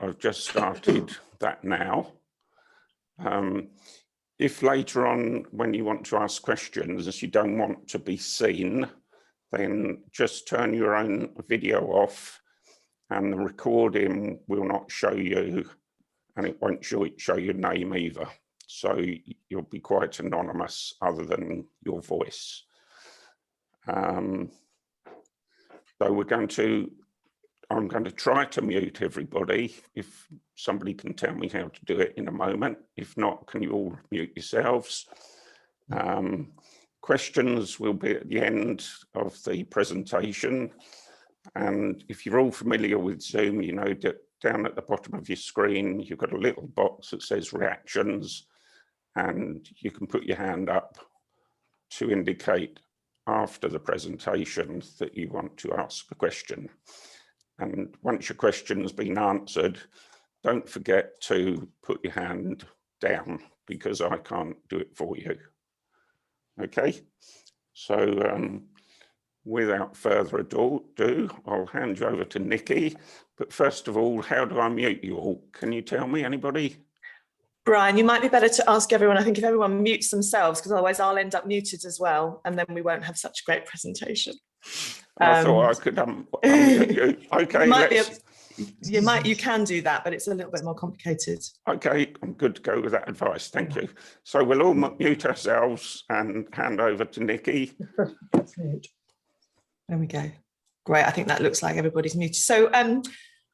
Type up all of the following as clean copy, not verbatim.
I've just started that now. If later on, when you want to ask questions, you don't want to be seen, then just turn your own video off and the recording will not show you, and it won't show your name either. So you'll be quite anonymous other than your voice. So I'm going to try to mute everybody. If somebody can tell me how to do it in a moment. If not, can you all mute yourselves? Questions will be at the end of the presentation. And if you're all familiar with Zoom, you know that down at the bottom of your screen, you've got a little box that says reactions, and you can put your hand up to indicate after the presentation that you want to ask a question. And once your question has been answered, don't forget to put your hand down because I can't do it for you. Okay, so without further ado, I'll hand you over to Nikki. But first of all, how do I mute you all? Can you tell me, anybody? Brian, you might be better to ask everyone. I think if everyone mutes themselves, because otherwise I'll end up muted as well, and then we won't have such a great presentation. I thought I could unmute you. Okay, you can do that, but it's a little bit more complicated. Okay, I'm good to go with that advice. Thank you. So we'll all mute ourselves and hand over to Nikki. There we go. Great. I think that looks like everybody's muted. So,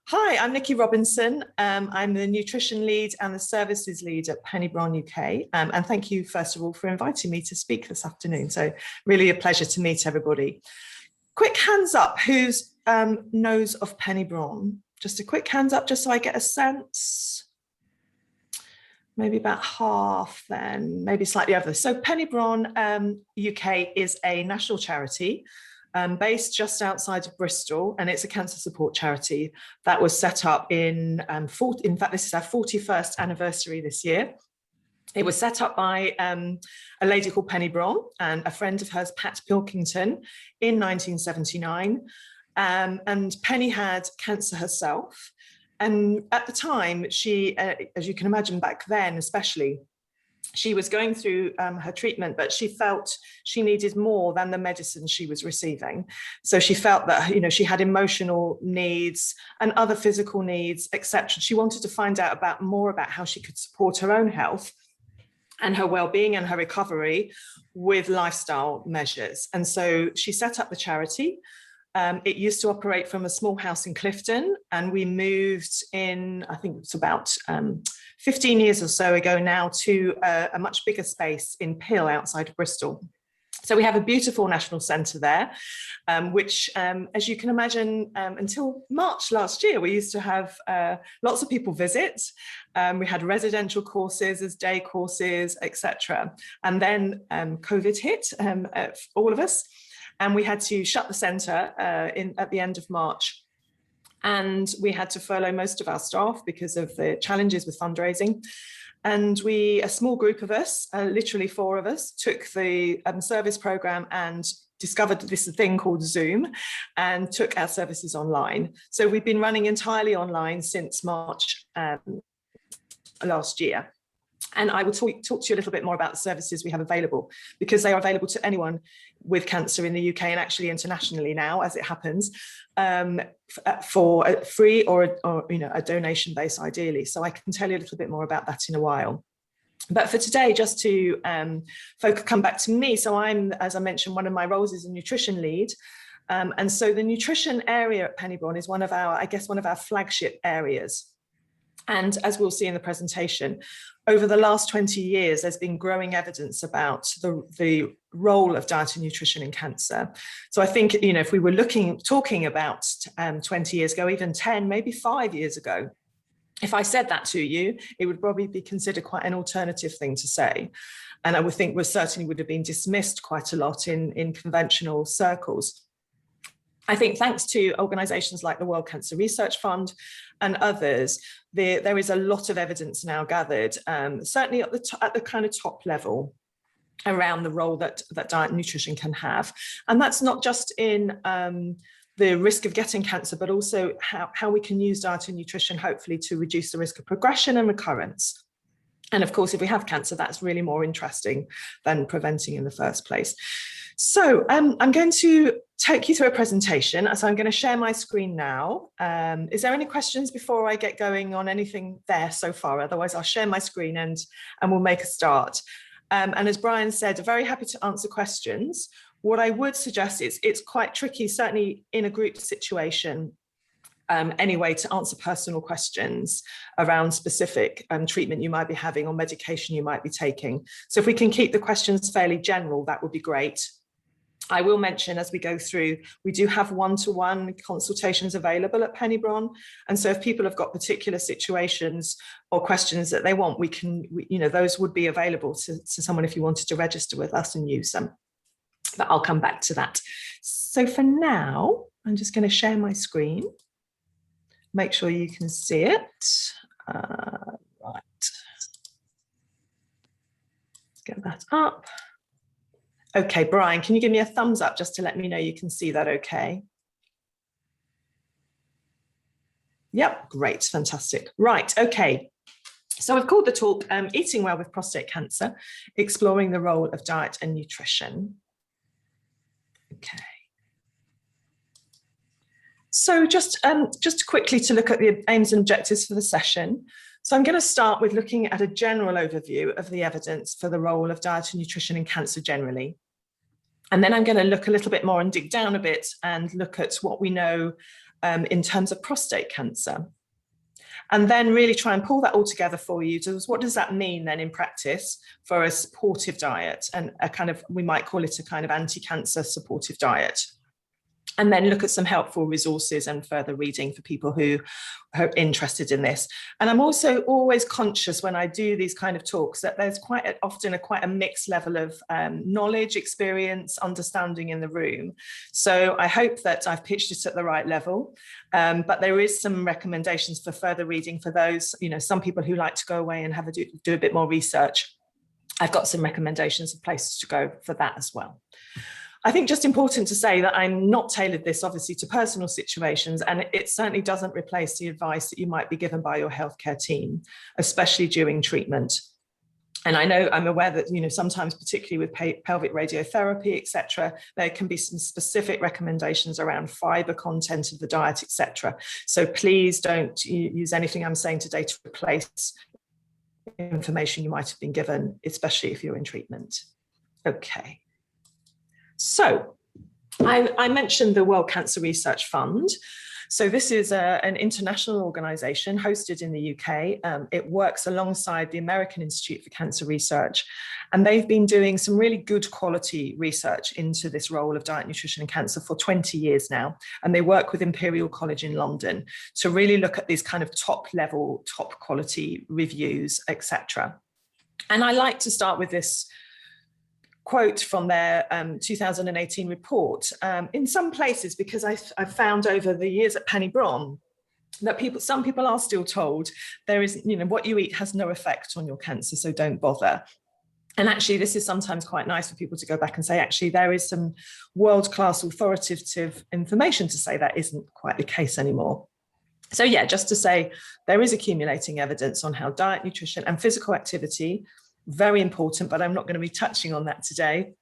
hi, I'm Nikki Robinson. I'm the nutrition lead and the services lead at Penny Brohn UK. And thank you, first of all, for inviting me to speak this afternoon. So really a pleasure to meet everybody. Quick hands up, who's knows of Penny Brohn? Just a quick hands up, just so I get a sense. Maybe about half then, maybe slightly over. So Penny Brohn UK is a national charity based just outside of Bristol, and it's a cancer support charity that was set up in fact, this is our 41st anniversary this year. It was set up by a lady called Penny Brohn and a friend of hers, Pat Pilkington, in 1979. And Penny had cancer herself. And at the time, she, as you can imagine back then, especially, she was going through her treatment, but she felt she needed more than the medicine she was receiving. So she felt that, you know, she had emotional needs and other physical needs, etc. She wanted to find out more about how she could support her own health and her well-being and her recovery with lifestyle measures. And so she set up the charity. It used to operate from a small house in Clifton, and we moved in, I think it's about 15 years or so ago now, to a much bigger space in Pill outside of Bristol. So we have a beautiful national centre there, which, as you can imagine, until March last year, we used to have lots of people visit. We had residential courses as day courses, etc. And then COVID hit all of us, and we had to shut the centre at the end of March. And we had to furlough most of our staff because of the challenges with fundraising. And a small group of us, literally 4 of us, took the service programme and discovered this thing called Zoom and took our services online. So we've been running entirely online since March last year. And I will talk to you a little bit more about the services we have available, because they are available to anyone with cancer in the UK and actually internationally now, as it happens, for a free or you know, a donation base ideally. So I can tell you a little bit more about that in a while. But for today, just to come back to me. So I'm, as I mentioned, one of my roles is a nutrition lead. And so the nutrition area at Penny Brohn is one of our flagship areas. And as we'll see in the presentation, over the last 20 years, there's been growing evidence about the role of diet and nutrition in cancer. So I think, you know, if we were talking about 20 years ago, even 10, maybe 5 years ago, if I said that to you, it would probably be considered quite an alternative thing to say. And I would think certainly would have been dismissed quite a lot in conventional circles. I think thanks to organisations like the World Cancer Research Fund and others, there is a lot of evidence now gathered, certainly at the kind of top level, around the role that diet and nutrition can have. And that's not just in the risk of getting cancer, but also how we can use diet and nutrition, hopefully, to reduce the risk of progression and recurrence. And of course, if we have cancer, that's really more interesting than preventing in the first place. So I'm going to take you through a presentation. So I'm going to share my screen now. Is there any questions before I get going on anything there so far? Otherwise, I'll share my screen and we'll make a start. And as Brian said, very happy to answer questions. What I would suggest is it's quite tricky, certainly in a group situation, anyway, to answer personal questions around specific treatment you might be having or medication you might be taking. So if we can keep the questions fairly general, that would be great. I will mention as we go through, we do have one-to-one consultations available at Penny-Brohn. And so if people have got particular situations or questions that they want, those would be available to someone if you wanted to register with us and use them. But I'll come back to that. So for now, I'm just going to share my screen. Make sure you can see it. Right. Let's get that up. Okay, Brian, can you give me a thumbs up just to let me know you can see that okay? Yep, great, fantastic. Right, okay. So I've called the talk Eating Well with Prostate Cancer, Exploring the Role of Diet and Nutrition. Okay. So just quickly to look at the aims and objectives for the session. So I'm going to start with looking at a general overview of the evidence for the role of diet and nutrition in cancer generally. And then I'm going to look a little bit more and dig down a bit and look at what we know in terms of prostate cancer. And then really try and pull that all together for you. So what does that mean then in practice for a supportive diet and a kind of, we might call it a kind of anti-cancer supportive diet. And then look at some helpful resources and further reading for people who are interested in this. And I'm also always conscious when I do these kind of talks that there's quite a mixed level of knowledge, experience, understanding in the room. So I hope that I've pitched it at the right level, but there is some recommendations for further reading for those, some people who like to go away and do a bit more research. I've got some recommendations of places to go for that as well. I think just important to say that I'm not tailored this obviously to personal situations, and it certainly doesn't replace the advice that you might be given by your healthcare team, especially during treatment. And I'm aware that, sometimes particularly with pelvic radiotherapy, etc., there can be some specific recommendations around fiber content of the diet, etc. So please don't use anything I'm saying today to replace information you might have been given, especially if you're in treatment. Okay. So I mentioned the World Cancer Research Fund. So this is an international organisation hosted in the UK. It works alongside the American Institute for Cancer Research, and they've been doing some really good quality research into this role of diet, nutrition and cancer for 20 years now. And they work with Imperial College in London to really look at these kind of top level, top quality reviews, etc. And I like to start with this quote from their 2018 report. In some places, because I've found over the years at Penny-Brohn that some people are still told there is, what you eat has no effect on your cancer, so don't bother. And actually, this is sometimes quite nice for people to go back and say, actually, there is some world-class authoritative information to say that isn't quite the case anymore. So yeah, just to say, there is accumulating evidence on how diet, nutrition, and physical activity, very important, but I'm not going to be touching on that today,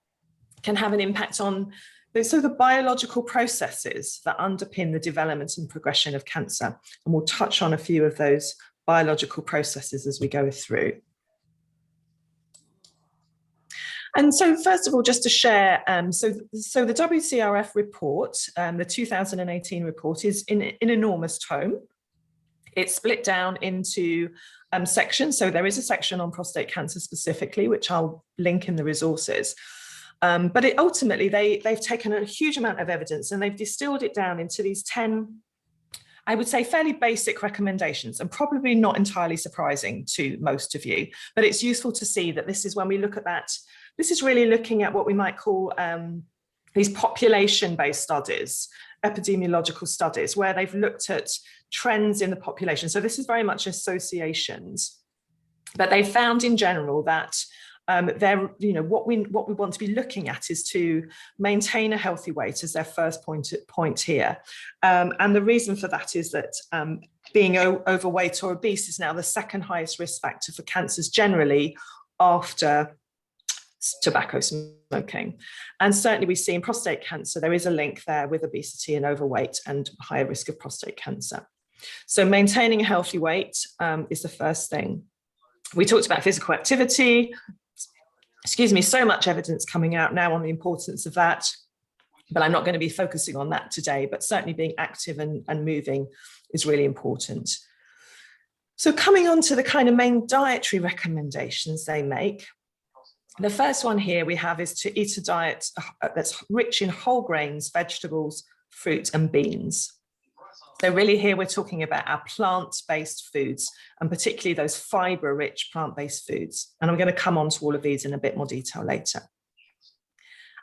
can have an impact on the biological processes that underpin the development and progression of cancer. And we'll touch on a few of those biological processes as we go through. And so first of all, just to share, so the WCRF report, the 2018 report is in an enormous tome. It's split down into sections. So there is a section on prostate cancer specifically, which I'll link in the resources. But ultimately, they've taken a huge amount of evidence and they've distilled it down into these 10, I would say, fairly basic recommendations, and probably not entirely surprising to most of you. But it's useful to see that this is when we look at that, this is really looking at what we might call these population-based studies, epidemiological studies, where they've looked at trends in the population. So this is very much associations, but they found in general that what we want to be looking at is to maintain a healthy weight as their first point here. And the reason for that is that being overweight or obese is now the second highest risk factor for cancers generally after tobacco smoking. And certainly we see in prostate cancer, there is a link there with obesity and overweight and higher risk of prostate cancer. So maintaining a healthy weight is the first thing. We talked about physical activity. Excuse me, so much evidence coming out now on the importance of that, but I'm not going to be focusing on that today, but certainly being active and moving is really important. So coming on to the kind of main dietary recommendations they make, the first one here we have is to eat a diet that's rich in whole grains, vegetables, fruit and beans. So really here we're talking about our plant-based foods and particularly those fibre-rich plant-based foods. And I'm going to come on to all of these in a bit more detail later.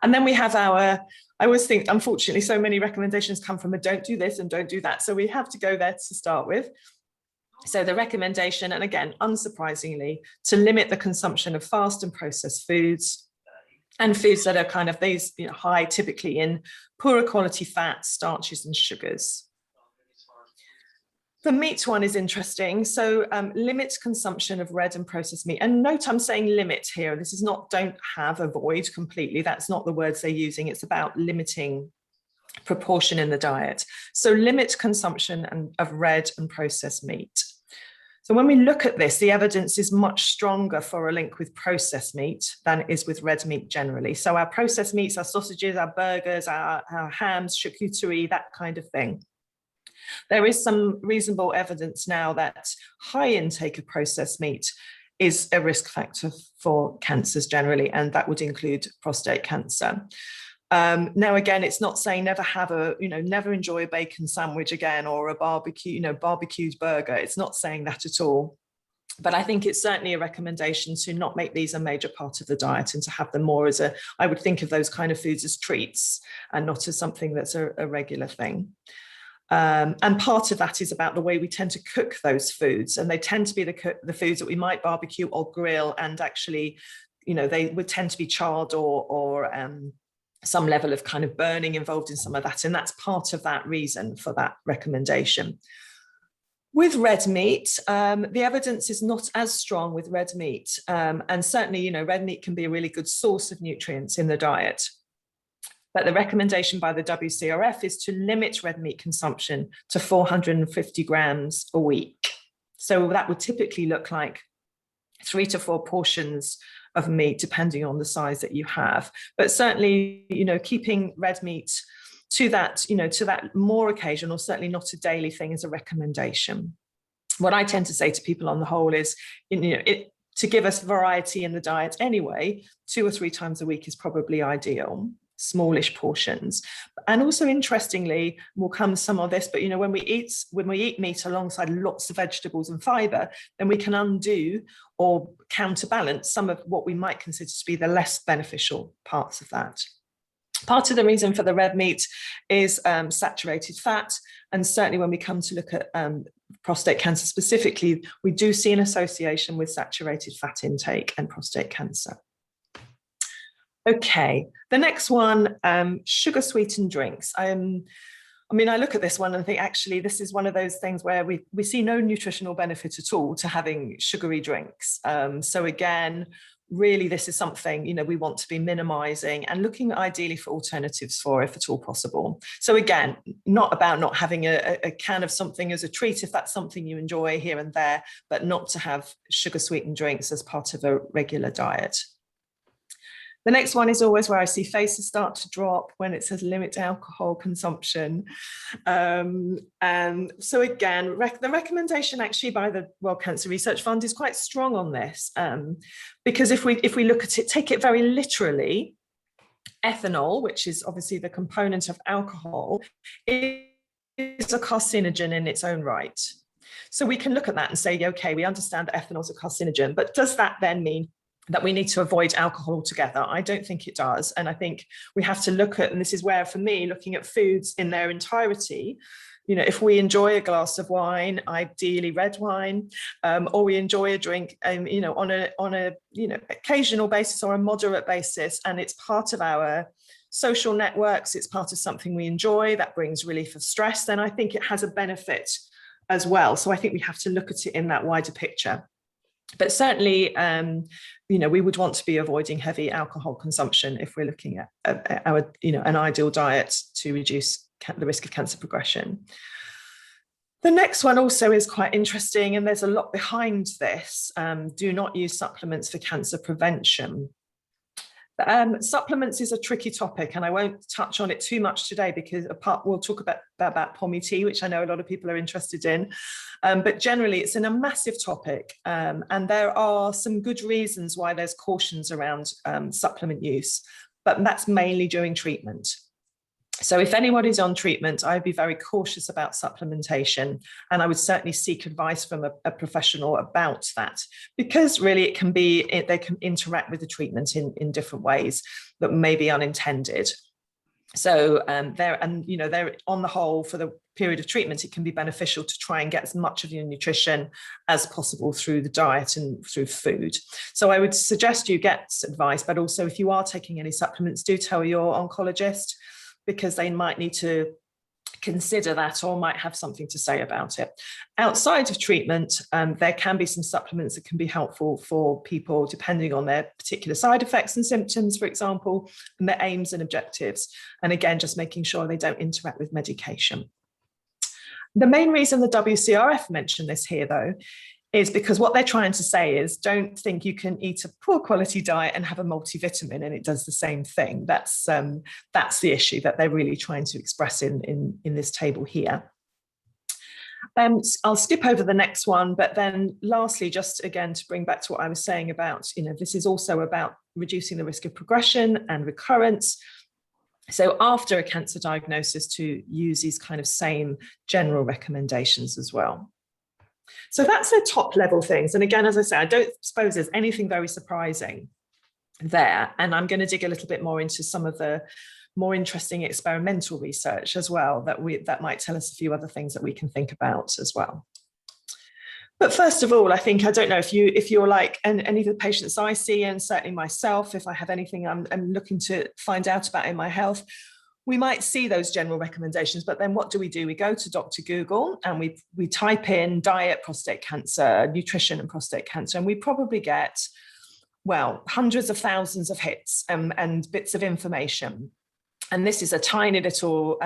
And then we have I always think, unfortunately, so many recommendations come from a don't do this and don't do that. So we have to go there to start with. So the recommendation, and again, unsurprisingly, to limit the consumption of fast and processed foods and foods that are kind of these high typically in poorer quality fats, starches and sugars. The meat one is interesting. So limit consumption of red and processed meat. And note I'm saying limit here. This is not don't have, avoid completely. That's not the words they're using. It's about limiting proportion in the diet. So limit consumption of red and processed meat. So when we look at this, the evidence is much stronger for a link with processed meat than it is with red meat generally. So our processed meats, our sausages, our burgers, our hams, charcuterie, that kind of thing. There is some reasonable evidence now that high intake of processed meat is a risk factor for cancers generally, and that would include prostate cancer. Now, again, it's not saying never have never enjoy a bacon sandwich again or a barbecued burger. It's not saying that at all. But I think it's certainly a recommendation to not make these a major part of the diet and to have them more as I would think of those kind of foods as treats and not as something that's a regular thing. And part of that is about the way we tend to cook those foods. And they tend to be the foods that we might barbecue or grill. And actually, they would tend to be charred or some level of kind of burning involved in some of that. And that's part of that reason for that recommendation. With red meat, the evidence is not as strong with red meat. And certainly, red meat can be a really good source of nutrients in the diet. But the recommendation by the WCRF is to limit red meat consumption to 450 grams a week. So that would typically look like 3 to 4 portions of meat, depending on the size that you have. But certainly, keeping red meat to that more occasion, or certainly not a daily thing, is a recommendation. What I tend to say to people on the whole is, to give us variety in the diet anyway, 2 or 3 times a week is probably ideal. Smallish portions. And also interestingly, will come some of this, but when we eat meat alongside lots of vegetables and fiber, then we can undo or counterbalance some of what we might consider to be the less beneficial parts of that. Part of the reason for the red meat is saturated fat. And certainly when we come to look at prostate cancer specifically, we do see an association with saturated fat intake and prostate cancer. Okay, the next one, sugar sweetened drinks. I look at this one and think, actually, this is one of those things where we see no nutritional benefit at all to having sugary drinks. So again, really, this is something, we want to be minimizing and looking ideally for alternatives for, if at all possible. So again, not about not having a can of something as a treat, if that's something you enjoy here and there, but not to have sugar sweetened drinks as part of a regular diet. The next one is always where I see faces start to drop when it says limit alcohol consumption. And so again, the recommendation actually by the World Cancer Research Fund is quite strong on this, because if we look at it, take it very literally, ethanol, which is obviously the component of alcohol, is a carcinogen in its own right. So we can look at that and say, okay, we understand that ethanol is a carcinogen, but does that then mean that we need to avoid alcohol altogether? I don't think it does. And I think we have to look at, and this is where, for me, looking at foods in their entirety, if we enjoy a glass of wine, ideally red wine, or we enjoy a drink, on a occasional basis or a moderate basis, and it's part of our social networks, it's part of something we enjoy that brings relief of stress, then I think it has a benefit as well. So I think we have to look at it in that wider picture. But certainly, we would want to be avoiding heavy alcohol consumption if we're looking at our, an ideal diet to reduce the risk of cancer progression. The next one also is quite interesting, and there's a lot behind this. Do not use supplements for cancer prevention. Supplements is a tricky topic, and I won't touch on it too much today because we'll talk about POMI tea, which I know a lot of people are interested in. But generally, it's a massive topic, and there are some good reasons why there's cautions around supplement use, but that's mainly during treatment. So if anybody's on treatment, I'd be very cautious about supplementation, and I would certainly seek advice from a professional about that, because really they can interact with the treatment in different ways that may be unintended. So they're on the whole, for the period of treatment, it can be beneficial to try and get as much of your nutrition as possible through the diet and through food. So I would suggest you get advice, but also if you are taking any supplements, do tell your oncologist, because they might need to consider that or might have something to say about it. Outside of treatment, there can be some supplements that can be helpful for people depending on their particular side effects and symptoms, for example, and their aims and objectives. And again, just making sure they don't interact with medication. The main reason the WCRF mentioned this here, though, is because what they're trying to say is, don't think you can eat a poor quality diet and have a multivitamin and it does the same thing. That's the issue that they're really trying to express in this table here. I'll skip over the next one, but then lastly, just again to bring back to what I was saying about, this is also about reducing the risk of progression and recurrence. So after a cancer diagnosis, to use these kind of same general recommendations as well. So that's the top level things. And again, as I say, I don't suppose there's anything very surprising there. And I'm going to dig a little bit more into some of the more interesting experimental research as well, that might tell us a few other things that we can think about as well. But first of all, I don't know if you're like any of the patients I see, and certainly myself, if I have anything I'm looking to find out about in my health, we might see those general recommendations, but then what do? We go to Dr. Google and we type in diet, prostate cancer, nutrition and prostate cancer, and we probably get, well, hundreds of thousands of hits and bits of information. And this is a tiny little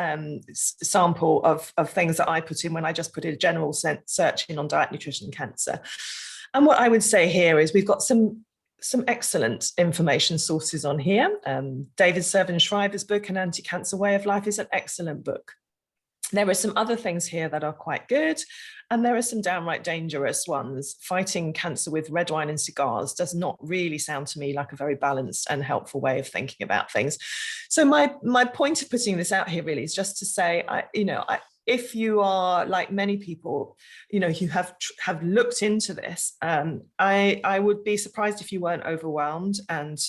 sample of things that I put in when I just put in a general search in on diet, nutrition, and cancer. And what I would say here is we've got some excellent information sources on here. David Servin Shriver's book, An Anti-Cancer Way of Life, is an excellent book. There are some other things here that are quite good, and there are some downright dangerous ones. Fighting cancer with red wine and cigars does not really sound to me like a very balanced and helpful way of thinking about things. So my point of putting this out here really is just to say, if you are like many people, you have looked into this, I would be surprised if you weren't overwhelmed and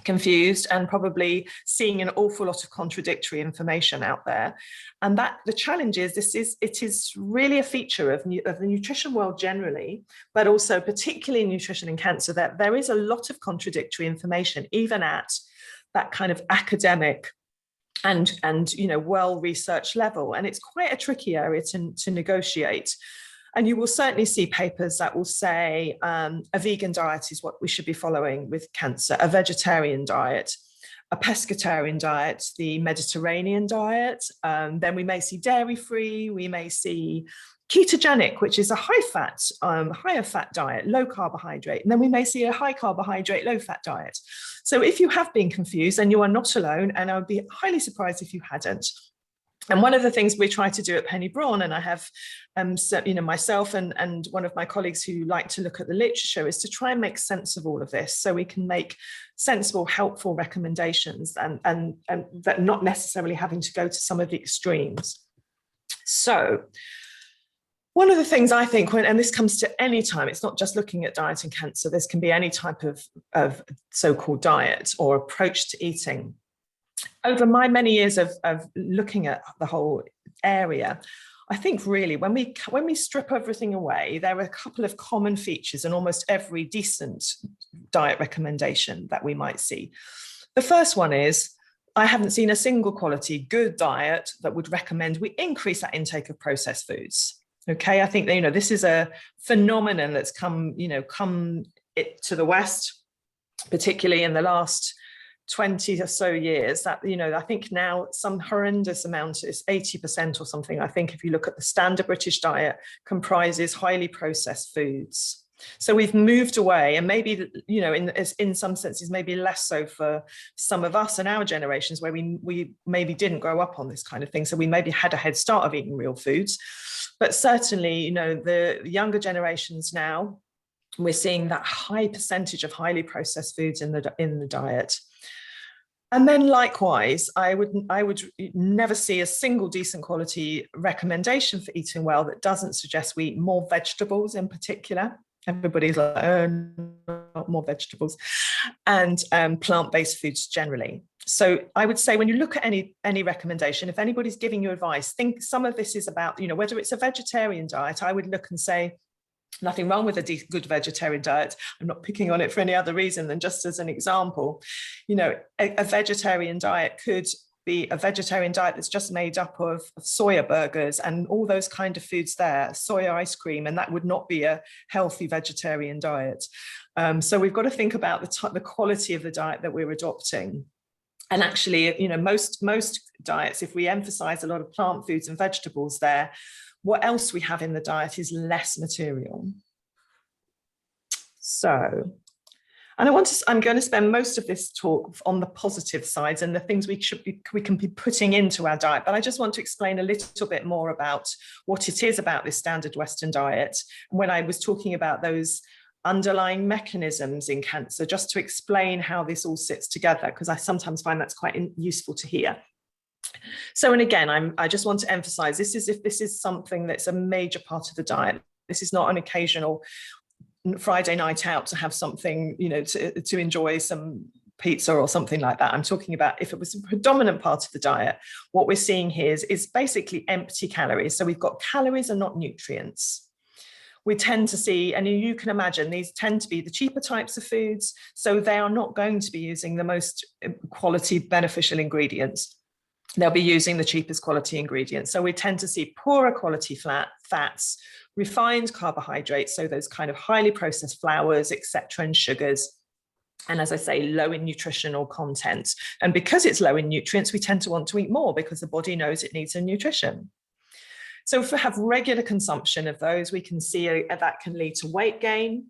confused and probably seeing an awful lot of contradictory information out there. And that the challenge is, it is really a feature of the nutrition world generally, but also particularly in nutrition and cancer, that there is a lot of contradictory information, even at that kind of academic and well-researched level. And it's quite a tricky area to negotiate. And you will certainly see papers that will say a vegan diet is what we should be following with cancer, a vegetarian diet, a pescatarian diet, the Mediterranean diet. Then we may see dairy-free, we may see ketogenic, which is a higher fat diet, low carbohydrate. And then we may see a high carbohydrate, low fat diet. So if you have been confused, then you are not alone. And I would be highly surprised if you hadn't. And one of the things we try to do at Penny Braun, and I have myself and one of my colleagues who like to look at the literature, is to try and make sense of all of this so we can make sensible, helpful recommendations and that not necessarily having to go to some of the extremes. So one of the things I think, and this comes to any time, it's not just looking at diet and cancer, this can be any type of so-called diet or approach to eating. Over my many years of looking at the whole area, I think really when we strip everything away, there are a couple of common features in almost every decent diet recommendation that we might see. The first one is, I haven't seen a single quality good diet that would recommend we increase that intake of processed foods. Okay, I think this is a phenomenon that's come to the West, particularly in the last 20 or so years, that I think now some horrendous amount, is 80% or something, I think, if you look at the standard British diet, comprises highly processed foods. So we've moved away, and maybe in some senses maybe less so for some of us and our generations, where we maybe didn't grow up on this kind of thing, so we maybe had a head start of eating real foods. But certainly the younger generations now, we're seeing that high percentage of highly processed foods in the diet. And then likewise, I would never see a single decent quality recommendation for eating well that doesn't suggest we eat more vegetables in particular. Everybody's like, oh, not more vegetables, and plant-based foods generally. So I would say when you look at any recommendation, if anybody's giving you advice, think some of this is about, whether it's a vegetarian diet, I would look and say, nothing wrong with a good vegetarian diet. I'm not picking on it for any other reason than just as an example. A vegetarian diet could be a vegetarian diet that's just made up of soya burgers and all those kind of foods there, soya ice cream, and that would not be a healthy vegetarian diet. So we've got to think about the quality of the diet that we're adopting. And actually, most diets, if we emphasize a lot of plant foods and vegetables there, what else we have in the diet is less material. So, and I'm going to spend most of this talk on the positive sides and the things we can be putting into our diet. But I just want to explain a little bit more about what it is about this standard Western diet. When I was talking about those underlying mechanisms in cancer, just to explain how this all sits together, because I sometimes find that's quite useful to hear. So, and again, I just want to emphasize, this is something that's a major part of the diet. This is not an occasional Friday night out to have something, to enjoy some pizza or something like that. I'm talking about if it was a predominant part of the diet, what we're seeing here is basically empty calories. So we've got calories and not nutrients. We tend to see, and you can imagine, these tend to be the cheaper types of foods. So they are not going to be using the most quality beneficial ingredients. They'll be using the cheapest quality ingredients. So we tend to see poorer quality fats, refined carbohydrates, so those kind of highly processed flours, etc., and sugars. And as I say, low in nutritional content. And because it's low in nutrients, we tend to want to eat more because the body knows it needs a nutrition. So if we have regular consumption of those, we can see that can lead to weight gain.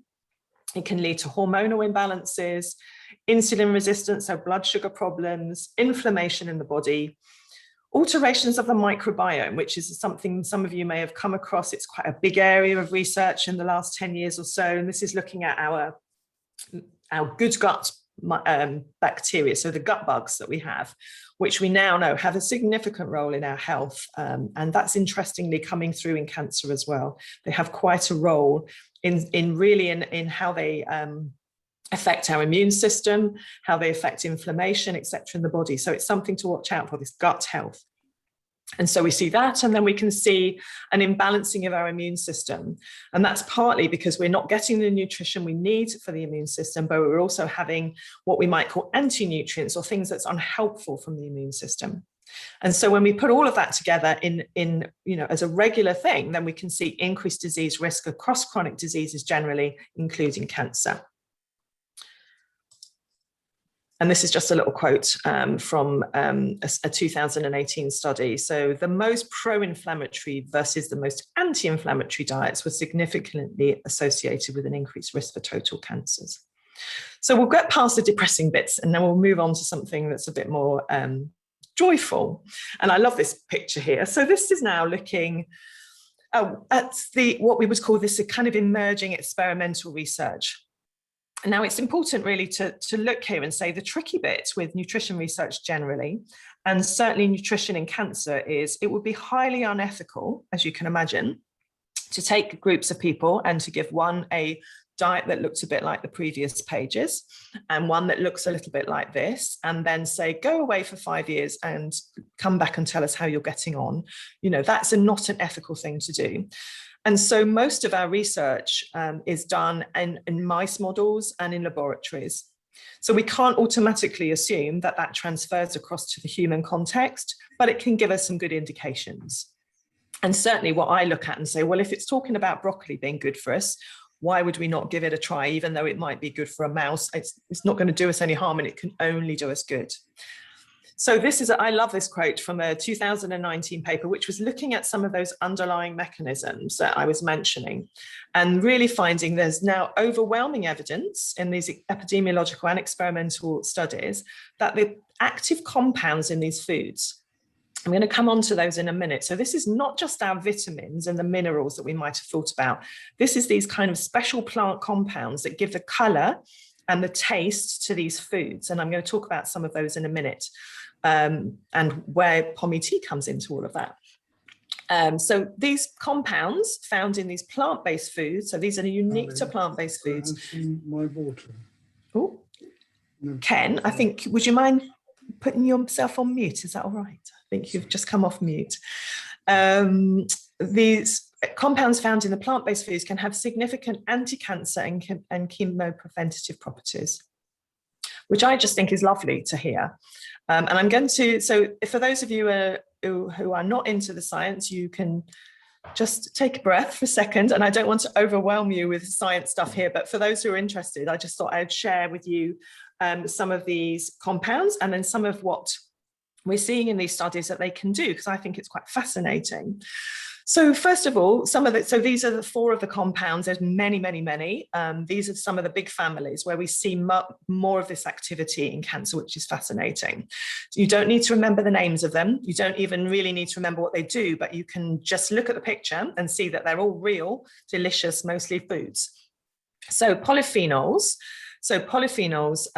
It can lead to hormonal imbalances, insulin resistance, so blood sugar problems, inflammation in the body, alterations of the microbiome, which is something some of you may have come across. It's quite a big area of research in the last 10 years or so. And this is looking at our good gut bacteria, so the gut bugs that we have, which we now know have a significant role in our health. And that's interestingly coming through in cancer as well. They have quite a role in how they affect our immune system, how they affect inflammation, etc. in the body. So it's something to watch out for, this gut health. And so we see that, and then we can see an imbalancing of our immune system. And that's partly because we're not getting the nutrition we need for the immune system, but we're also having what we might call anti-nutrients, or things that's unhelpful from the immune system. And so when we put all of that together as a regular thing, then we can see increased disease risk across chronic diseases generally, including cancer. And this is just a little quote from a 2018 study. So the most pro-inflammatory versus the most anti-inflammatory diets were significantly associated with an increased risk for total cancers. So we'll get past the depressing bits, and then we'll move on to something that's a bit more joyful. And I love this picture here. So this is now looking at what we would call this a kind of emerging experimental research. Now, it's important really to look here and say the tricky bit with nutrition research generally, and certainly nutrition in cancer, is it would be highly unethical, as you can imagine, to take groups of people and to give one a diet that looks a bit like the previous pages and one that looks a little bit like this, and then say, go away for 5 years and come back and tell us how you're getting on. You know, that's not an ethical thing to do. And so most of our research is done in mice models and in laboratories. So we can't automatically assume that that transfers across to the human context, but it can give us some good indications. And certainly what I look at and say, well, if it's talking about broccoli being good for us, why would we not give it a try, even though it might be good for a mouse? It's not going to do us any harm, and it can only do us good. So this is, I love this quote from a 2019 paper, which was looking at some of those underlying mechanisms that I was mentioning, and really finding there's now overwhelming evidence in these epidemiological and experimental studies that the active compounds in these foods, I'm going to come on to those in a minute. So this is not just our vitamins and the minerals that we might have thought about. This is these kind of special plant compounds that give the color and the taste to these foods. And I'm going to talk about some of those in a minute, and where pommy tea comes into all of that. So these compounds found in these plant-based foods, so these are unique to plant-based foods. My water. Oh, Ken, I think, would you mind putting yourself on mute? Is that all right? I think you've just come off mute. These compounds found in the plant-based foods can have significant anti-cancer and chemopreventative properties, which I just think is lovely to hear. And I'm going to, so for those of you who are not into the science, you can just take a breath for a second. And I don't want to overwhelm you with science stuff here, but for those who are interested, I just thought I'd share with you some of these compounds and then some of what we're seeing in these studies that they can do, because I think it's quite fascinating. So first of all, so these are the 4 of the compounds. There's many, many, many. These are some of the big families where we see more of this activity in cancer, which is fascinating. So you don't need to remember the names of them. You don't even really need to remember what they do, but you can just look at the picture and see that they're all real, delicious, mostly foods. So polyphenols. So polyphenols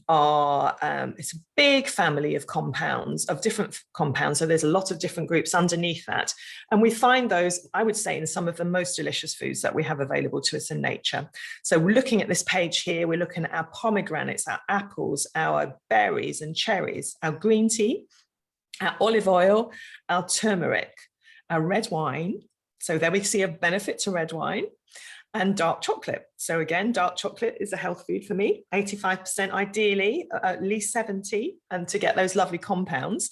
are, it's a big family of compounds, of different compounds. So there's a lot of different groups underneath that. And we find those, I would say, in some of the most delicious foods that we have available to us in nature. So we're looking at this page here, we're looking at our pomegranates, our apples, our berries and cherries, our green tea, our olive oil, our turmeric, our red wine. So there we see a benefit to red wine. And dark chocolate. So again, dark chocolate is a health food for me, 85% ideally, at least 70, and to get those lovely compounds.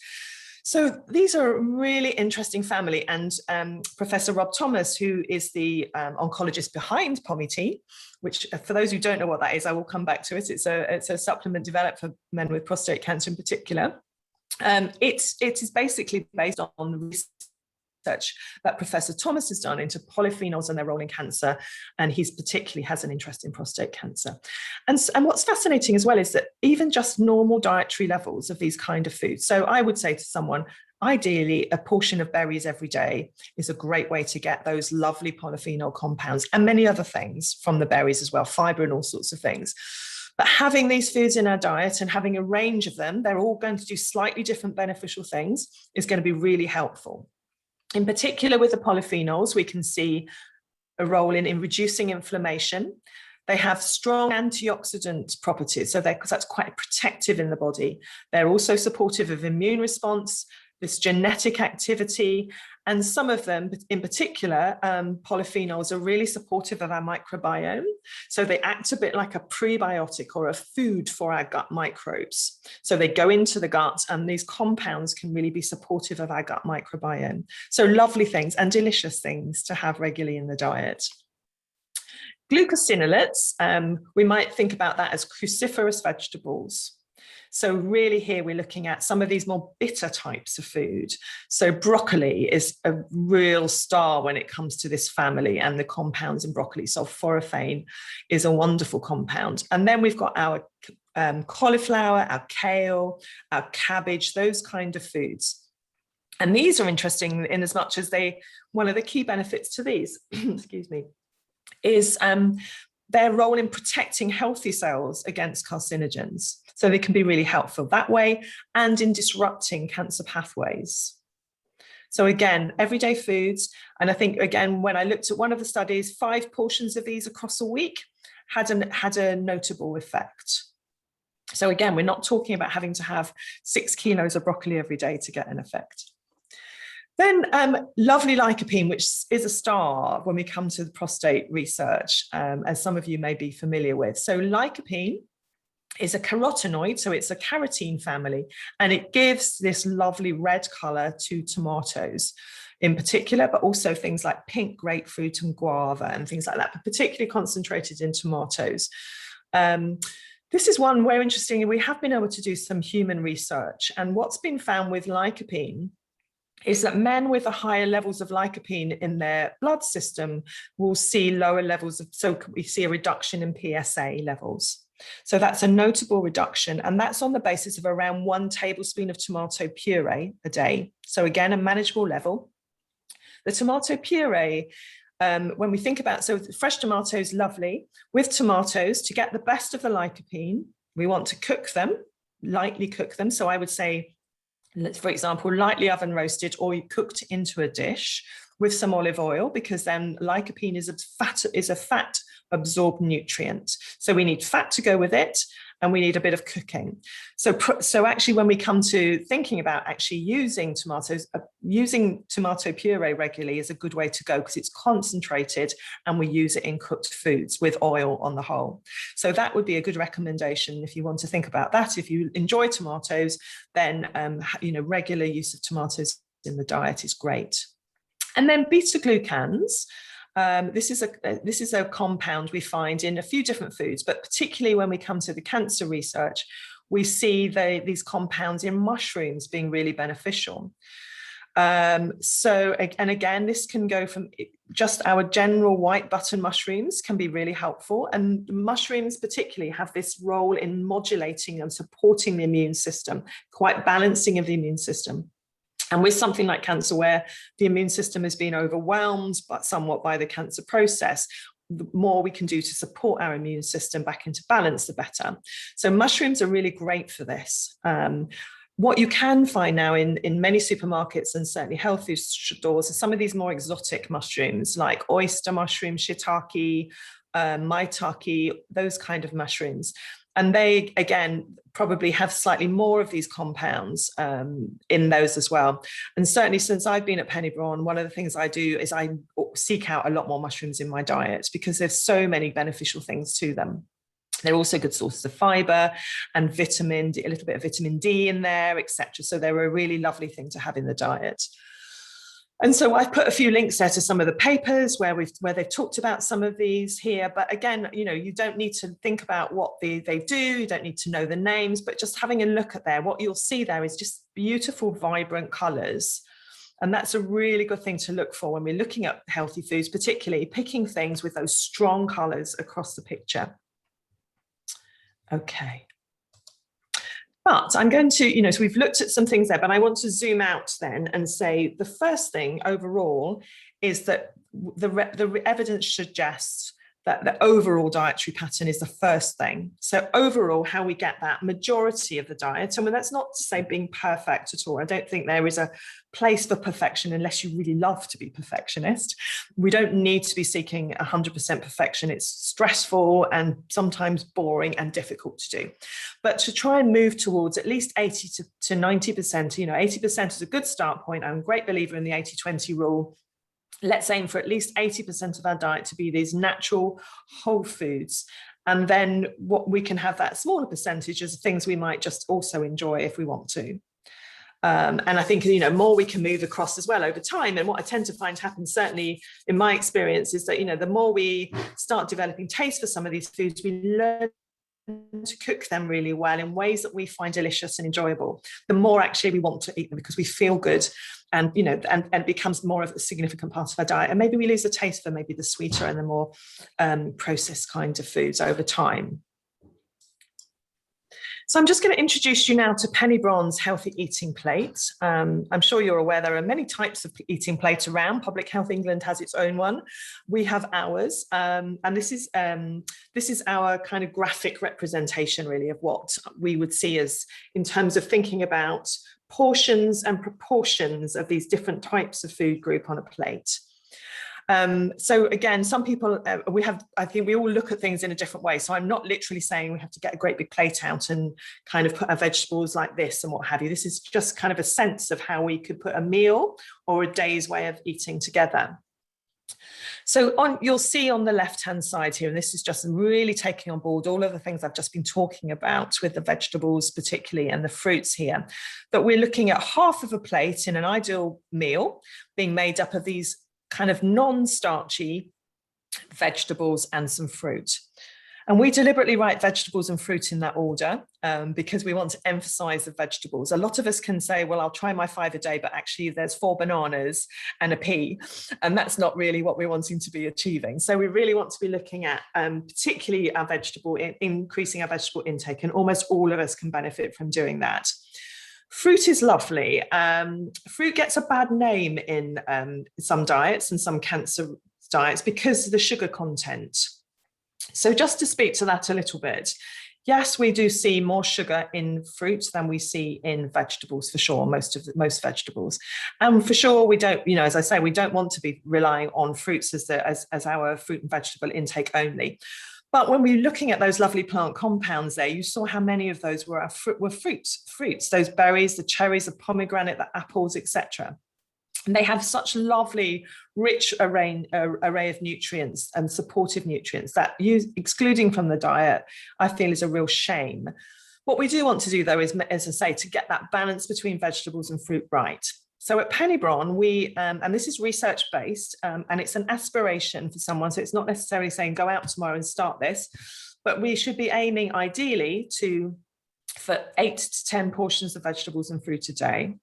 So these are a really interesting family. And Professor Rob Thomas, who is the oncologist behind pommy tea, which for those who don't know what that is, I will come back to it. It's a supplement developed for men with prostate cancer in particular. It is basically based on the research that Professor Thomas has done into polyphenols and their role in cancer, and he's particularly has an interest in prostate cancer. And what's fascinating as well is that even just normal dietary levels of these kind of foods. So I would say to someone, ideally, a portion of berries every day is a great way to get those lovely polyphenol compounds and many other things from the berries as well, fiber and all sorts of things. But having these foods in our diet and having a range of them, they're all going to do slightly different beneficial things, is going to be really helpful. In particular, with the polyphenols, we can see a role in reducing inflammation. They have strong antioxidant properties, so because that's quite protective in the body. They're also supportive of immune response, this genetic activity, and some of them, in particular, polyphenols are really supportive of our microbiome. So they act a bit like a prebiotic or a food for our gut microbes. So they go into the gut, and these compounds can really be supportive of our gut microbiome. So lovely things and delicious things to have regularly in the diet. Glucosinolates, we might think about that as cruciferous vegetables. So really here we're looking at some of these more bitter types of food. So broccoli is a real star when it comes to this family and the compounds in broccoli. Sulforaphane is a wonderful compound. And then we've got our cauliflower, our kale, our cabbage, those kind of foods. And these are interesting in as much as one of the key benefits to these, excuse me, is their role in protecting healthy cells against carcinogens. So they can be really helpful that way and in disrupting cancer pathways. So again, everyday foods. And I think, again, when I looked at one of the studies, 5 portions of these across a week had a notable effect. So again, we're not talking about having to have 6 kilos of broccoli every day to get an effect. Then lovely lycopene, which is a star when we come to the prostate research, as some of you may be familiar with. So lycopene is a carotenoid, so it's a carotene family, and it gives this lovely red color to tomatoes in particular, but also things like pink grapefruit and guava and things like that, but particularly concentrated in tomatoes. This is one where, interestingly, we have been able to do some human research, and what's been found with lycopene is that men with the higher levels of lycopene in their blood system will see lower levels of, so we see a reduction in PSA levels. So that's a notable reduction, and that's on the basis of around 1 tablespoon of tomato puree a day. So again, a manageable level. The tomato puree, when we think about, so fresh tomatoes, lovely. With tomatoes, to get the best of the lycopene, we want to cook them, lightly cook them. So I would say, for example, lightly oven roasted or cooked into a dish with some olive oil, because then lycopene is a fat absorbed nutrient. So we need fat to go with it, and we need a bit of cooking. So actually, when we come to thinking about actually using tomatoes, using tomato puree regularly is a good way to go, because it's concentrated and we use it in cooked foods with oil on the whole. So that would be a good recommendation if you want to think about that. If you enjoy tomatoes, then regular use of tomatoes in the diet is great. And then beta-glucans. This is a compound we find in a few different foods, but particularly when we come to the cancer research, we see these compounds in mushrooms being really beneficial. And again, this can go from just our general white button mushrooms can be really helpful. And mushrooms particularly have this role in modulating and supporting the immune system, quite balancing of the immune system. And with something like cancer, where the immune system has been overwhelmed but somewhat by the cancer process, the more we can do to support our immune system back into balance, the better. So mushrooms are really great for this. What you can find now in many supermarkets and certainly health food stores are some of these more exotic mushrooms, like oyster mushroom, shiitake, maitake, those kind of mushrooms. And they, again, probably have slightly more of these compounds in those as well. And certainly since I've been at Penny Brown, one of the things I do is I seek out a lot more mushrooms in my diet, because there's so many beneficial things to them. They're also good sources of fiber and vitamin D, a little bit of vitamin D in there, etc. So they're a really lovely thing to have in the diet. And so I've put a few links there to some of the papers where they've talked about some of these here. But again, you don't need to think about what they do. You don't need to know the names, but just having a look at there, what you'll see there is just beautiful, vibrant colors. And that's a really good thing to look for when we're looking at healthy foods, particularly picking things with those strong colors across the picture. Okay. But I'm going to, so we've looked at some things there, but I want to zoom out then and say the first thing overall is that the evidence suggests that the overall dietary pattern is the first thing. So overall, how we get that majority of the diet, and that's not to say being perfect at all. I don't think there is a place for perfection unless you really love to be perfectionist. We don't need to be seeking 100% perfection. It's stressful and sometimes boring and difficult to do. But to try and move towards at least 80 to 90%, 80% is a good start point. I'm a great believer in the 80-20 rule. Let's aim for at least 80% of our diet to be these natural whole foods. And then what we can have that smaller percentage is things we might just also enjoy if we want to. And I think, more we can move across as well over time. And what I tend to find happens, certainly in my experience, is that, the more we start developing taste for some of these foods, we learn to cook them really well in ways that we find delicious and enjoyable, the more actually we want to eat them, because we feel good and and becomes more of a significant part of our diet. And maybe we lose the taste for maybe the sweeter and the more processed kind of foods over time. So I'm just going to introduce you now to Penny Braun's Healthy Eating Plate. I'm sure you're aware there are many types of eating plate around. Public Health England has its own one. We have ours, and this is our kind of graphic representation really of what we would see as in terms of thinking about portions and proportions of these different types of food group on a plate. So again, some people, I think we all look at things in a different way. So I'm not literally saying we have to get a great big plate out and kind of put our vegetables like this and what have you. This is just kind of a sense of how we could put a meal or a day's way of eating together. So you'll see on the left-hand side here, and this is just really taking on board all of the things I've just been talking about with the vegetables particularly and the fruits here, that we're looking at half of a plate in an ideal meal being made up of these kind of non-starchy vegetables and some fruit. And we deliberately write vegetables and fruit in that order because we want to emphasize the vegetables. A lot of us can say, well, I'll try my 5 a day, but actually there's 4 bananas and a pea. And that's not really what we're wanting to be achieving. So we really want to be looking at particularly our increasing our vegetable intake, and almost all of us can benefit from doing that. Fruit is lovely. Fruit gets a bad name in some diets and some cancer diets because of the sugar content. So just to speak to that a little bit, yes, we do see more sugar in fruit than we see in vegetables, for sure, most vegetables. And for sure, we don't, as I say, we don't want to be relying on fruits as our fruit and vegetable intake only. But when we're looking at those lovely plant compounds there, you saw how many of those were fruits, those berries, the cherries, the pomegranate, the apples, etc. And they have such lovely, rich array of nutrients and supportive nutrients that excluding from the diet, I feel is a real shame. What we do want to do, though, is, as I say, to get that balance between vegetables and fruit right. So at Penny Braun, we, and this is research-based, and it's an aspiration for someone, so it's not necessarily saying go out tomorrow and start this, but we should be aiming ideally for 8 to 10 portions of vegetables and fruit a day.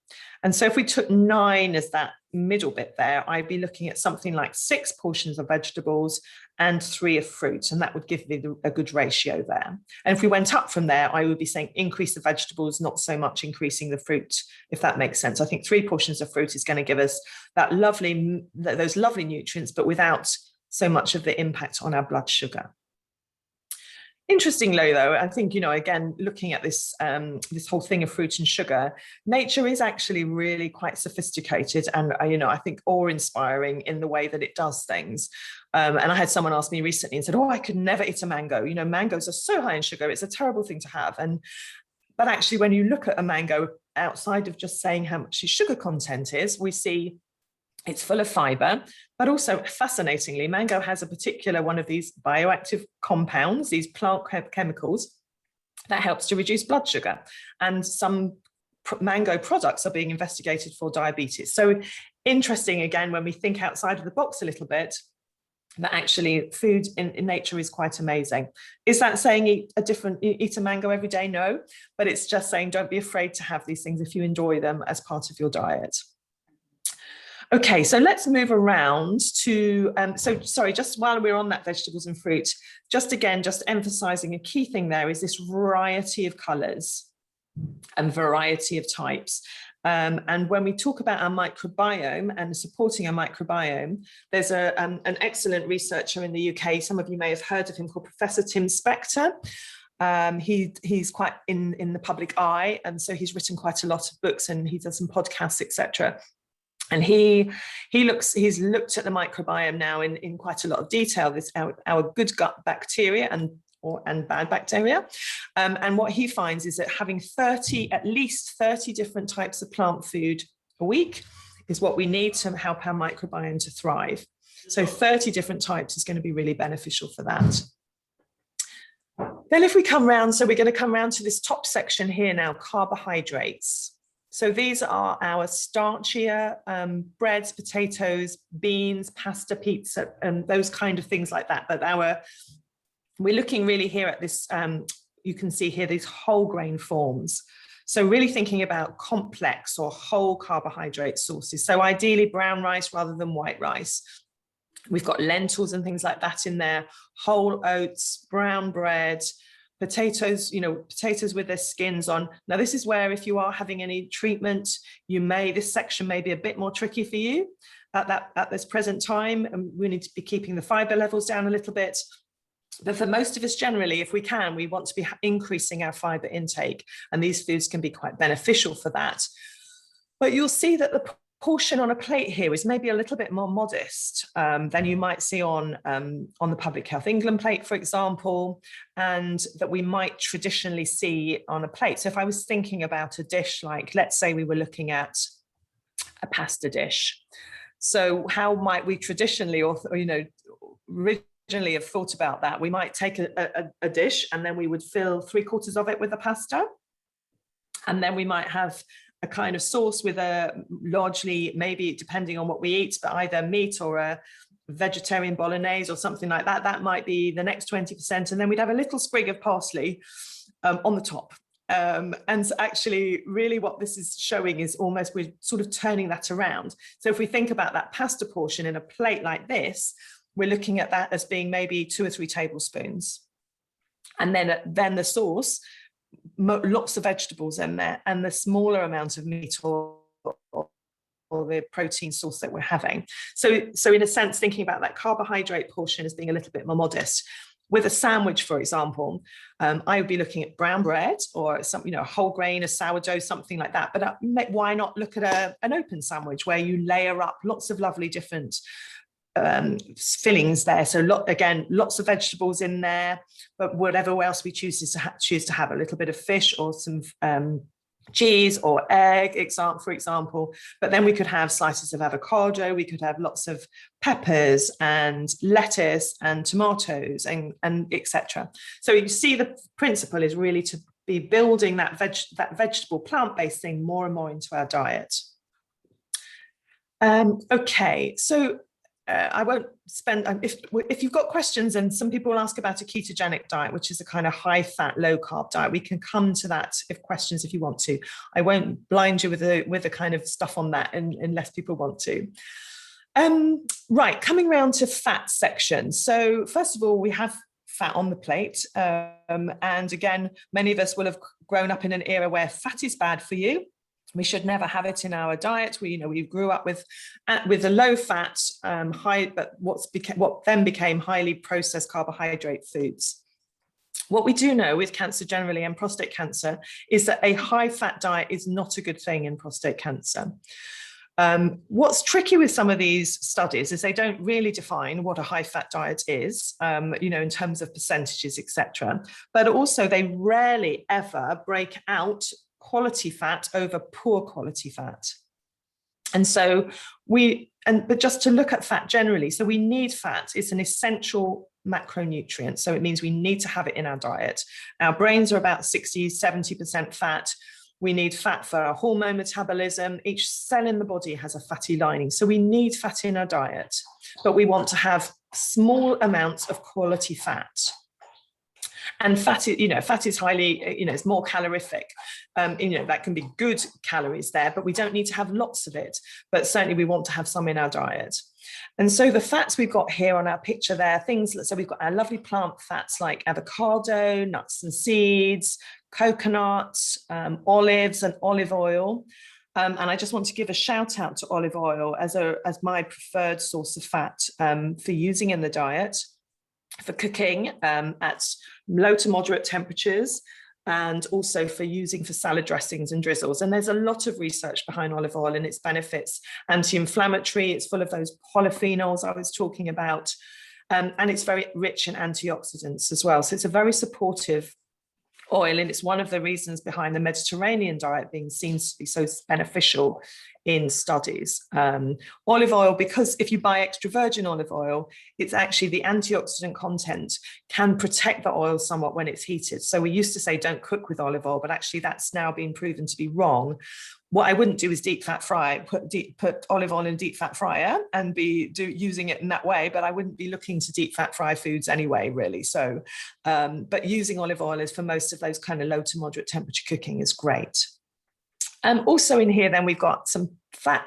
And so if we took 9 as that middle bit there, I'd be looking at something like 6 portions of vegetables and 3 of fruit, and that would give me a good ratio there. And if we went up from there, I would be saying increase the vegetables, not so much increasing the fruit, if that makes sense. I think 3 portions of fruit is going to give us that those lovely nutrients, but without so much of the impact on our blood sugar. Interestingly, though, I think, again, looking at this whole thing of fruit and sugar, nature is actually really quite sophisticated and, I think awe-inspiring in the way that it does things. And I had someone ask me recently and said, oh, I could never eat a mango. Mangoes are so high in sugar. It's a terrible thing to have. But actually, when you look at a mango, outside of just saying how much its sugar content is, we see it's full of fiber, but also fascinatingly, mango has a particular one of these bioactive compounds, these plant chemicals that helps to reduce blood sugar. And some mango products are being investigated for diabetes. So interesting, again, when we think outside of the box a little bit, that actually food in nature is quite amazing. Is that saying eat a mango every day? No, but it's just saying don't be afraid to have these things if you enjoy them as part of your diet. Okay, so let's move around to, just while we're on that vegetables and fruit, just emphasizing a key thing there is this variety of colors and variety of types. And when we talk about our microbiome and supporting our microbiome, there's an excellent researcher in the UK, some of you may have heard of him, called Professor Tim Spector. He's quite in the public eye, and so he's written quite a lot of books and he does some podcasts, etc. And he's looked at the microbiome now in quite a lot of detail, our good gut bacteria and bad bacteria. And what he finds is that having at least 30 different types of plant food a week is what we need to help our microbiome to thrive. So 30 different types is going to be really beneficial for that. Then if we come round, so we're going to come round to this top section here now, carbohydrates. So these are our starchier breads, potatoes, beans, pasta, pizza, and those kind of things like that. But we're looking really here at this, you can see here these whole grain forms. So really thinking about complex or whole carbohydrate sources. So ideally brown rice rather than white rice. We've got lentils and things like that in there, whole oats, brown bread, potatoes, potatoes with their skins on. Now, this is where if you are having any treatment, this section may be a bit more tricky for you at this present time, and we need to be keeping the fiber levels down a little bit. But for most of us, generally, if we can, we want to be increasing our fiber intake, and these foods can be quite beneficial for that. But you'll see that the portion on a plate here is maybe a little bit more modest than you might see on the Public Health England plate, for example, and that we might traditionally see on a plate. So if I was thinking about a dish, like let's say we were looking at a pasta dish. So how might we traditionally, or originally have thought about that? We might take a dish and then we would fill 3/4 of it with the pasta. And then we might have a kind of sauce with a largely, maybe depending on what we eat, but either meat or a vegetarian bolognese or something like that. That might be the next 20%. And then we'd have a little sprig of parsley on the top. And so actually, really what this is showing is almost we're sort of turning that around. So if we think about that pasta portion in a plate like this, we're looking at that as being maybe 2 or 3 tablespoons. And then the sauce, lots of vegetables in there, and the smaller amount of meat or the protein source that we're having. So in a sense, thinking about that carbohydrate portion as being a little bit more modest. With a sandwich, for example, I would be looking at brown bread or some, whole grain, a sourdough, something like that. But why not look at an open sandwich where you layer up lots of lovely different fillings there. So lots of vegetables in there, but whatever else we choose to have, a little bit of fish or some cheese or egg, for example. But then we could have slices of avocado, we could have lots of peppers and lettuce and tomatoes and etc. So you see the principle is really to be building that vegetable plant-based thing more and more into our diet. Okay, so I won't spend, if you've got questions, and some people will ask about a ketogenic diet, which is a kind of high fat, low carb diet. We can come to that if you want to. I won't blind you with the kind of stuff on that unless people want to. Right, coming round to fat section. So first of all, we have fat on the plate. And again, many of us will have grown up in an era where fat is bad for you. We should never have it in our diet. We grew up with a low fat, but what then became highly processed carbohydrate foods. What we do know with cancer generally and prostate cancer is that a high fat diet is not a good thing in prostate cancer. What's tricky with some of these studies is they don't really define what a high fat diet is, in terms of percentages, etc. But also they rarely ever break out quality fat over poor quality fat. And so but just to look at fat generally, so we need fat. It's an essential macronutrient. So it means we need to have it in our diet. Our brains are about 60-70% fat. We need fat for our hormone metabolism. Each cell in the body has a fatty lining. So we need fat in our diet, but we want to have small amounts of quality fat. And fat is highly, it's more calorific. That can be good calories there, but we don't need to have lots of it. But certainly we want to have some in our diet. And so the fats we've got here on our picture there, so we've got our lovely plant fats like avocado, nuts and seeds, coconuts, olives and olive oil. And I just want to give a shout out to olive oil as my preferred source of fat for using in the diet, for cooking at low to moderate temperatures, and also for using for salad dressings and drizzles. And there's a lot of research behind olive oil and its benefits. Anti-inflammatory, it's full of those polyphenols I was talking about, and it's very rich in antioxidants as well. So it's a very supportive oil, and it's one of the reasons behind the Mediterranean diet being seen to be so beneficial in studies. Olive oil, because if you buy extra virgin olive oil, it's actually the antioxidant content can protect the oil somewhat when it's heated. So we used to say don't cook with olive oil, but actually that's now been proven to be wrong. What I wouldn't do is deep fat fry, put olive oil in a deep fat fryer and using it in that way, but I wouldn't be looking to deep fat fry foods anyway, really. So, but using olive oil is for most of those kind of low to moderate temperature cooking is great. Also in here, then we've got some fat,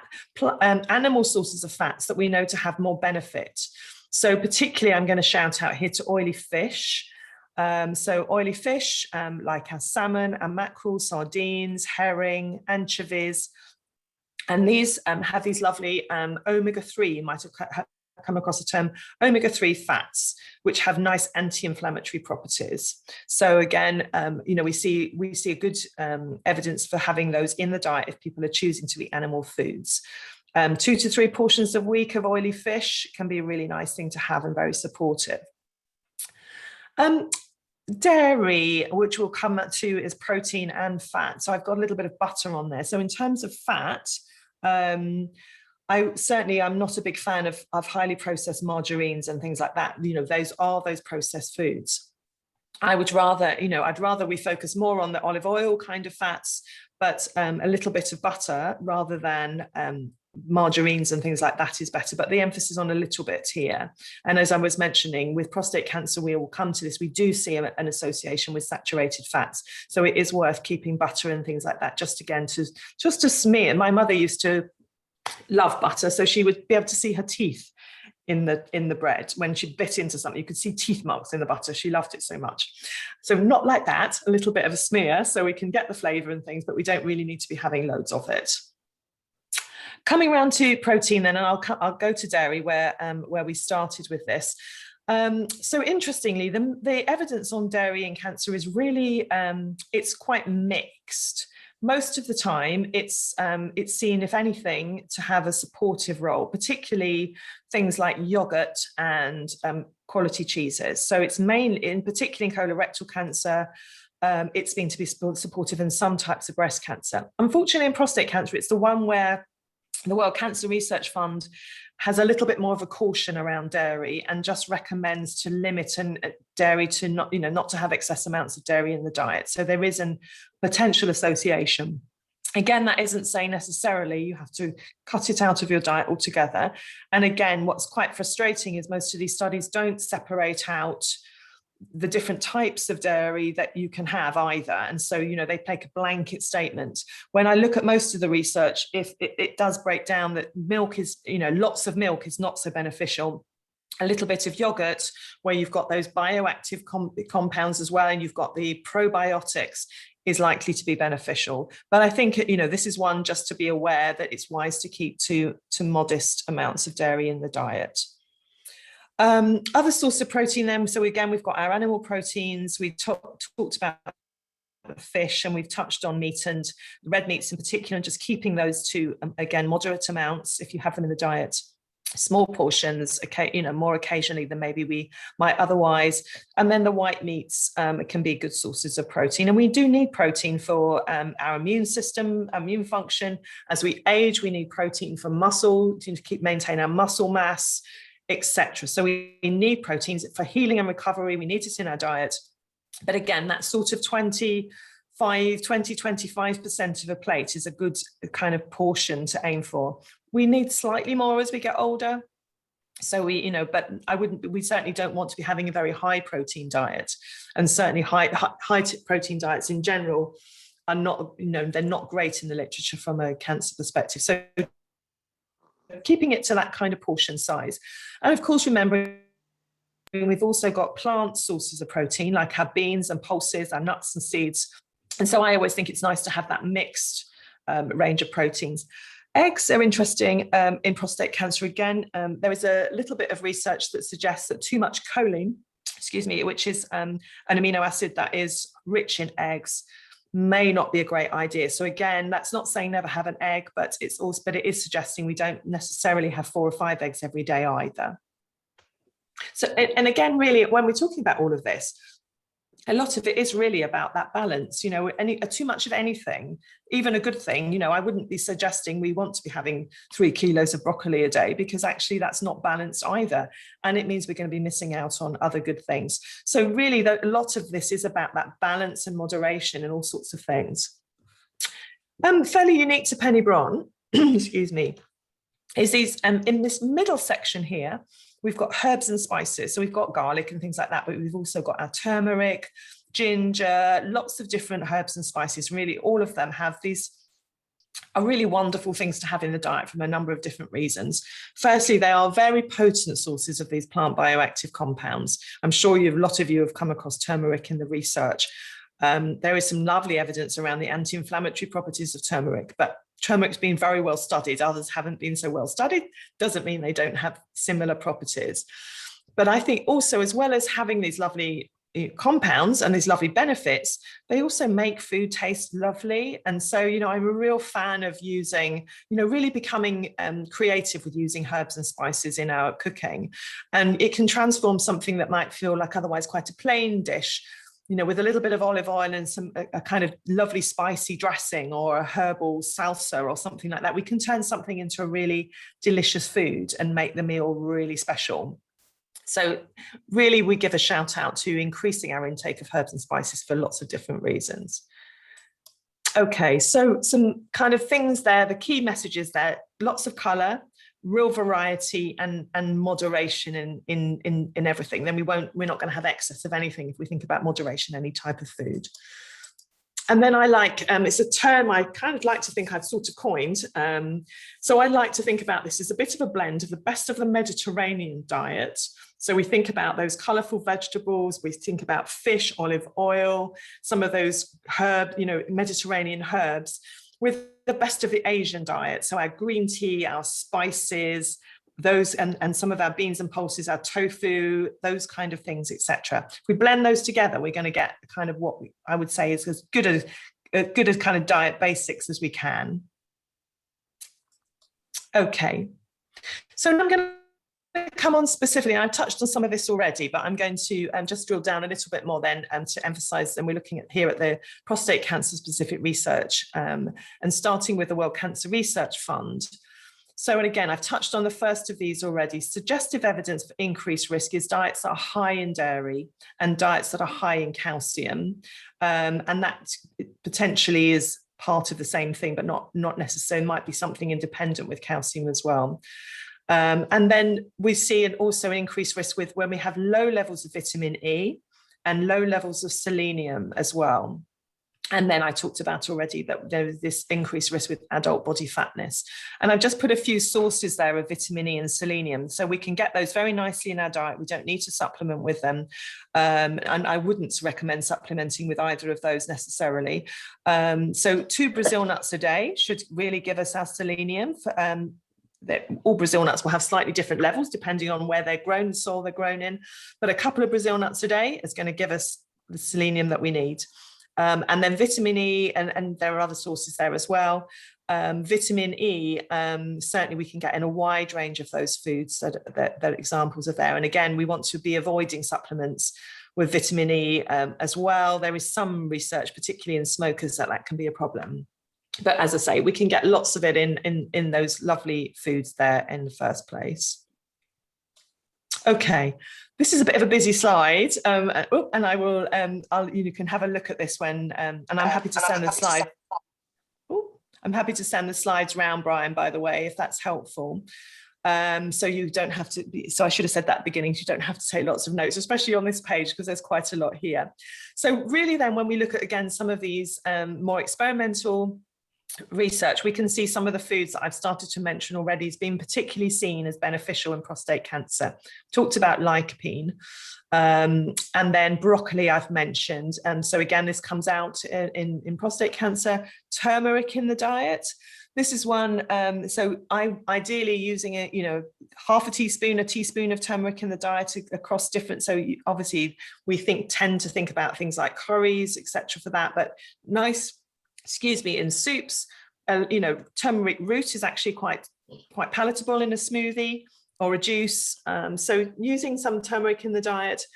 animal sources of fats that we know to have more benefit. So particularly, I'm going to shout out here to oily fish. So oily fish, like our salmon and mackerel, sardines, herring, anchovies. And these have these lovely omega-3, you might have come across the term omega-3 fats, which have nice anti-inflammatory properties. So again, we see a good evidence for having those in the diet if people are choosing to eat animal foods. 2 to 3 portions a week of oily fish can be a really nice thing to have and very supportive. Dairy, which we'll come to, is protein and fat. So I've got a little bit of butter on there. So in terms of fat, I'm not a big fan of highly processed margarines and things like that. Those processed foods. I would rather, I'd rather we focus more on the olive oil kind of fats, but a little bit of butter rather than margarines and things like that is better, but the emphasis on a little bit here. And as I was mentioning, with prostate cancer, we will come to this, we do see an association with saturated fats. So it is worth keeping butter and things like that, just to smear. My mother used to love butter, so she would be able to see her teeth in the bread. When she bit into something, you could see teeth marks in the butter. She loved it so much. So not like that, a little bit of a smear, so we can get the flavor and things, but we don't really need to be having loads of it. Coming around to protein then, and I'll go to dairy where we started with this. So interestingly, the evidence on dairy in cancer is really, it's quite mixed. Most of the time, it's seen, if anything, to have a supportive role, particularly things like yogurt and quality cheeses. So it's mainly, particularly in colorectal cancer, it's been to be supportive in some types of breast cancer. Unfortunately, in prostate cancer, it's the one where the World Cancer Research Fund has a little bit more of a caution around dairy and just recommends to limit dairy to not to have excess amounts of dairy in the diet. So there is a potential association. Again, that isn't saying necessarily you have to cut it out of your diet altogether. And again, what's quite frustrating is most of these studies don't separate out the different types of dairy that you can have either. And so, they take a blanket statement. When I look at most of the research, if it does break down that milk is, lots of milk is not so beneficial. A little bit of yogurt, where you've got those bioactive compounds as well, and you've got the probiotics, is likely to be beneficial. But I think, this is one just to be aware that it's wise to keep to modest amounts of dairy in the diet. Other source of protein then, so again, we've got our animal proteins. We talked about fish, and we've touched on meat and red meats in particular, and just keeping those to, again, moderate amounts if you have them in the diet. Small portions, more occasionally than maybe we might otherwise. And then the white meats can be good sources of protein. And we do need protein for our immune system, immune function. As we age, we need protein for muscle, to maintain our muscle mass, etc. So we need proteins for healing and recovery. We need it in our diet. But again, that sort of 20-25% of a plate is a good kind of portion to aim for. We need slightly more as we get older. So but we certainly don't want to be having a very high protein diet. And certainly high protein diets in general are not, they're not great in the literature from a cancer perspective. So keeping it to that kind of portion size. And of course, remembering we've also got plant sources of protein, like our beans and pulses, our nuts and seeds. And so I always think it's nice to have that mixed range of proteins. Eggs are interesting in prostate cancer. Again, there is a little bit of research that suggests that too much choline, which is an amino acid that is rich in eggs, may not be a great idea. So again, that's not saying never have an egg, but it is suggesting we don't necessarily have 4 or 5 eggs every day either. So, and again, really, when we're talking about all of this, a lot of it is really about that balance. Too much of anything, even a good thing, I wouldn't be suggesting we want to be having 3 kilos of broccoli a day, because actually that's not balanced either. And it means we're going to be missing out on other good things. So really, a lot of this is about that balance and moderation and all sorts of things. Fairly unique to Penny Brown, excuse me, is these, in this middle section here, we've got herbs and spices. So we've got garlic and things like that, but we've also got our turmeric, ginger, lots of different herbs and spices. Really, all of them have these are really wonderful things to have in the diet from a number of different reasons. Firstly, they are very potent sources of these plant bioactive compounds. I'm sure a lot of you have come across turmeric in the research. There is some lovely evidence around the anti-inflammatory properties of turmeric, but turmeric's been very well studied. Others haven't been so well studied. Doesn't mean they don't have similar properties. But I think also, as well as having these lovely compounds and these lovely benefits, they also make food taste lovely. And so, I'm a real fan of using, really becoming creative with using herbs and spices in our cooking. And it can transform something that might feel like otherwise quite a plain dish, with a little bit of olive oil and a kind of lovely spicy dressing or a herbal salsa or something like that. We can turn something into a really delicious food and make the meal really special. So really, we give a shout out to increasing our intake of herbs and spices for lots of different reasons. Okay, so some kind of things there, the key messages there: lots of colour, real variety, and moderation in everything. Then we're not going to have excess of anything if we think about moderation, any type of food. And then I like, it's a term I kind of like to think I've sort of coined. So I like to think about this as a bit of a blend of the best of the Mediterranean diet. So we think about those colourful vegetables, we think about fish, olive oil, some of those Mediterranean herbs, with the best of the Asian diet. So our green tea, our spices, those and some of our beans and pulses, our tofu, those kind of things, etc. If we blend those together, we're going to get kind of what I would say is as good as kind of diet basics as we can. Okay, so I'm going to come on specifically. I touched on some of this already, but I'm going to just drill down a little bit more then to emphasize, and we're looking at here at the prostate cancer specific research and starting with the World Cancer Research Fund. So, and again, I've touched on the first of these already. Suggestive evidence for increased risk is diets that are high in dairy and diets that are high in calcium. And that potentially is part of the same thing, but not necessarily, might be something independent with calcium as well. And then we see also an increased risk with when we have low levels of vitamin E and low levels of selenium as well. And then I talked about already that there is this increased risk with adult body fatness. And I've just put a few sources there of vitamin E and selenium. So we can get those very nicely in our diet. We don't need to supplement with them. And I wouldn't recommend supplementing with either of those necessarily. So 2 Brazil nuts a day should really give us our selenium. That all Brazil nuts will have slightly different levels depending on where they're grown, the soil they're grown in. But a couple of Brazil nuts a day is going to give us the selenium that we need. And then vitamin E, and there are other sources there as well. Vitamin E, certainly we can get in a wide range of those foods that examples are there. And again, we want to be avoiding supplements with vitamin E as well. There is some research, particularly in smokers, that can be a problem. But as I say, we can get lots of it in those lovely foods there in the first place. Okay, this is a bit of a busy slide, and I will. You can have a look at this when, and I'm happy to send the slide. I'm happy to send the slides round, Brian, by the way, if that's helpful. So you don't have to. So I should have said that at the beginning. You don't have to take lots of notes, especially on this page, because there's quite a lot here. So really, then, when we look at again some of these more experimental research, we can see some of the foods that I've started to mention already as being particularly seen as beneficial in prostate cancer. Talked about lycopene, and then broccoli I've mentioned. And so again, this comes out in prostate cancer. Turmeric in the diet. This is one, so I ideally using half a teaspoon of turmeric in the diet across different, so obviously we tend to think about things like curries, etc. for that, but nice, in soups, turmeric root is actually quite palatable in a smoothie or a juice. So using some turmeric in the diet.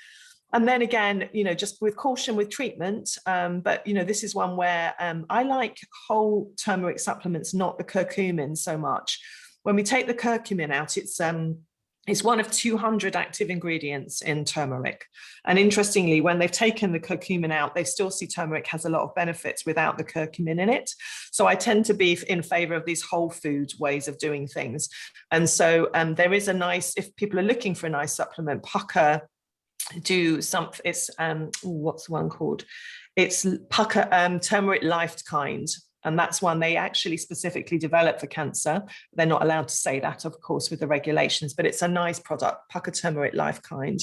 And then again, just with caution with treatment, but this is one where I like whole turmeric supplements, not the curcumin so much. When we take the curcumin out, it's one of 200 active ingredients in turmeric. And interestingly, when they've taken the curcumin out, they still see turmeric has a lot of benefits without the curcumin in it. So I tend to be in favor of these whole food ways of doing things. And so there is a nice, if people are looking for a nice supplement, Pucker do some, it's, what's the one called? It's Pucker Turmeric Life Kind. And that's one they actually specifically developed for cancer. They're not allowed to say that, of course, with the regulations, but it's a nice product, pucker turmeric life kind.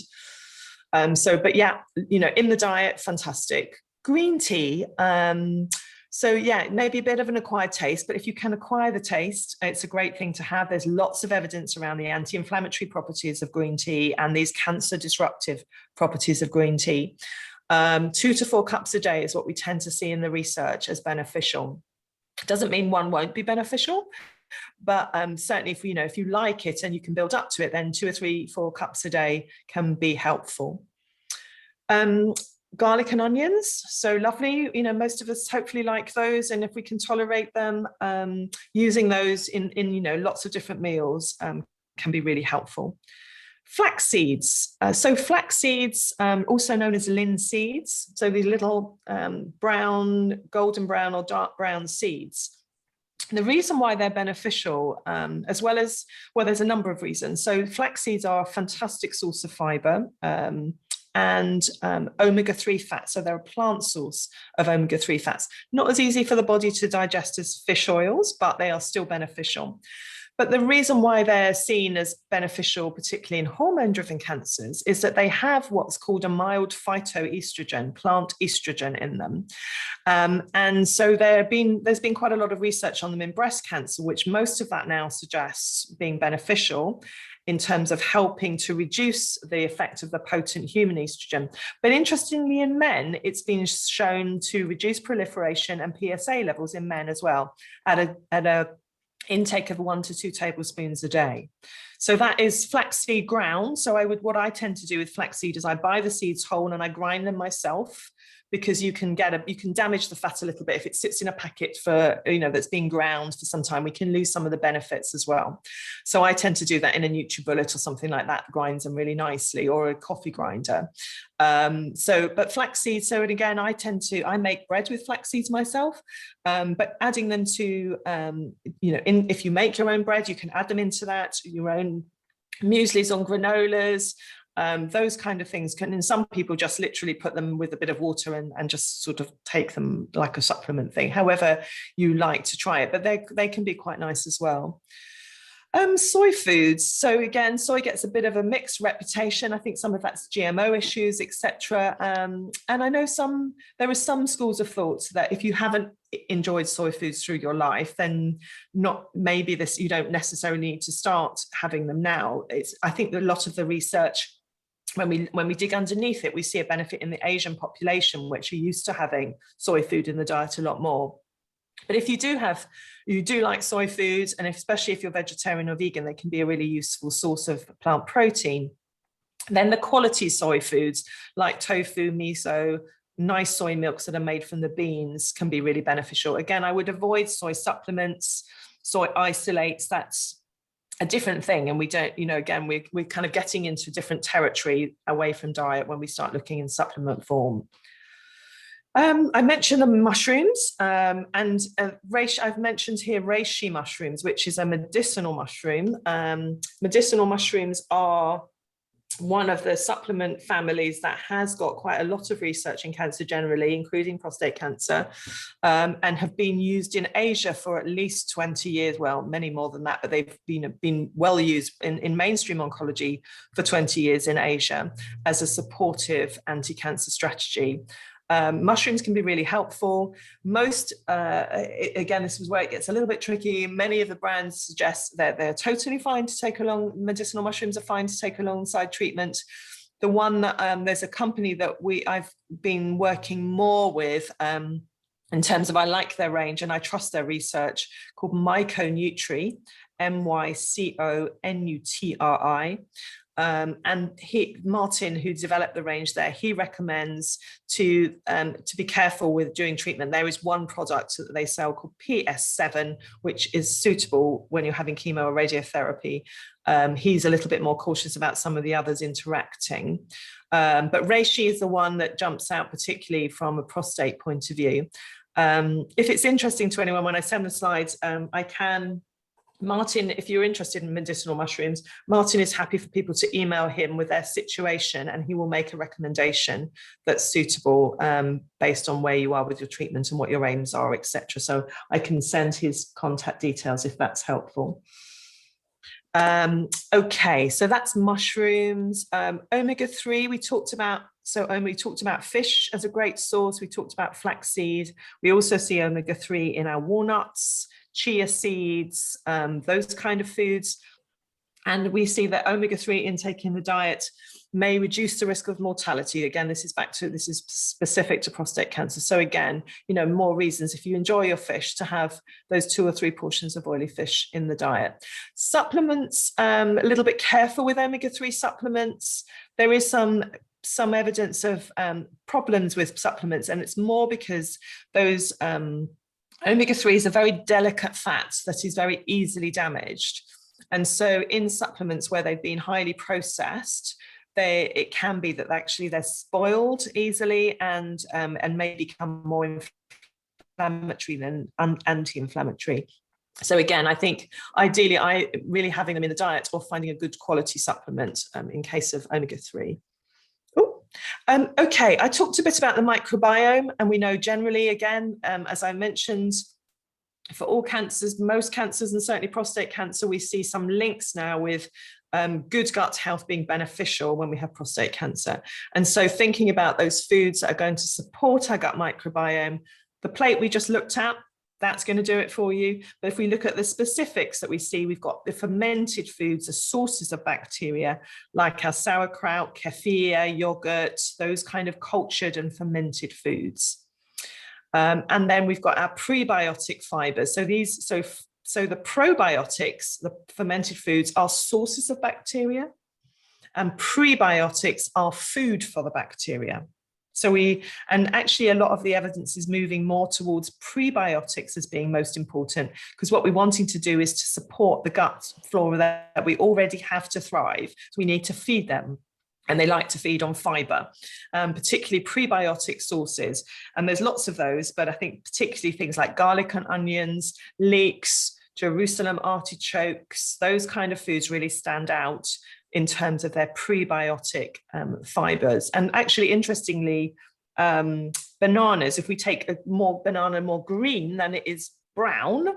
But yeah, in the diet, fantastic. Green tea. So yeah, maybe a bit of an acquired taste, but if you can acquire the taste, it's a great thing to have. There's lots of evidence around the anti-inflammatory properties of green tea and these cancer disruptive properties of green tea. 2 to 4 cups a day is what we tend to see in the research as beneficial. Doesn't mean one won't be beneficial, but certainly if you like it and you can build up to it, then 2 or 3, 4 cups a day can be helpful. Garlic and onions, so lovely. Most of us hopefully like those, and if we can tolerate them, using those in lots of different meals can be really helpful. Flax seeds. So flax seeds, also known as linseeds, so these little brown, golden brown or dark brown seeds. The reason why they're beneficial, as well as, well, there's a number of reasons. So flax seeds are a fantastic source of fiber and omega-3 fats. So they're a plant source of omega-3 fats. Not as easy for the body to digest as fish oils, but they are still beneficial. But the reason why they're seen as beneficial, particularly in hormone-driven cancers, is that they have what's called a mild phytoestrogen, plant estrogen in them. And so there's been quite a lot of research on them in breast cancer, which most of that now suggests being beneficial in terms of helping to reduce the effect of the potent human estrogen. But interestingly, in men, it's been shown to reduce proliferation and PSA levels in men as well at a intake of 1 to 2 tablespoons a day. So that is flaxseed ground. So what I tend to do with flaxseed is I buy the seeds whole and I grind them myself, because you can damage the fat a little bit if it sits in a packet for, that's been ground for some time. We can lose some of the benefits as well. So I tend to do that in a NutriBullet or something like that, grinds them really nicely, or a coffee grinder. But flax seeds, so again, I make bread with flax seeds myself, but adding them to, if you make your own bread, you can add them into that, your own mueslis on granolas, those kind of things and some people just literally put them with a bit of water and just sort of take them like a supplement thing, however you like to try it, but they can be quite nice as well. Soy foods. So again, soy gets a bit of a mixed reputation. I think some of that's GMO issues, etc. And I know there are some schools of thought that if you haven't enjoyed soy foods through your life, then you don't necessarily need to start having them now. I think that a lot of the research, when we dig underneath it, we see a benefit in the Asian population, which are used to having soy food in the diet a lot more. But if you do like soy foods, and especially if you're vegetarian or vegan, they can be a really useful source of plant protein. Then the quality soy foods like tofu, miso, nice soy milks that are made from the beans can be really beneficial. Again, I would avoid soy supplements, soy isolates. That's a different thing, and we don't, again, we're kind of getting into different territory away from diet when we start looking in supplement form. I mentioned the mushrooms, and I've mentioned here reishi mushrooms, which is a medicinal mushroom. Medicinal mushrooms are one of the supplement families that has got quite a lot of research in cancer generally, including prostate cancer, and have been used in Asia for at least 20 years, well, many more than that, but they've been well used in mainstream oncology for 20 years in Asia as a supportive anti-cancer strategy. Mushrooms can be really helpful. Again, this is where it gets a little bit tricky. Many of the brands suggest that they're totally fine to take along, medicinal mushrooms are fine to take alongside treatment. The one that, there's a company that I've been working more with in terms of, I like their range and I trust their research, called MycoNutri, MycoNutri. And Martin, who developed the range there, he recommends to be careful with doing treatment. There is one product that they sell called PS7, which is suitable when you're having chemo or radiotherapy. He's a little bit more cautious about some of the others interacting. But reishi is the one that jumps out, particularly from a prostate point of view. If it's interesting to anyone, when I send the slides, I can Martin, if you're interested in medicinal mushrooms, Martin is happy for people to email him with their situation, and he will make a recommendation that's suitable based on where you are with your treatment and what your aims are, etc. So I can send his contact details if that's helpful. Okay, so that's mushrooms. Omega-3 we talked about. So we talked about fish as a great source. We talked about flaxseed. We also see omega-3 in our walnuts, chia seeds, those kind of foods. And we see that omega-3 intake in the diet may reduce the risk of mortality. Again, this is specific to prostate cancer. So again, you know, more reasons if you enjoy your fish to have those 2 or 3 portions of oily fish in the diet. Supplements, a little bit careful with omega-3 supplements. There is some evidence of problems with supplements, and it's more because those omega-3s are very delicate fats that is very easily damaged. And so in supplements where they've been highly processed, it can be that actually they're spoiled easily and may become more inflammatory than anti-inflammatory. So again, I think ideally really having them in the diet or finding a good quality supplement in case of omega-3. Okay, I talked a bit about the microbiome, and we know generally, again, as I mentioned, for all cancers, most cancers, and certainly prostate cancer, we see some links now with good gut health being beneficial when we have prostate cancer. And so thinking about those foods that are going to support our gut microbiome, the plate we just looked at, that's going to do it for you. But if we look at the specifics that we see, we've got the fermented foods, the sources of bacteria, like our sauerkraut, kefir, yogurt, those kind of cultured and fermented foods. And then we've got our prebiotic fibers. So the probiotics, the fermented foods, are sources of bacteria, and prebiotics are food for the bacteria. And actually a lot of the evidence is moving more towards prebiotics as being most important, because what we're wanting to do is to support the gut flora that we already have to thrive. So we need to feed them. And they like to feed on fiber, particularly prebiotic sources. And there's lots of those, but I think particularly things like garlic and onions, leeks, Jerusalem artichokes, those kind of foods really stand out in terms of their prebiotic fibers. And actually, interestingly, bananas, if we take banana more green than it is brown,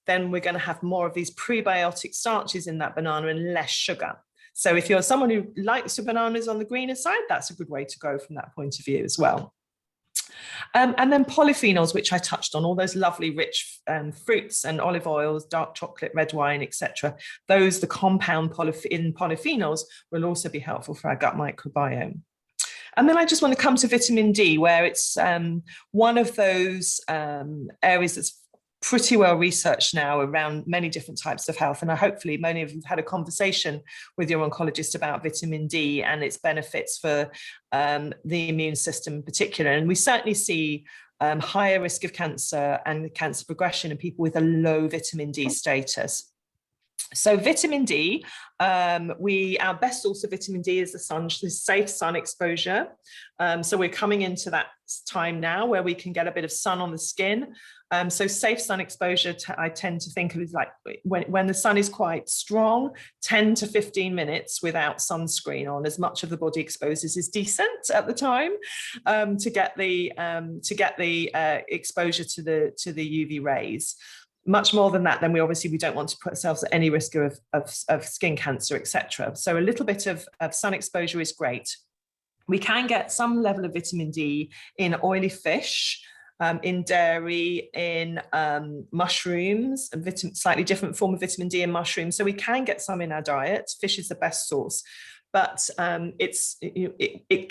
then we're going to have more of these prebiotic starches in that banana and less sugar. So if you're someone who likes your bananas on the greener side, that's a good way to go from that point of view as well. And then polyphenols, which I touched on, all those lovely rich fruits and olive oils, dark chocolate, red wine, etc. The compound in polyphenols will also be helpful for our gut microbiome. And then I just want to come to vitamin D, where it's one of those areas that's pretty well researched now around many different types of health. And hopefully many of you have had a conversation with your oncologist about vitamin D and its benefits for the immune system in particular. And we certainly see higher risk of cancer and cancer progression in people with a low vitamin D status. So vitamin D, our best source of vitamin D is the sun, the safe sun exposure. So we're coming into that time now where we can get a bit of sun on the skin. So safe sun exposure, I tend to think of as like when the sun is quite strong, 10 to 15 minutes without sunscreen on, as much of the body exposes is decent at the time to get the exposure to the UV rays. Much more than that, then we don't want to put ourselves at any risk of skin cancer, etc. So a little bit of sun exposure is great. We can get some level of vitamin D in oily fish, in dairy, in mushrooms, slightly different form of vitamin D in mushrooms. So we can get some in our diet. Fish is the best source. But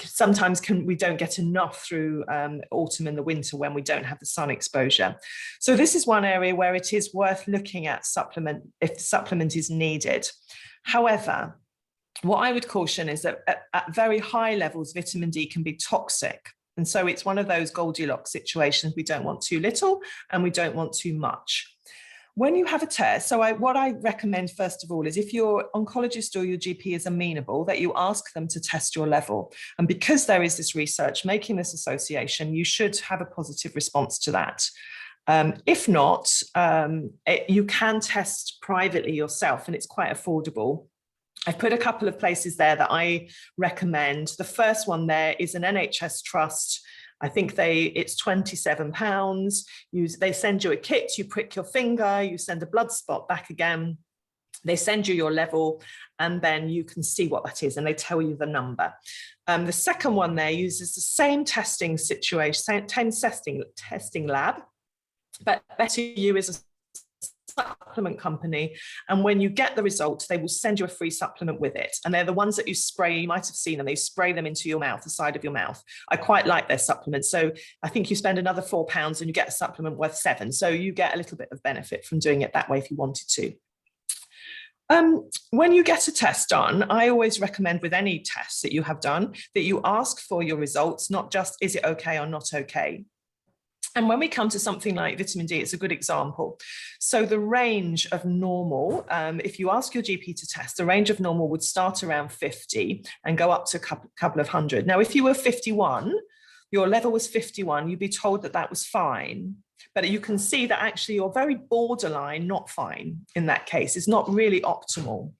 sometimes we don't get enough through autumn and the winter when we don't have the sun exposure. So this is one area where it is worth looking at if the supplement is needed. However, what I would caution is that at very high levels, vitamin D can be toxic. And so it's one of those Goldilocks situations. We don't want too little and we don't want too much. When you have a test, what I recommend first of all is if your oncologist or your GP is amenable, that you ask them to test your level. And because there is this research making this association, you should have a positive response to that. If not, you can test privately yourself, and it's quite affordable. I've put a couple of places there that I recommend. The first one there is an NHS trust. I think it's £27. They send you a kit, you prick your finger, you send a blood spot back again. They send you your level, and then you can see what that is, and they tell you the number. The second one there uses the same testing situation, same testing lab, but Better You is a supplement company, and when you get the results, they will send you a free supplement with it, and they're the ones that you spray. You might have seen them. They spray them into your mouth, the side of your mouth. I quite like their supplements, so I think you spend another £4 and you get a supplement worth £7, so you get a little bit of benefit from doing it that way if you wanted to. When you get a test done, I always recommend with any tests that you have done that you ask for your results, not just is it okay or not okay. And when we come to something like vitamin D, it's a good example. So the range of normal, if you ask your GP to test, the range of normal would start around 50 and go up to a couple of hundred. Now, if you were 51, your level was 51, you'd be told that that was fine. But you can see that actually you're very borderline not fine in that case. It's not really optimal.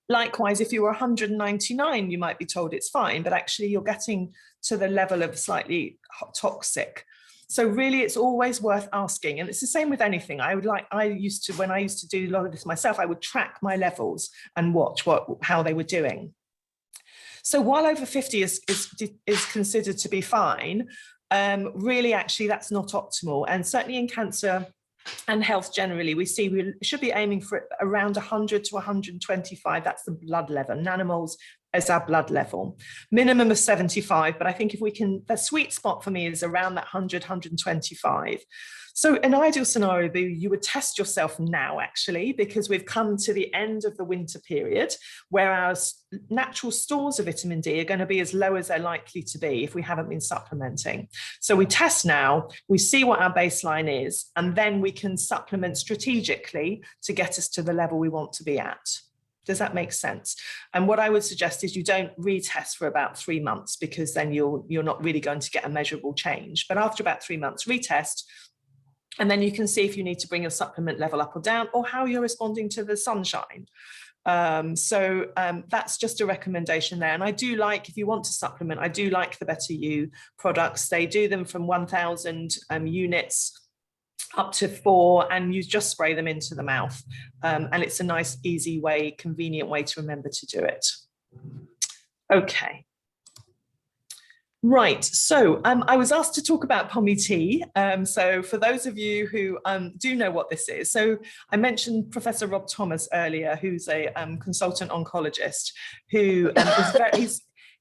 Likewise, if you were 199, you might be told it's fine, but actually you're getting to the level of slightly toxic. So really, it's always worth asking. And it's the same with anything. When I used to do a lot of this myself, I would track my levels and watch how they were doing. So while over 50 is considered to be fine, really, actually, that's not optimal. And certainly in cancer and health generally, we should be aiming for around 100 to 125. That's the blood level. Nanomoles as our blood level. Minimum of 75, but I think the sweet spot for me is around that 100, 125. So an ideal scenario would be you would test yourself now, actually, because we've come to the end of the winter period where our natural stores of vitamin D are going to be as low as they're likely to be if we haven't been supplementing. So we test now, we see what our baseline is, and then we can supplement strategically to get us to the level we want to be at. Does that make sense? And what I would suggest is you don't retest for about 3 months, because then you're not really going to get a measurable change. But after about 3 months, retest, and then you can see if you need to bring your supplement level up or down, or how you're responding to the sunshine. That's just a recommendation there. And I do like, if you want to supplement, I do like the Better You products. They do them from 1,000 units up to 4, and you just spray them into the mouth. And it's a nice, easy way, convenient way to remember to do it. Okay. Right, so I was asked to talk about POMI-T. So for those of you who do know what this is, so I mentioned Professor Rob Thomas earlier, who's a consultant oncologist, who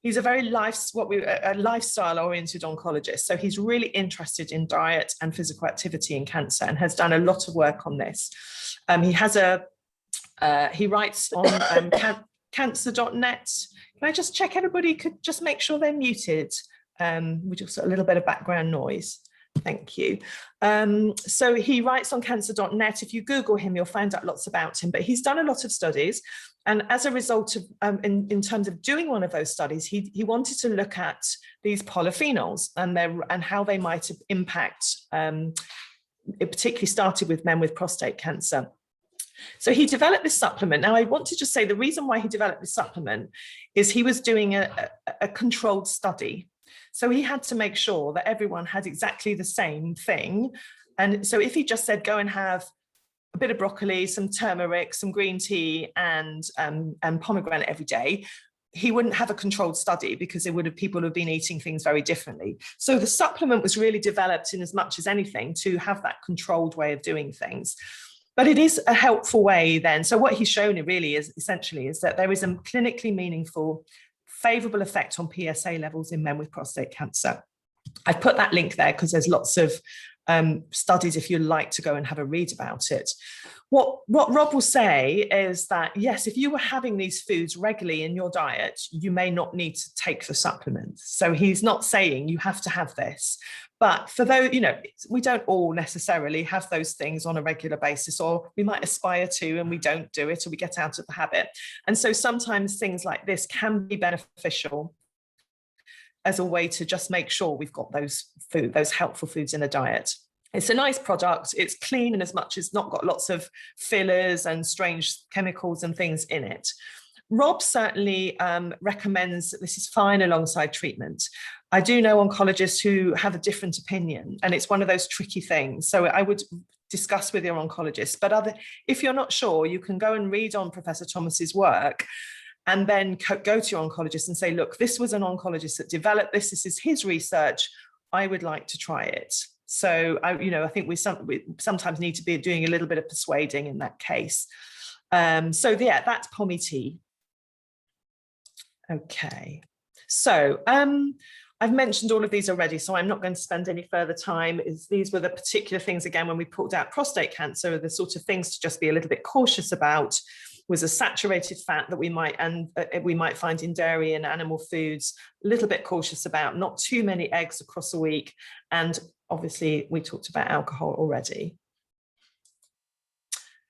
he's a very lifestyle-oriented oncologist. So he's really interested in diet and physical activity in cancer, and has done a lot of work on this. He writes on cancer.net. Can I just check everybody could just make sure they're muted? We just a little bit of background noise. Thank you. So he writes on cancer.net. If you Google him, you'll find out lots about him, but he's done a lot of studies. And as a result of, in terms of doing one of those studies, he wanted to look at these polyphenols and how they might impact, it particularly started with men with prostate cancer. So he developed this supplement. Now, I want to just say the reason why he developed this supplement is he was doing a controlled study. So he had to make sure that everyone had exactly the same thing. And so if he just said, go and have a bit of broccoli, some turmeric, some green tea, and pomegranate every day, he wouldn't have a controlled study, because people would have been eating things very differently. So the supplement was really developed in as much as anything to have that controlled way of doing things. But it is a helpful way then. So what he's shown really is essentially is that there is a clinically meaningful, favorable effect on PSA levels in men with prostate cancer. I've put that link there because there's lots of studies if you'd like to go and have a read about it. What Rob will say is that, yes, if you were having these foods regularly in your diet, you may not need to take the supplement. So he's not saying you have to have this. But for those, we don't all necessarily have those things on a regular basis, or we might aspire to and we don't do it, or we get out of the habit. And so sometimes things like this can be beneficial as a way to just make sure we've got those helpful foods in the diet. It's a nice product. It's clean in as much as not got lots of fillers and strange chemicals and things in it. Rob certainly recommends that this is fine alongside treatment. I do know oncologists who have a different opinion, and it's one of those tricky things. So I would discuss with your oncologist, but if you're not sure, you can go and read on Professor Thomas's work and then go to your oncologist and say, look, this was an oncologist that developed this. This is his research. I would like to try it. So I think we sometimes need to be doing a little bit of persuading in that case. So yeah, that's pommy tea. Okay, so I've mentioned all of these already, so I'm not going to spend any further time. These were the particular things, again, when we pulled out prostate cancer, the sort of things to just be a little bit cautious about was a saturated fat that we might find in dairy and animal foods, a little bit cautious about, not too many eggs across a week, and obviously we talked about alcohol already.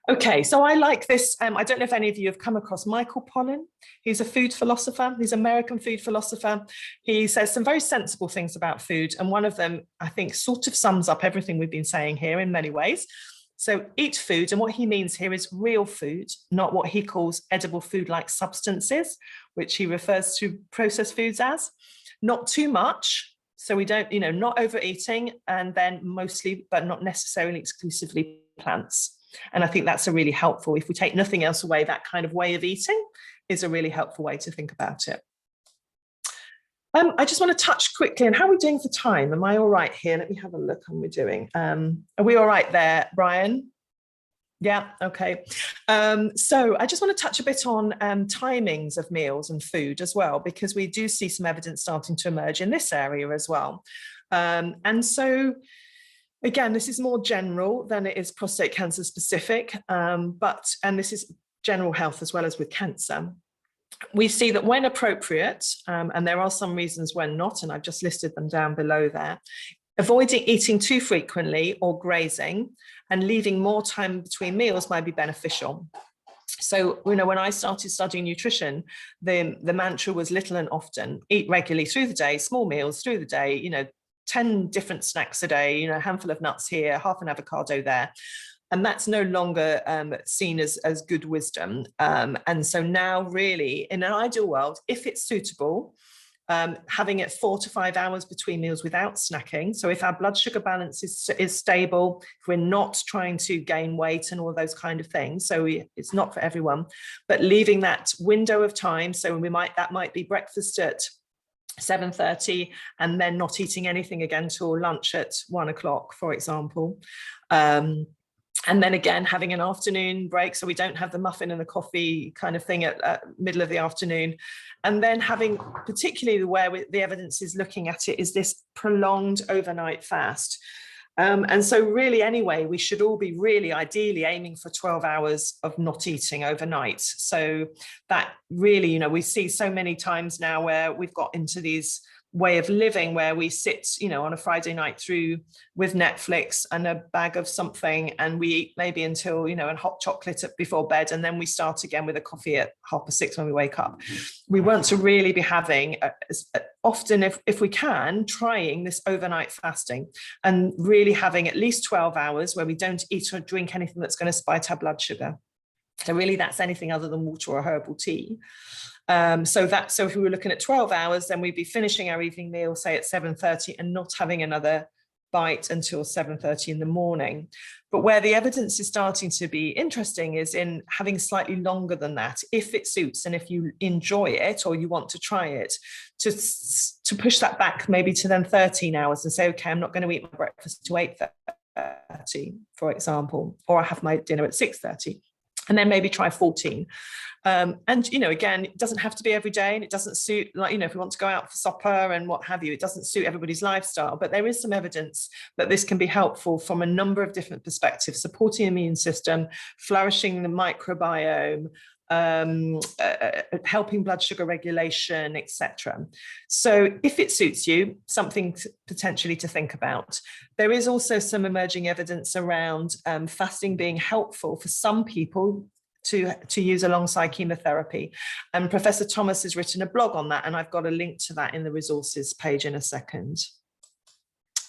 Okay, so I like this. I don't know if any of you have come across Michael Pollan. He's a food philosopher. He's an American food philosopher. He says some very sensible things about food. And one of them, I think, sort of sums up everything we've been saying here in many ways. So eat food. And what he means here is real food, not what he calls edible food-like substances, which he refers to processed foods as. Not too much. So we don't, not overeating, and then mostly, but not necessarily exclusively plants. And I think that's a really helpful, if we take nothing else away, that kind of way of eating is a really helpful way to think about it. I just want to touch quickly on how we're doing for time. Am I all right here? Let me have a look on we're doing. Are we all right there, Brian? Yeah, okay. So I just want to touch a bit on timings of meals and food as well, because we do see some evidence starting to emerge in this area as well. And so, again, this is more general than it is prostate cancer specific, and this is general health as well as with cancer. We see that when appropriate, and there are some reasons when not, and I've just listed them down below there, avoiding eating too frequently or grazing and leaving more time between meals might be beneficial. So, when I started studying nutrition, the mantra was little and often, eat regularly through the day, small meals through the day, 10 different snacks a day, a handful of nuts here, half an avocado there. And that's no longer seen as good wisdom. And so now really, in an ideal world, if it's suitable, having it 4 to 5 hours between meals without snacking. So if our blood sugar balance is stable, if we're not trying to gain weight and all those kind of things, so it's not for everyone, but leaving that window of time. So that might be breakfast at 7:30 and then not eating anything again till lunch at 1 o'clock, for example. And then again, having an afternoon break, so we don't have the muffin and the coffee kind of thing at middle of the afternoon. And then having, particularly where the evidence is looking at it, is this prolonged overnight fast. And so really, anyway, we should all be really ideally aiming for 12 hours of not eating overnight. So that really, we see so many times now where we've got into these way of living where we sit, on a Friday night through with Netflix and a bag of something, and we eat maybe until, and hot chocolate before bed, and then we start again with a coffee at 6:30 when we wake up. We want to really be having, often if we can, trying this overnight fasting and really having at least 12 hours where we don't eat or drink anything that's going to spike our blood sugar. So really that's anything other than water or herbal tea. So if we were looking at 12 hours, then we'd be finishing our evening meal, say at 7:30, and not having another bite until 7:30 in the morning. But where the evidence is starting to be interesting is in having slightly longer than that, if it suits and if you enjoy it or you want to try it, to push that back maybe to then 13 hours and say, okay, I'm not going to eat my breakfast till 8:30, for example, or I have my dinner at 6:30. And then maybe try 14. And, again, it doesn't have to be every day, and it doesn't suit, if we want to go out for supper and what have you, it doesn't suit everybody's lifestyle. But there is some evidence that this can be helpful from a number of different perspectives, supporting the immune system, flourishing the microbiome, helping blood sugar regulation, etc. So if it suits you, something potentially to think about. There is also some emerging evidence around fasting being helpful for some people to use alongside chemotherapy. And Professor Thomas has written a blog on that, and I've got a link to that in the resources page in a second.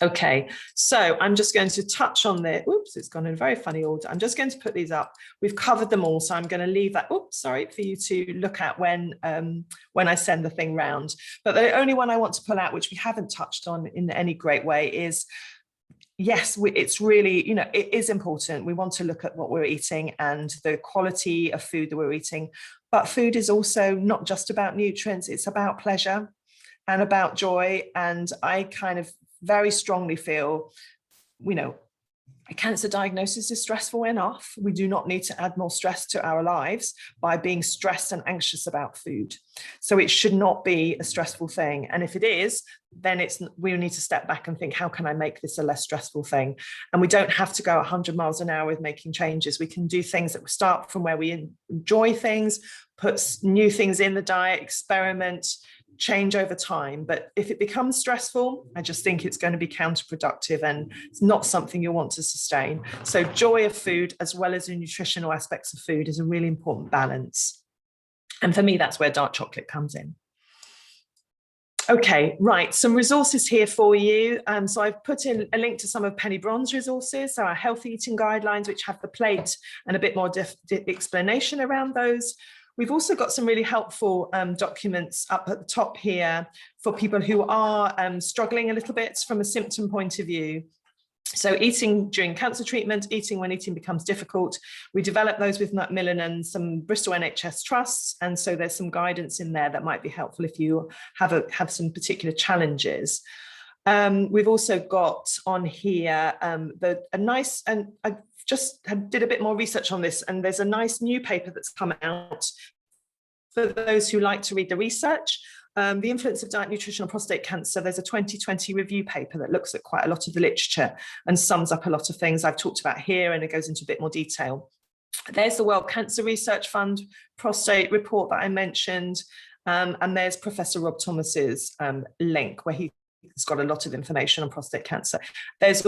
Okay, so I'm just going to touch on the, oops, it's gone in a very funny order. I'm just going to put these up. We've covered them all, so I'm going to leave that, oops, sorry, for you to look at when I send the thing round. But the only one I want to pull out, which we haven't touched on in any great way, is yes, it's really, you know, it is important. We want to look at what we're eating and the quality of food that we're eating. But food is also not just about nutrients, it's about pleasure and about joy. And I kind of very strongly feel, you know, a cancer diagnosis is stressful enough. We do not need to add more stress to our lives by being stressed and anxious about food. So it should not be a stressful thing. And if it is, then we need to step back and think, how can I make this a less stressful thing? And we don't have to go 100 miles an hour with making changes. We can do things that start from where we enjoy things, put new things in the diet, experiment, change over time. But if it becomes stressful, I just think it's going to be counterproductive and it's not something you want to sustain. So joy of food, as well as the nutritional aspects of food, is a really important balance. And for me, that's where dark chocolate comes in. Okay, right, some resources here for you. So I've put in a link to some of Penny Braun's resources, so our healthy eating guidelines, which have the plate and a bit more explanation around those. We've also got some really helpful documents up at the top here for people who are struggling a little bit from a symptom point of view. So eating during cancer treatment, eating when eating becomes difficult. We developed those with Macmillan and some Bristol NHS trusts. And so there's some guidance in there that might be helpful if you have some particular challenges. We've also got on here a nice, and I just did a bit more research on this, and there's a nice new paper that's come out for those who like to read the research. The influence of diet, nutrition on prostate cancer. There's a 2020 review paper that looks at quite a lot of the literature and sums up a lot of things I've talked about here, and it goes into a bit more detail. There's the World Cancer Research Fund prostate report that I mentioned, and there's Professor Rob Thomas's link where he's got a lot of information on prostate cancer. There's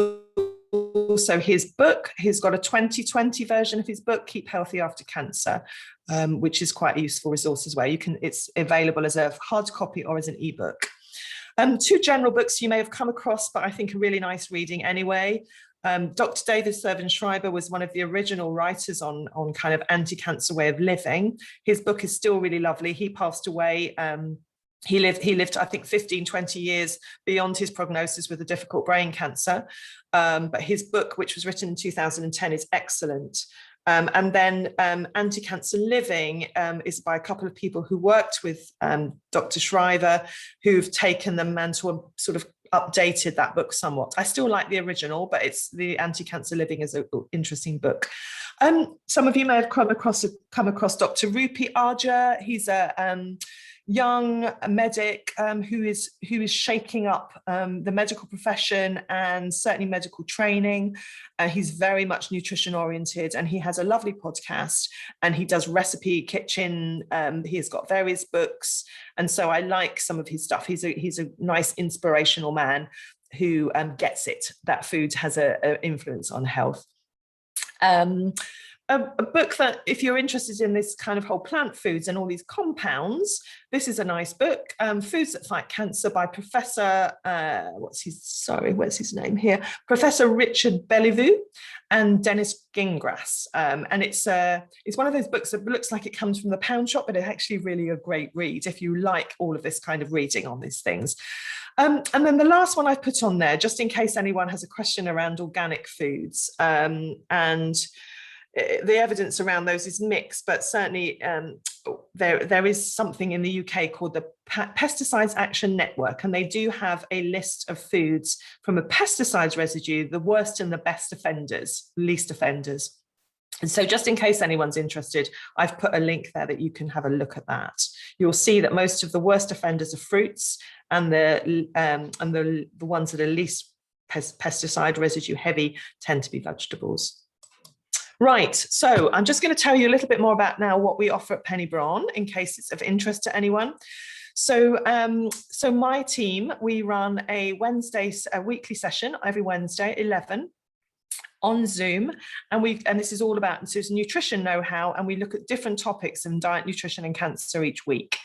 also his book. He's got a 2020 version of his book, Keep Healthy After Cancer, which is quite a useful resource as well. It's available as a hard copy or as an ebook. Two general books you may have come across, but I think are really nice reading anyway. Dr. David Servan-Schreiber was one of the original writers on kind of anti-cancer way of living. His book is still really lovely. He passed away. He lived, I think, 15, 20 years beyond his prognosis with a difficult brain cancer. But his book, which was written in 2010, is excellent. And then Anti-Cancer Living is by a couple of people who worked with Dr. Schreiber, who've taken them and sort of updated that book somewhat. I still like the original, but the Anti-Cancer Living is an interesting book. Some of you may have come across Dr. Rupi Arja. He's a young medic who is shaking up the medical profession and certainly medical training. He's very much nutrition oriented, and he has a lovely podcast, and he does recipe kitchen. He has got various books, and so I like some of his stuff. He's a nice inspirational man who gets it that food has an influence on health. A book that, if you're interested in this kind of whole plant foods and all these compounds, this is a nice book, Foods That Fight Cancer by Professor, what's his name here? Professor Richard Belliveau and Dennis Gingras. And it's one of those books that looks like it comes from the pound shop, but it's actually really a great read if you like all of this kind of reading on these things. And then the last one I've put on there, just in case anyone has a question around organic foods, and the evidence around those is mixed, but certainly there is something in the UK called the Pesticides Action Network, and they do have a list of foods from a pesticides residue, the worst and the best offenders, least offenders. And so just in case anyone's interested, I've put a link there that you can have a look at that. You'll see that most of the worst offenders are fruits, and the ones that are least pesticide residue heavy tend to be vegetables. Right, so I'm just going to tell you a little bit more about now what we offer at Penny Braun in case it's of interest to anyone. So my team, we run a weekly session every Wednesday at 11 on Zoom, and this is all about nutrition know-how, and we look at different topics in diet, nutrition and cancer each week.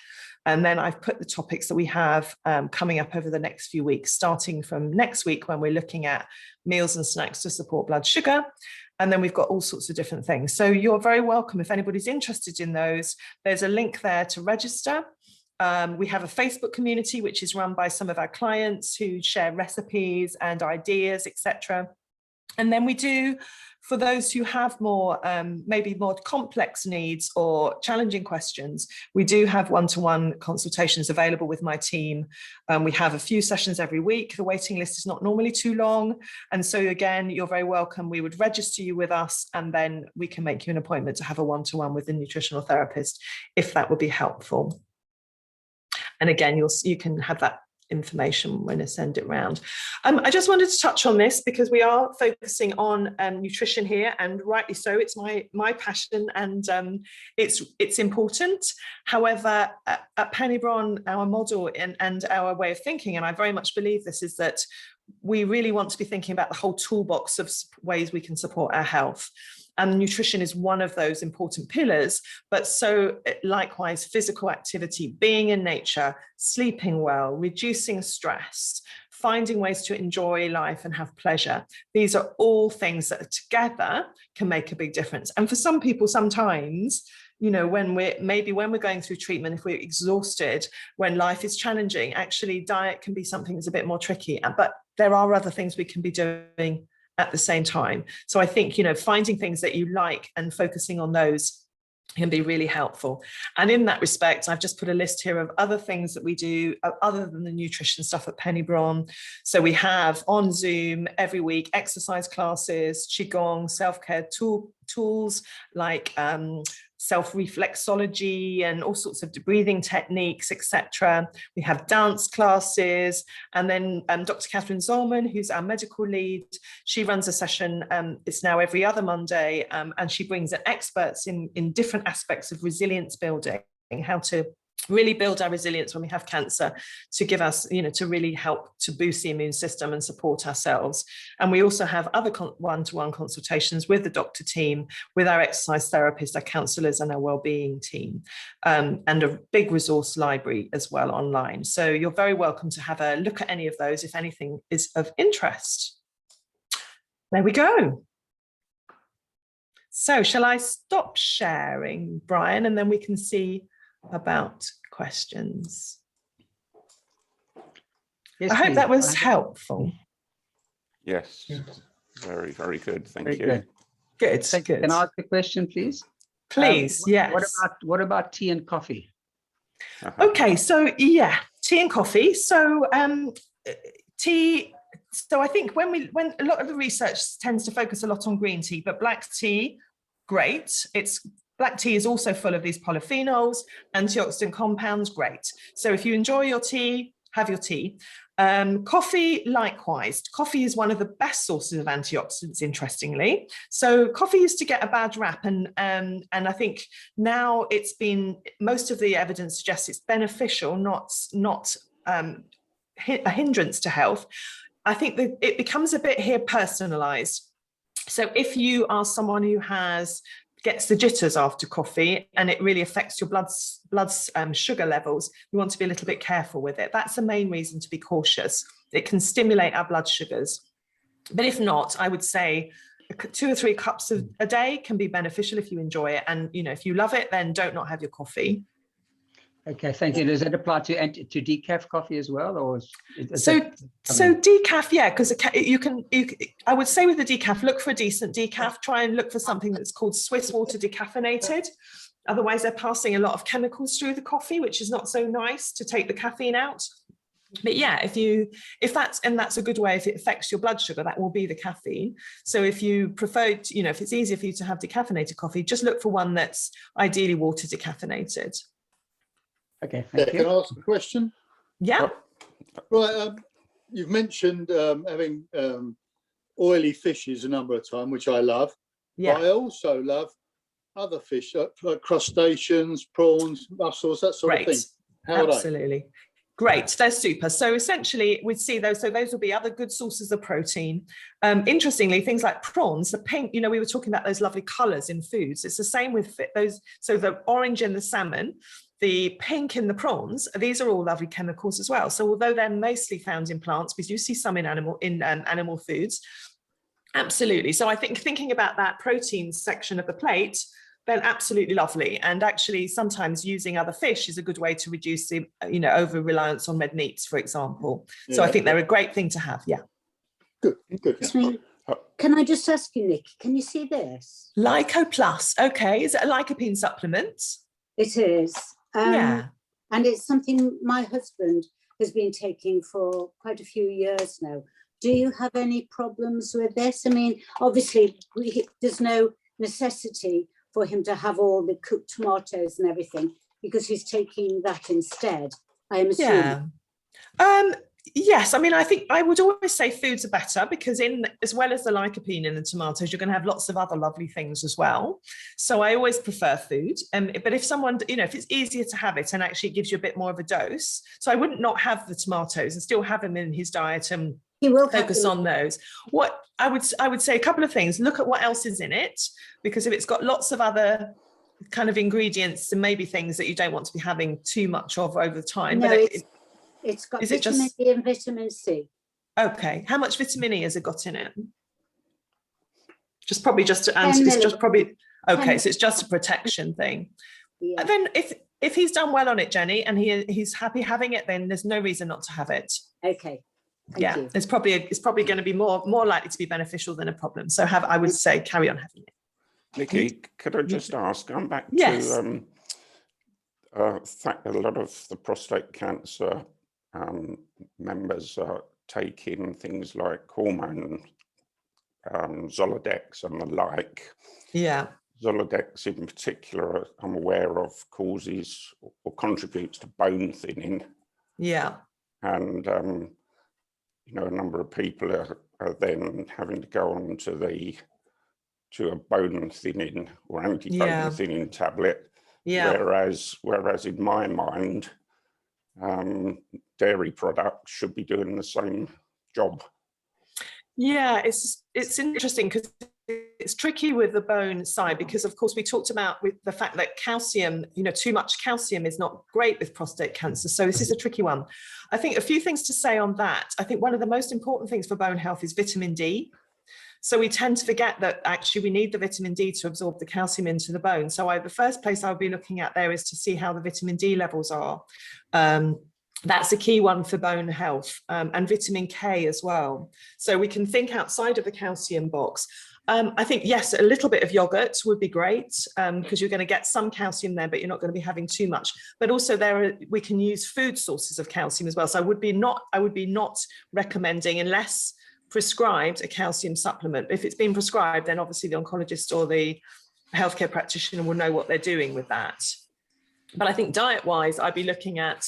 And then I've put the topics that we have coming up over the next few weeks, starting from next week when we're looking at meals and snacks to support blood sugar. And then we've got all sorts of different things. So you're very welcome. If anybody's interested in those, there's a link there to register. We have a Facebook community, which is run by some of our clients who share recipes and ideas, etc. And then we do, for those who have more, maybe more complex needs or challenging questions, we do have one-to-one consultations available with my team. We have a few sessions every week. The waiting list is not normally too long. And so again, you're very welcome. We would register you with us, and then we can make you an appointment to have a one-to-one with a nutritional therapist, if that would be helpful. And again, you can have that information when I send it round. I just wanted to touch on this because we are focusing on nutrition here, and rightly so. It's my passion, and it's important. However, at Penny-Brown, our model and our way of thinking, and I very much believe this, is that we really want to be thinking about the whole toolbox of ways we can support our health. And nutrition is one of those important pillars, but so likewise, physical activity, being in nature, sleeping well, reducing stress, finding ways to enjoy life and have pleasure. These are all things that together can make a big difference. And for some people, sometimes, you know, when we're going through treatment, if we're exhausted, when life is challenging, actually diet can be something that's a bit more tricky, but there are other things we can be doing at the same time. So I think, you know, finding things that you like and focusing on those can be really helpful. And in that respect, I've just put a list here of other things that we do other than the nutrition stuff at Penny-Brown. So we have on Zoom every week exercise classes, qigong, self-care tools like self-reflexology and all sorts of breathing techniques, etc. We have dance classes, and then Dr. Catherine Zollman, who's our medical lead, she runs a session, it's now every other Monday, and she brings in experts in different aspects of resilience building, how to really build our resilience when we have cancer, to give us, you know, to really help to boost the immune system and support ourselves. And we also have other one-to-one consultations with the doctor team, with our exercise therapists, our counsellors, and our wellbeing team, and a big resource library as well online. So you're very welcome to have a look at any of those if anything is of interest. There we go. So shall I stop sharing, Brian, and then we can see about questions? Yes, I hope please. that was helpful. Yes, very, very good. Thank you. Good. Good, good. Can I ask a question, please? Please, yes. What about tea and coffee? Okay, so yeah, tea and coffee. So tea. So I think when a lot of the research tends to focus a lot on green tea, but black tea, great. Black tea is also full of these polyphenols, antioxidant compounds, great. So if you enjoy your tea, have your tea. Coffee, likewise. Coffee is one of the best sources of antioxidants, interestingly. So coffee used to get a bad rap, and I think now most of the evidence suggests it's beneficial, not a hindrance to health. I think that it becomes a bit here personalized. So if you are someone who gets the jitters after coffee and it really affects your blood's sugar levels, you want to be a little bit careful with it. That's the main reason to be cautious. It can stimulate our blood sugars. But if not, I would say 2 or 3 cups a day can be beneficial if you enjoy it. And, you know, if you love it, then don't not have your coffee. Okay, thank you. Does that apply to decaf coffee as well, or so decaf? Yeah, because I would say with the decaf, look for a decent decaf. Try and look for something that's called Swiss water decaffeinated. Otherwise, they're passing a lot of chemicals through the coffee, which is not so nice to take the caffeine out. But yeah, if that's a good way. If it affects your blood sugar, that will be the caffeine. So if you prefer, you know, if it's easier for you to have decaffeinated coffee, just look for one that's ideally water decaffeinated. Okay, thank you. Can I ask a question? Yeah. Right. You've mentioned having oily fishes a number of times, which I love. Yeah. But I also love other fish, like crustaceans, prawns, mussels, that sort of thing. How are they? Absolutely. Great, they're super. So essentially we'd see those, so those will be other good sources of protein. Interestingly, things like prawns, the pink, you know, we were talking about those lovely colors in foods. It's the same with those. So the orange in the salmon The pink in the prawns, these are all lovely chemicals as well. So although they're mostly found in plants, we do see some in animal foods. Absolutely. So I think thinking about that protein section of the plate, then absolutely lovely. And actually sometimes using other fish is a good way to reduce the, over reliance on red meats, for example. So I think they're a great thing to have. Yeah. Good. Can I just ask you, Nick, can you see this? Lyco Plus. Okay. Is it a lycopene supplement? It is. Yeah. And it's something my husband has been taking for quite a few years now. Do you have any problems with this? I mean, obviously, there's no necessity for him to have all the cooked tomatoes and everything because he's taking that instead, I am assuming. Yeah. Yes, I mean, I think I would always say foods are better because as well as the lycopene in the tomatoes, you're going to have lots of other lovely things as well. So I always prefer food. But if someone, if it's easier to have it and actually gives you a bit more of a dose, so I wouldn't not have the tomatoes and still have them in his diet and he will focus on those. What I would say a couple of things. Look at what else is in it, because if it's got lots of other kind of ingredients and maybe things that you don't want to be having too much of over time. No, but it's got vitamin E and vitamin C. Okay. How much vitamin E has it got in it? It's just probably, okay, so it's just a protection thing. Yeah. And then if he's done well on it, Jenny, and he's happy having it, then there's no reason not to have it. Okay. Thank you. It's probably going to be more likely to be beneficial than a problem. So I would say carry on having it. Nikki, could I just ask, I'm back yes. to a lot of the prostate cancer members are taking things like hormone, Zoladex and the like. Yeah. Zoladex in particular, I'm aware of, causes or contributes to bone thinning. Yeah. And, a number of people are then having to go on to a bone thinning or anti-bone thinning tablet. Yeah. Whereas in my mind, dairy products should be doing the same job. Yeah, it's interesting because it's tricky with the bone side because, of course, we talked about with the fact that calcium, too much calcium is not great with prostate cancer. So this is a tricky one. I think a few things to say on that. I think one of the most important things for bone health is vitamin D. So we tend to forget that actually we need the vitamin D to absorb the calcium into the bone. So the first place I would be looking at there is to see how the vitamin D levels are. That's a key one for bone health, and vitamin K as well. So we can think outside of the calcium box. I think, yes, a little bit of yogurt would be great because you're going to get some calcium there, but you're not going to be having too much. But also we can use food sources of calcium as well. So I would be not recommending, unless prescribed, a calcium supplement. If it's been prescribed, then obviously the oncologist or the healthcare practitioner will know what they're doing with that. But I think diet-wise, I'd be looking at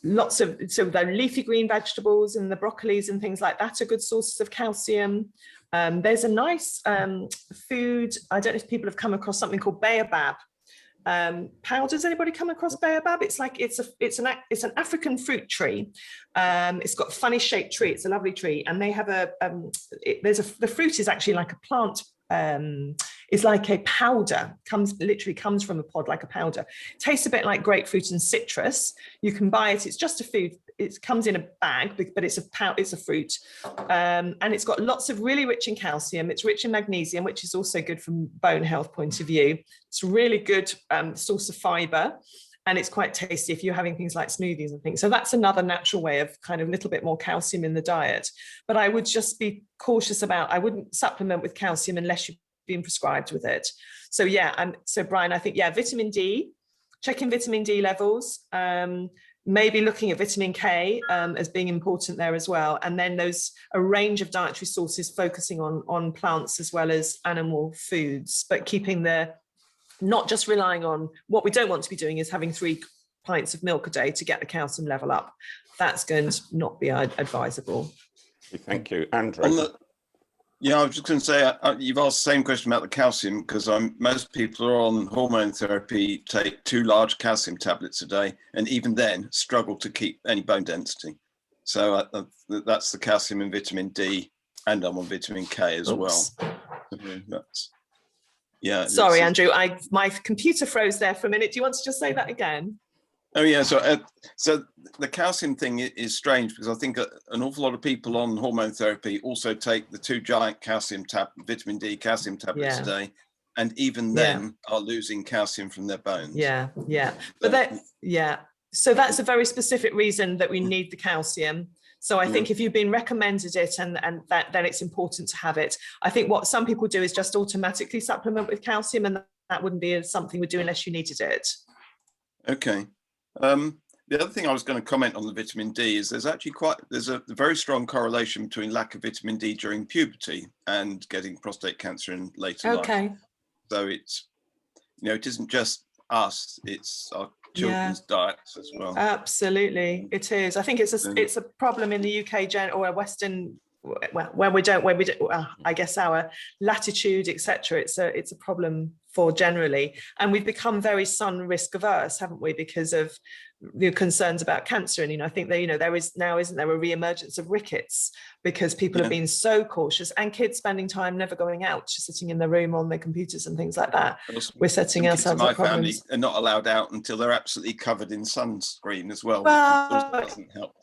lots of the leafy green vegetables and the broccolis and things like that are good sources of calcium. There's a nice food, I don't know if people have come across something called baobab powder. Has anybody come across baobab? It's like it's an African fruit tree. It's got a funny shaped tree. It's a lovely tree, and they have the fruit is actually like a plant. It's like a powder, literally comes from a pod like a powder. Tastes a bit like grapefruit and citrus. You can buy it. It's just a food. It comes in a bag, but it's a fruit, and it's got lots of really rich in calcium. It's rich in magnesium, which is also good from bone health point of view. It's a really good source of fiber, and it's quite tasty if you're having things like smoothies and things. So that's another natural way of kind of a little bit more calcium in the diet. But I would just be cautious I wouldn't supplement with calcium unless you've been prescribed with it. So so Brian, I think, vitamin D, checking vitamin D levels, maybe looking at vitamin K as being important there as well. And then a range of dietary sources focusing on plants as well as animal foods, but keeping not just relying on what we don't want to be doing is having 3 pints of milk a day to get the calcium level up. That's going to not be advisable. Thank you. Andrew. I was just going to say, you've asked the same question about the calcium, because most people are on hormone therapy, take 2 large calcium tablets a day, and even then struggle to keep any bone density. So that's the calcium and vitamin D, and I'm on vitamin K as well. Yeah. Sorry, Andrew, my computer froze there for a minute. Do you want to just say that again? Oh yeah, so the calcium thing is strange because I think an awful lot of people on hormone therapy also take the 2 giant vitamin D calcium tablets a day, and even then are losing calcium from their bones. Yeah, but so that's a very specific reason that we need the calcium. So I think if you've been recommended it and then it's important to have it. I think what some people do is just automatically supplement with calcium, and that wouldn't be something we'd do unless you needed it. Okay. The other thing I was going to comment on the vitamin D is there's a very strong correlation between lack of vitamin D during puberty and getting prostate cancer in later life. So it's, it isn't just us, it's our children's diets as well. Absolutely, it is. I think it's a problem in the UK or Western, where we don't, I guess our latitude, etc. It's a problem for generally, and we've become very sun risk averse, haven't we, because of the concerns about cancer. And I think that there is now, isn't there, a re-emergence of rickets because people have been so cautious, and kids spending time never going out, just sitting in their room on their computers and things like that. We're setting ourselves up problems. My family are not allowed out until they're absolutely covered in sunscreen as well. Well, which doesn't help.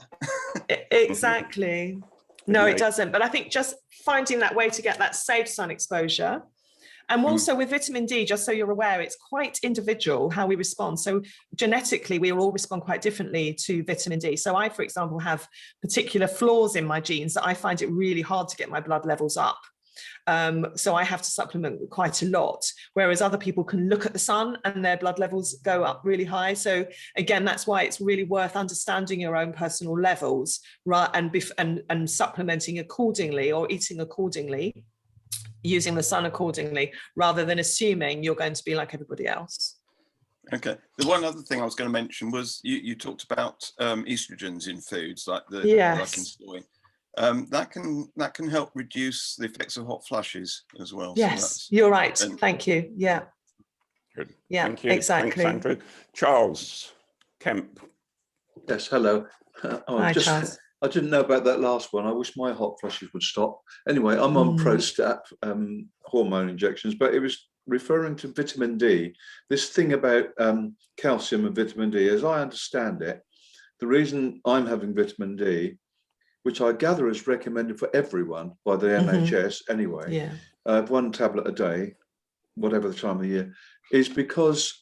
Exactly. No, it doesn't. But I think just finding that way to get that safe sun exposure. And also with vitamin D, just so you're aware, it's quite individual how we respond. So genetically, we all respond quite differently to vitamin D. So I, for example, have particular flaws in my genes that I find it really hard to get my blood levels up. So I have to supplement quite a lot, whereas other people can look at the sun and their blood levels go up really high. So again, that's why it's really worth understanding your own personal levels, right, and supplementing accordingly or eating accordingly, using the sun accordingly, rather than assuming you're going to be like everybody else. Okay. The one other thing I was going to mention was you talked about estrogens in foods, like like in soy. That can help reduce the effects of hot flushes as well. Yes, so you're right. Thank you. Yeah. Good. Yeah, Thank you. exactly. Thanks, Andrew. Charles Kemp. Yes, hello. Hi, Charles. I didn't know about that last one. I wish my hot flushes would stop. Anyway, I'm on Prostat hormone injections, but it was referring to vitamin D. This thing about calcium and vitamin D, as I understand it, the reason I'm having vitamin D, which I gather is recommended for everyone by the NHS anyway, 1 tablet a day, whatever the time of year, is because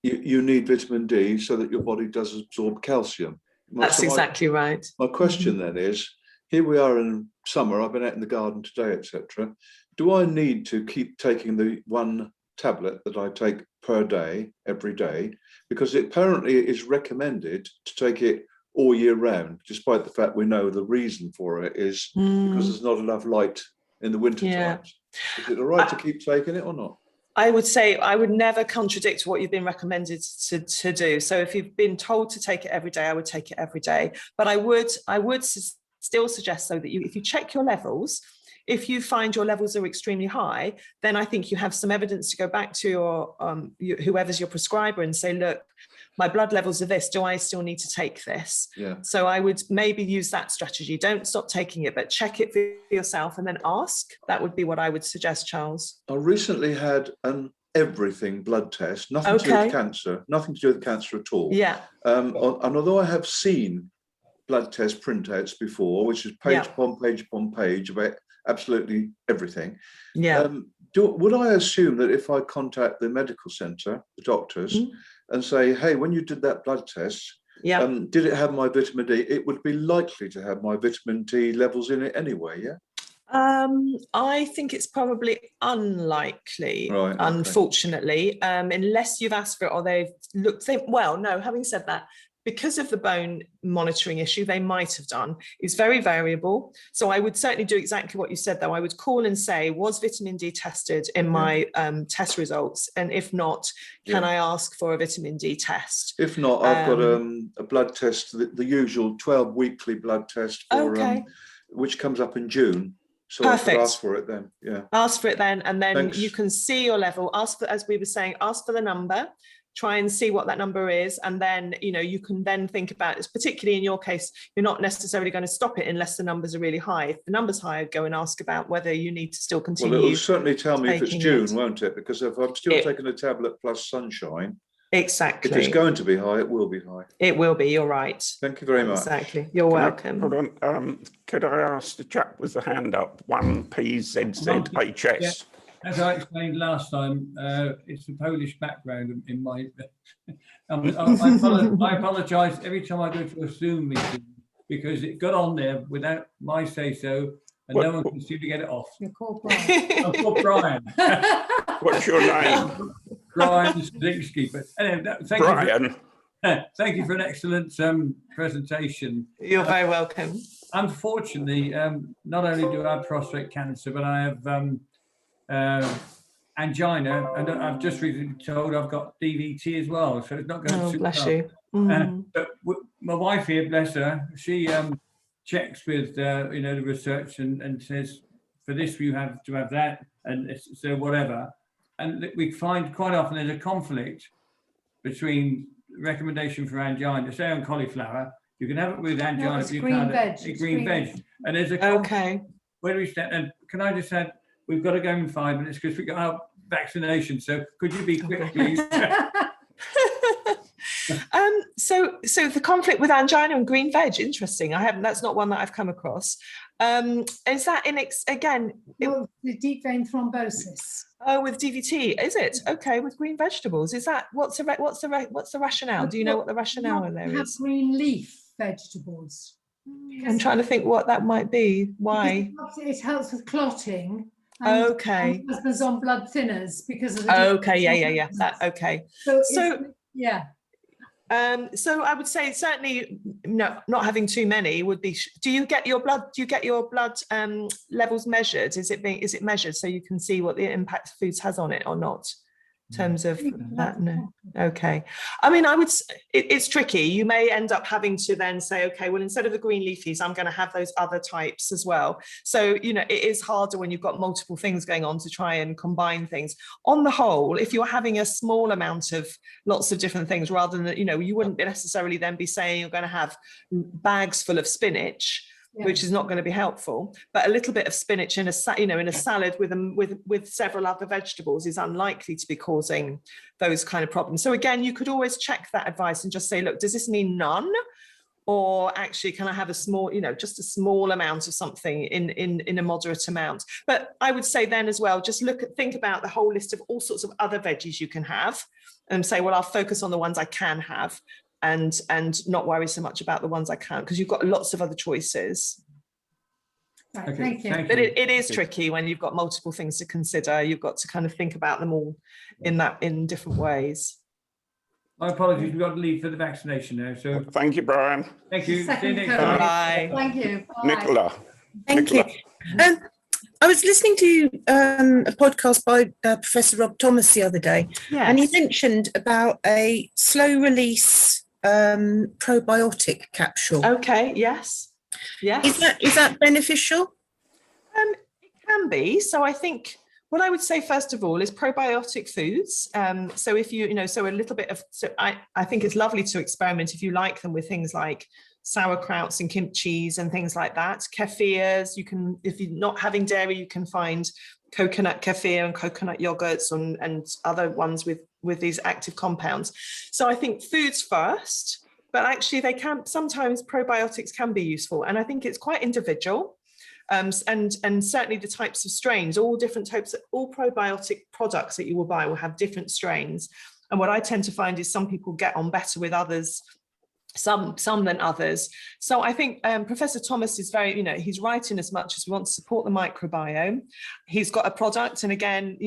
you need vitamin D so that your body does absorb calcium. That's exactly right. My question then is, here we are in summer, I've been out in the garden today, etc. Do I need to keep taking the 1 tablet that I take per day, every day? Because it apparently is recommended to take it all year round, despite the fact we know the reason for it is because there's not enough light in the winter times. Is it all right to keep taking it or not? I would say I would never contradict what you've been recommended to do. So if you've been told to take it every day, I would take it every day. But I would still suggest, though, that if you check your levels, if you find your levels are extremely high, then I think you have some evidence to go back to your whoever's your prescriber and say, look, my blood levels are this, do I still need to take this? So I would maybe use that strategy. Don't stop taking it, but check it for yourself and then ask. That would be what I would suggest, Charles. I recently had an everything blood test, nothing to do with cancer, nothing to do with cancer at all. And although I have seen blood test printouts before, which is page upon page upon page about absolutely everything. Would I assume that if I contact the medical centre, the doctors, and say, hey, when you did that blood test, did it have my vitamin D? It would be likely to have my vitamin D levels in it anyway, I think it's probably unlikely, unfortunately, unless you've asked for it or they've looked. Well, no, having said that, because of the bone monitoring issue, they might have done. It's very variable. So I would certainly do exactly what you said, though. I would call and say, was vitamin D tested in my test results? And if not, can I ask for a vitamin D test? If not, I've got a blood test, the usual 12 weekly blood test, for, which comes up in June. So I could ask for it then, Ask for it then, and then you can see your level. Ask for, as we were saying, ask for the number. try and see what that number is, and then you can then think about it. Particularly in your case, you're not necessarily going to stop it unless the numbers are really high. If the numbers high, I'd go and ask about whether you need to still continue. Well, it'll certainly tell me if it's June, it. won't it? Because if I'm still taking a tablet plus sunshine, exactly, if it's going to be high, it will be high. It will be. You're right. Thank you very much. Exactly. You're welcome. Hold on. Could I ask the chap with the hand up? 1PZZHS. As I explained last time, it's a Polish background in my. I apologise every time I go to a Zoom meeting because it got on there without my say so, and no one can seem to get it off. You're called Brian. I'm called Brian. What's your name? Brian Zdinsky. But anyway, thank you for an excellent presentation. You're very welcome. Unfortunately, not only do I have prostate cancer, but I have angina, and I've just recently told I've got DVT as well, so it's not going to. Bless you. But my wife here, bless her, she checks with the research and says for this you have to have that, and so whatever. And we find quite often there's a conflict between recommendation for angina, say on cauliflower. You can have it with angina. No, green veg. Green veg. And there's a where do we stand? And can I just add, we've got to go in 5 minutes because we got our vaccination. So could you be quick, please? So the conflict with angina and green veg, interesting. That's not one that I've come across. Is that the deep vein thrombosis? Oh, with DVT, is it? Okay, with green vegetables. Is that what's the rationale? Do you know what the rationale there is? Green leaf vegetables. I'm trying to think what that might be. Why? It helps with clotting. Okay. My husband's on blood thinners because of the. Okay, yeah. Okay. So yeah. So I would say certainly not having too many would be. Do you get your blood levels measured? Is it measured so you can see what the impact foods has on it or not? In terms of that, no. Okay. I mean, it's tricky. You may end up having to then say, okay, well, instead of the green leafies, I'm going to have those other types as well. So, it is harder when you've got multiple things going on to try and combine things. On the whole, if you're having a small amount of lots of different things, rather than, you wouldn't necessarily then be saying you're going to have bags full of spinach, which is not going to be helpful, but a little bit of spinach in a salad with several other vegetables is unlikely to be causing those kind of problems. So again, you could always check that advice and just say, look, does this mean none? Or actually, can I have a small, just a small amount of something in a moderate amount? But I would say then as well, just think about the whole list of all sorts of other veggies you can have and say, well, I'll focus on the ones I can have. And not worry so much about the ones I can't, because you've got lots of other choices. Right, okay, thank you. But it is tricky when you've got multiple things to consider. You've got to kind of think about them all in different ways. My apologies, we've got to leave for the vaccination now. So thank you, Brian. Thank you. See you next time. Bye. Thank you. Bye. Nicola. Thank you. I was listening to a podcast by Professor Rob Thomas the other day, and he mentioned about a slow release probiotic capsule. Okay, yes. Is that beneficial? It can be. So I think what I would say first of all is probiotic foods. So if so a little bit of, I think it's lovely to experiment if you like them with things like sauerkrauts and kimchis and things like that. Kefirs, if you're not having dairy, you can find coconut kefir and coconut yogurts and other ones with these active compounds. So I think foods first, but actually sometimes probiotics can be useful. And I think it's quite individual. And certainly the types of strains, all different types, all probiotic products that you will buy will have different strains. And what I tend to find is some people get on better with others, some than others. So I think Professor Thomas is very, he's right in as much as we want to support the microbiome. He's got a product, and again,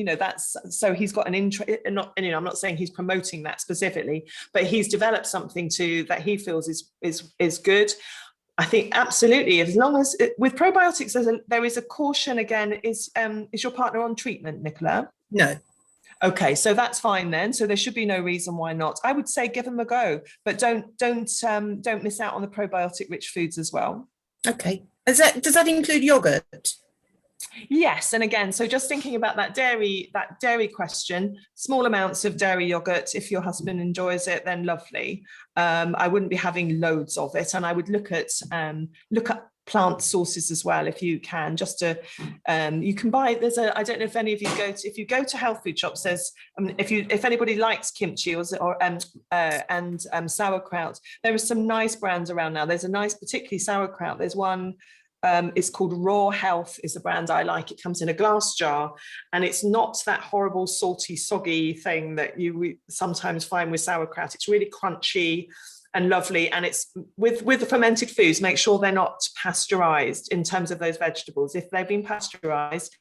so he's got an interest. I'm not saying he's promoting that specifically, but he's developed something that he feels is good. I think absolutely, as long as with probiotics, there is a caution. Again, is your partner on treatment, Nicola? No. Okay, so that's fine then. So there should be no reason why not. I would say give them a go, but don't miss out on the probiotic rich foods as well. Okay. Does that include yogurt? Yes, and again, so just thinking about that dairy question, small amounts of dairy yogurt. If your husband enjoys it, then lovely. I wouldn't be having loads of it, and I would look at plant sources as well if you can. Just to you can buy. I don't know if any of you if you go to health food shops. There's if anybody likes kimchi or sauerkraut, there are some nice brands around now. There's a nice, particularly sauerkraut. There's one. It's called Raw Health is the brand I like. It comes in a glass jar, and it's not that horrible salty soggy thing that you sometimes find with sauerkraut. It's really crunchy and lovely, and it's with the fermented foods. Make sure they're not pasteurized in terms of those vegetables. If they've been pasteurized,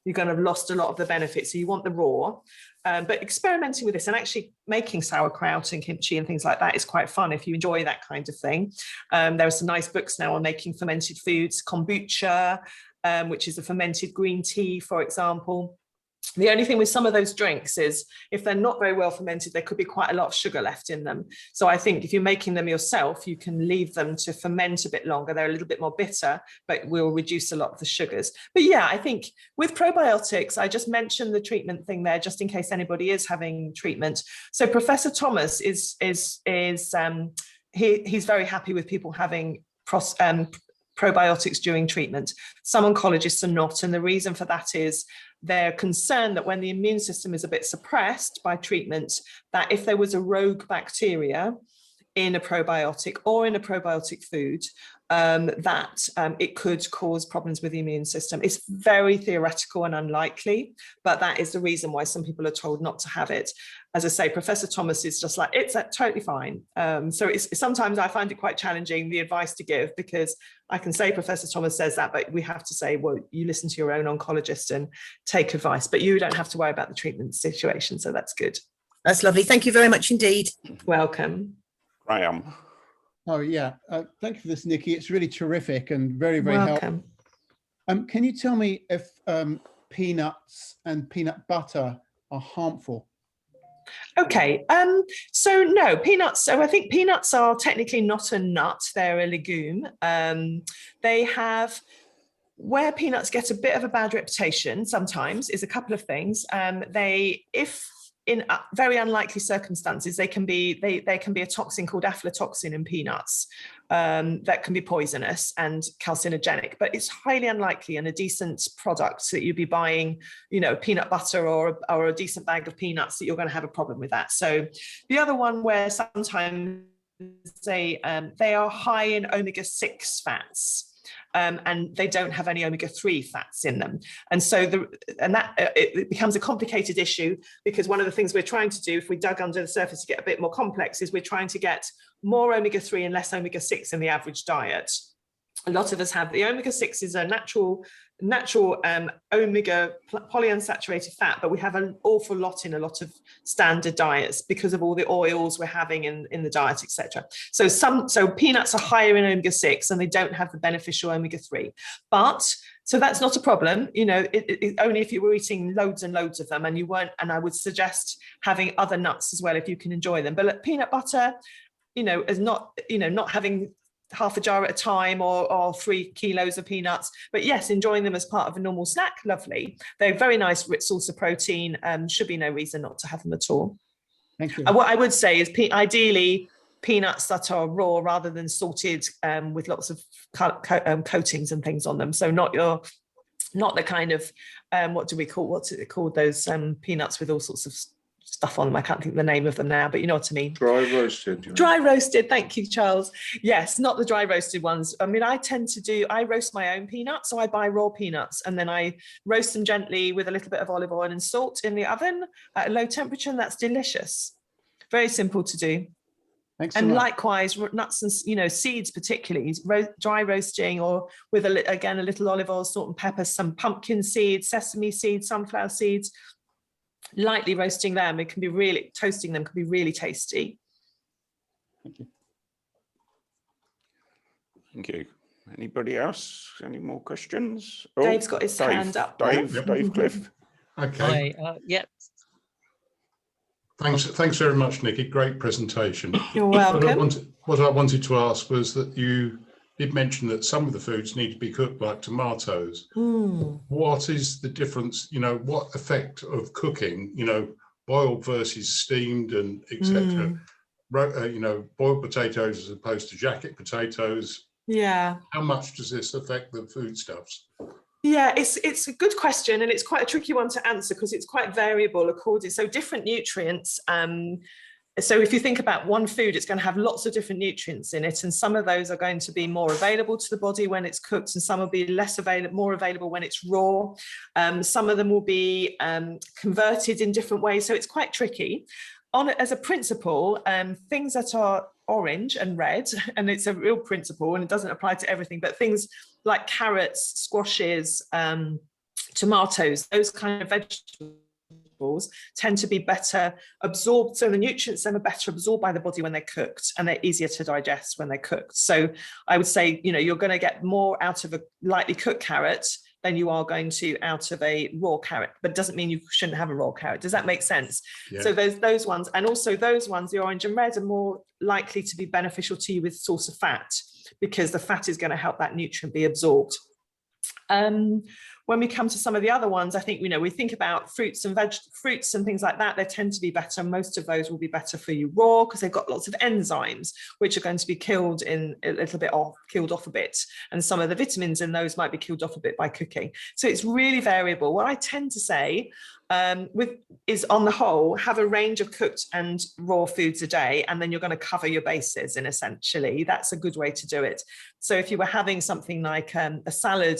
you're going to have lost a lot of the benefits. So you want the raw. But experimenting with this and actually making sauerkraut and kimchi and things like that is quite fun if you enjoy that kind of thing. There are some nice books now on making fermented foods, kombucha, which is a fermented green tea, for example. The only thing with some of those drinks is if they're not very well fermented, there could be quite a lot of sugar left in them. So I think if you're making them yourself, you can leave them to ferment a bit longer. They're a little bit more bitter, but will reduce a lot of the sugars. But yeah, I think with probiotics, I just mentioned the treatment thing there, just in case anybody is having treatment. So Professor Thomas he's very happy with people having probiotics during treatment. Some oncologists are not, and the reason for that is they're concerned that when the immune system is a bit suppressed by treatment, that if there was a rogue bacteria in a probiotic or in a probiotic food, it could cause problems with the immune system. It's very theoretical and unlikely, but that is the reason why some people are told not to have it. As I say, Professor Thomas is just like, it's totally fine. So sometimes I find it quite challenging, the advice to give, because I can say Professor Thomas says that, but we have to say, well, you listen to your own oncologist and take advice, but you don't have to worry about the treatment situation. So that's good. That's lovely. Thank you very much indeed. Welcome. Graham. Oh yeah, thank you for this, Nikki. It's really terrific and very, very helpful. Can you tell me if peanuts and peanut butter are harmful? Okay, so no, peanuts. So I think peanuts are technically not a nut; they're a legume. They have, where peanuts get a bit of a bad reputation sometimes is a couple of things. If in very unlikely circumstances, they can be a toxin called aflatoxin in peanuts that can be poisonous and carcinogenic, but it's highly unlikely in a decent product that you'd be buying, peanut butter or a decent bag of peanuts, that you're going to have a problem with that. So the other one where sometimes they are high in omega-6 fats. And they don't have any omega-3 fats in them. And so it becomes a complicated issue, because one of the things we're trying to do, if we dug under the surface to get a bit more complex, is we're trying to get more omega-3 and less omega-6 in the average diet. A lot of us have the omega-6 is a natural omega polyunsaturated fat, but we have an awful lot in a lot of standard diets because of all the oils we're having in the diet, etc. So peanuts are higher in omega-6 and they don't have the beneficial omega-3. But so that's not a problem, only if you were eating loads and loads of them and you weren't. And I would suggest having other nuts as well if you can enjoy them. But peanut butter, is not having half a jar at a time or 3 kilos of peanuts, but yes, enjoying them as part of a normal snack, lovely. They're very nice, rich source of protein. Should be no reason not to have them at all. Thank you. And what I would say is ideally peanuts that are raw rather than salted with lots of coatings and things on them. So not the kind of what's it called, those peanuts with all sorts of stuff on them. I can't think of the name of them now, but you know what I mean. Dry roasted. Dry roasted. Thank you, Charles. Yes, not the dry roasted ones. I mean, I roast my own peanuts. So I buy raw peanuts and then I roast them gently with a little bit of olive oil and salt in the oven at a low temperature. And that's delicious. Very simple to do. Thanks so and much. Likewise, nuts and seeds, particularly dry roasting, or with a little olive oil, salt and pepper, some pumpkin seeds, sesame seeds, sunflower seeds. Lightly roasting them, toasting them can be really tasty. Thank you. Thank you. Anybody else? Any more questions? Dave's got his hand up. Dave Cliff. Okay. Yeah. Thanks very much, Nikki. Great presentation. You're welcome. What I wanted to ask was that you did mention that some of the foods need to be cooked, like tomatoes. What is the difference? You know, what effect of cooking? You know, boiled versus steamed and etc. You know, boiled potatoes as opposed to jacket potatoes. Yeah. How much does this affect the foodstuffs? Yeah, it's a good question, and it's quite a tricky one to answer because it's quite variable according. So different nutrients. So if you think about one food, it's going to have lots of different nutrients in it, and some of those are going to be more available to the body when it's cooked, and some will be more available when it's raw. Some of them will be converted in different ways, so it's quite tricky. As a principle, things that are orange and red, and it's a real principle and it doesn't apply to everything, but things like carrots, squashes, tomatoes, those kind of vegetables tend to be better absorbed. So the nutrients then are better absorbed by the body when they're cooked, and they're easier to digest when they're cooked. So I would say, you know, you're going to get more out of a lightly cooked carrot than you are going to out of a raw carrot, but it doesn't mean you shouldn't have a raw carrot. Does that make sense? Yeah. So those ones, and also those ones, the orange and red, are more likely to be beneficial to you with source of fat, because the fat is going to help that nutrient be absorbed. When we come to some of the other ones, I think, you know, we think about fruits and things like that, they tend to be better. Most of those will be better for you raw because they've got lots of enzymes, which are going to be killed off a bit. And some of the vitamins in those might be killed off a bit by cooking. So it's really variable. What I tend to say is, on the whole, have a range of cooked and raw foods a day, and then you're going to cover your bases, and essentially that's a good way to do it. So if you were having something like a salad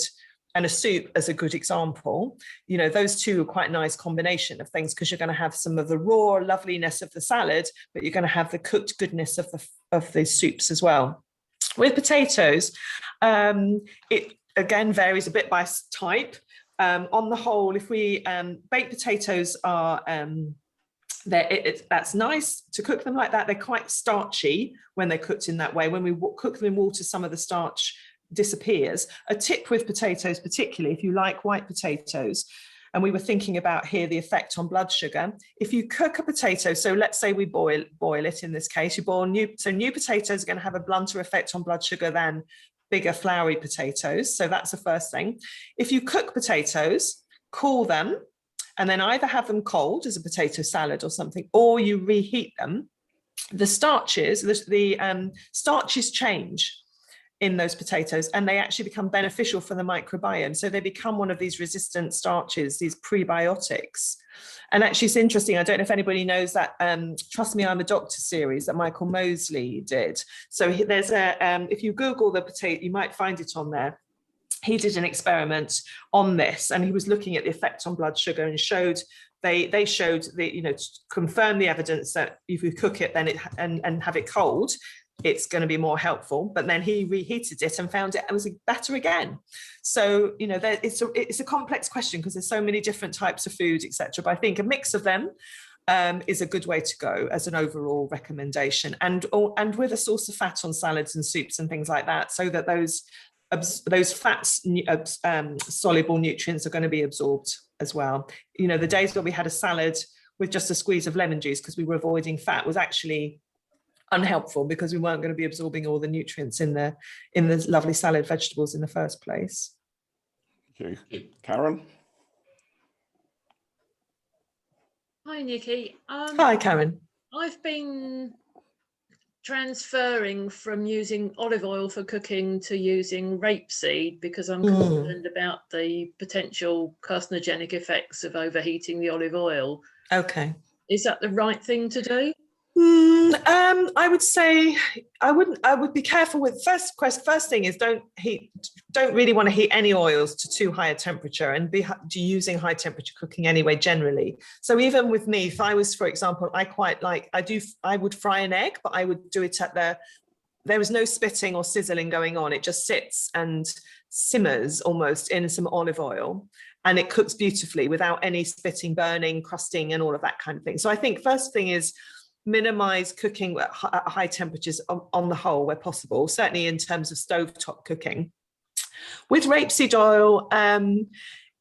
and a soup as a good example, you know, those two are quite a nice combination of things, because you're going to have some of the raw loveliness of the salad, but you're going to have the cooked goodness of the soups as well. With potatoes, it again varies a bit by type. On the whole, if we baked potatoes are that's nice to cook them like that. They're quite starchy when they're cooked in that way. When we cook them in water, some of the starch disappears. A tip with potatoes, particularly if you like white potatoes, and we were thinking about here the effect on blood sugar. If you cook a potato, so let's say we boil it in this case, new potatoes are going to have a blunter effect on blood sugar than bigger floury potatoes. So that's the first thing. If you cook potatoes, cool them, and then either have them cold as a potato salad or something, or you reheat them, the starches change in those potatoes, and they actually become beneficial for the microbiome. So they become one of these resistant starches, these prebiotics. And actually it's interesting, I don't know if anybody knows that Trust Me, I'm a Doctor series that Michael Mosley did. So there's if you Google the potato, you might find it on there. He did an experiment on this, and he was looking at the effect on blood sugar, and they showed the, you know, to confirm the evidence that if you cook it then and have it cold, it's going to be more helpful. But then he reheated it and found it was better again. So, you know, it's a complex question because there's so many different types of food, etc. But I think a mix of them is a good way to go as an overall recommendation, and with a source of fat on salads and soups and things like that, so that those fats soluble nutrients are going to be absorbed as well. You know, the days where we had a salad with just a squeeze of lemon juice because we were avoiding fat was actually unhelpful, because we weren't going to be absorbing all the nutrients in the lovely salad vegetables in the first place. Thank you. Karen? Hi, Nikki. Hi, Karen. I've been transferring from using olive oil for cooking to using rapeseed because I'm concerned about the potential carcinogenic effects of overheating the olive oil. Okay. Is that the right thing to do? I would say I would be careful with first thing is don't really want to heat any oils to too high a temperature, and be using high temperature cooking anyway generally. So even with me, if I was, for example, I would fry an egg, but I would do it there is no spitting or sizzling going on. It just sits and simmers almost in some olive oil, and it cooks beautifully without any spitting, burning, crusting, and all of that kind of thing. So I think first thing is minimize cooking at high temperatures on the whole where possible, certainly in terms of stovetop cooking. With rapeseed oil,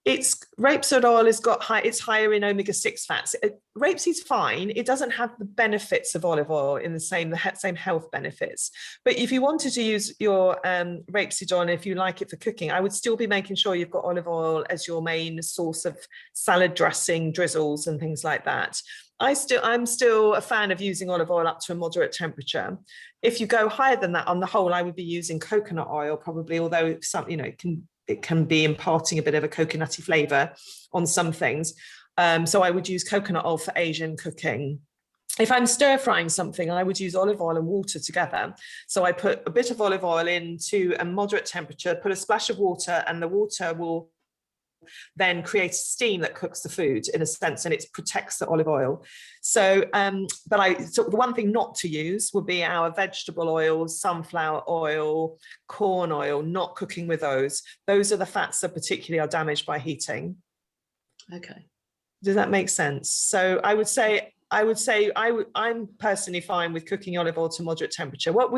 it's rapeseed oil has got it's higher in omega-6 fats. Rapeseed's fine. It doesn't have the benefits of olive oil in the same health benefits. But if you wanted to use your rapeseed oil, and if you like it for cooking, I would still be making sure you've got olive oil as your main source of salad dressing, drizzles, and things like that. I'm still a fan of using olive oil up to a moderate temperature. If you go higher than that, on the whole, I would be using coconut oil probably, although some, it can be imparting a bit of a coconutty flavour on some things. So I would use coconut oil for Asian cooking. If I'm stir frying something, I would use olive oil and water together. So I put a bit of olive oil into a moderate temperature, put a splash of water, and the water will then create steam that cooks the food in a sense, and it protects the olive oil. So, so the one thing not to use would be our vegetable oils, sunflower oil, corn oil, not cooking with those. Those are the fats that particularly are damaged by heating. Okay. Does that make sense? So I would say I'm personally fine with cooking olive oil to moderate temperature. What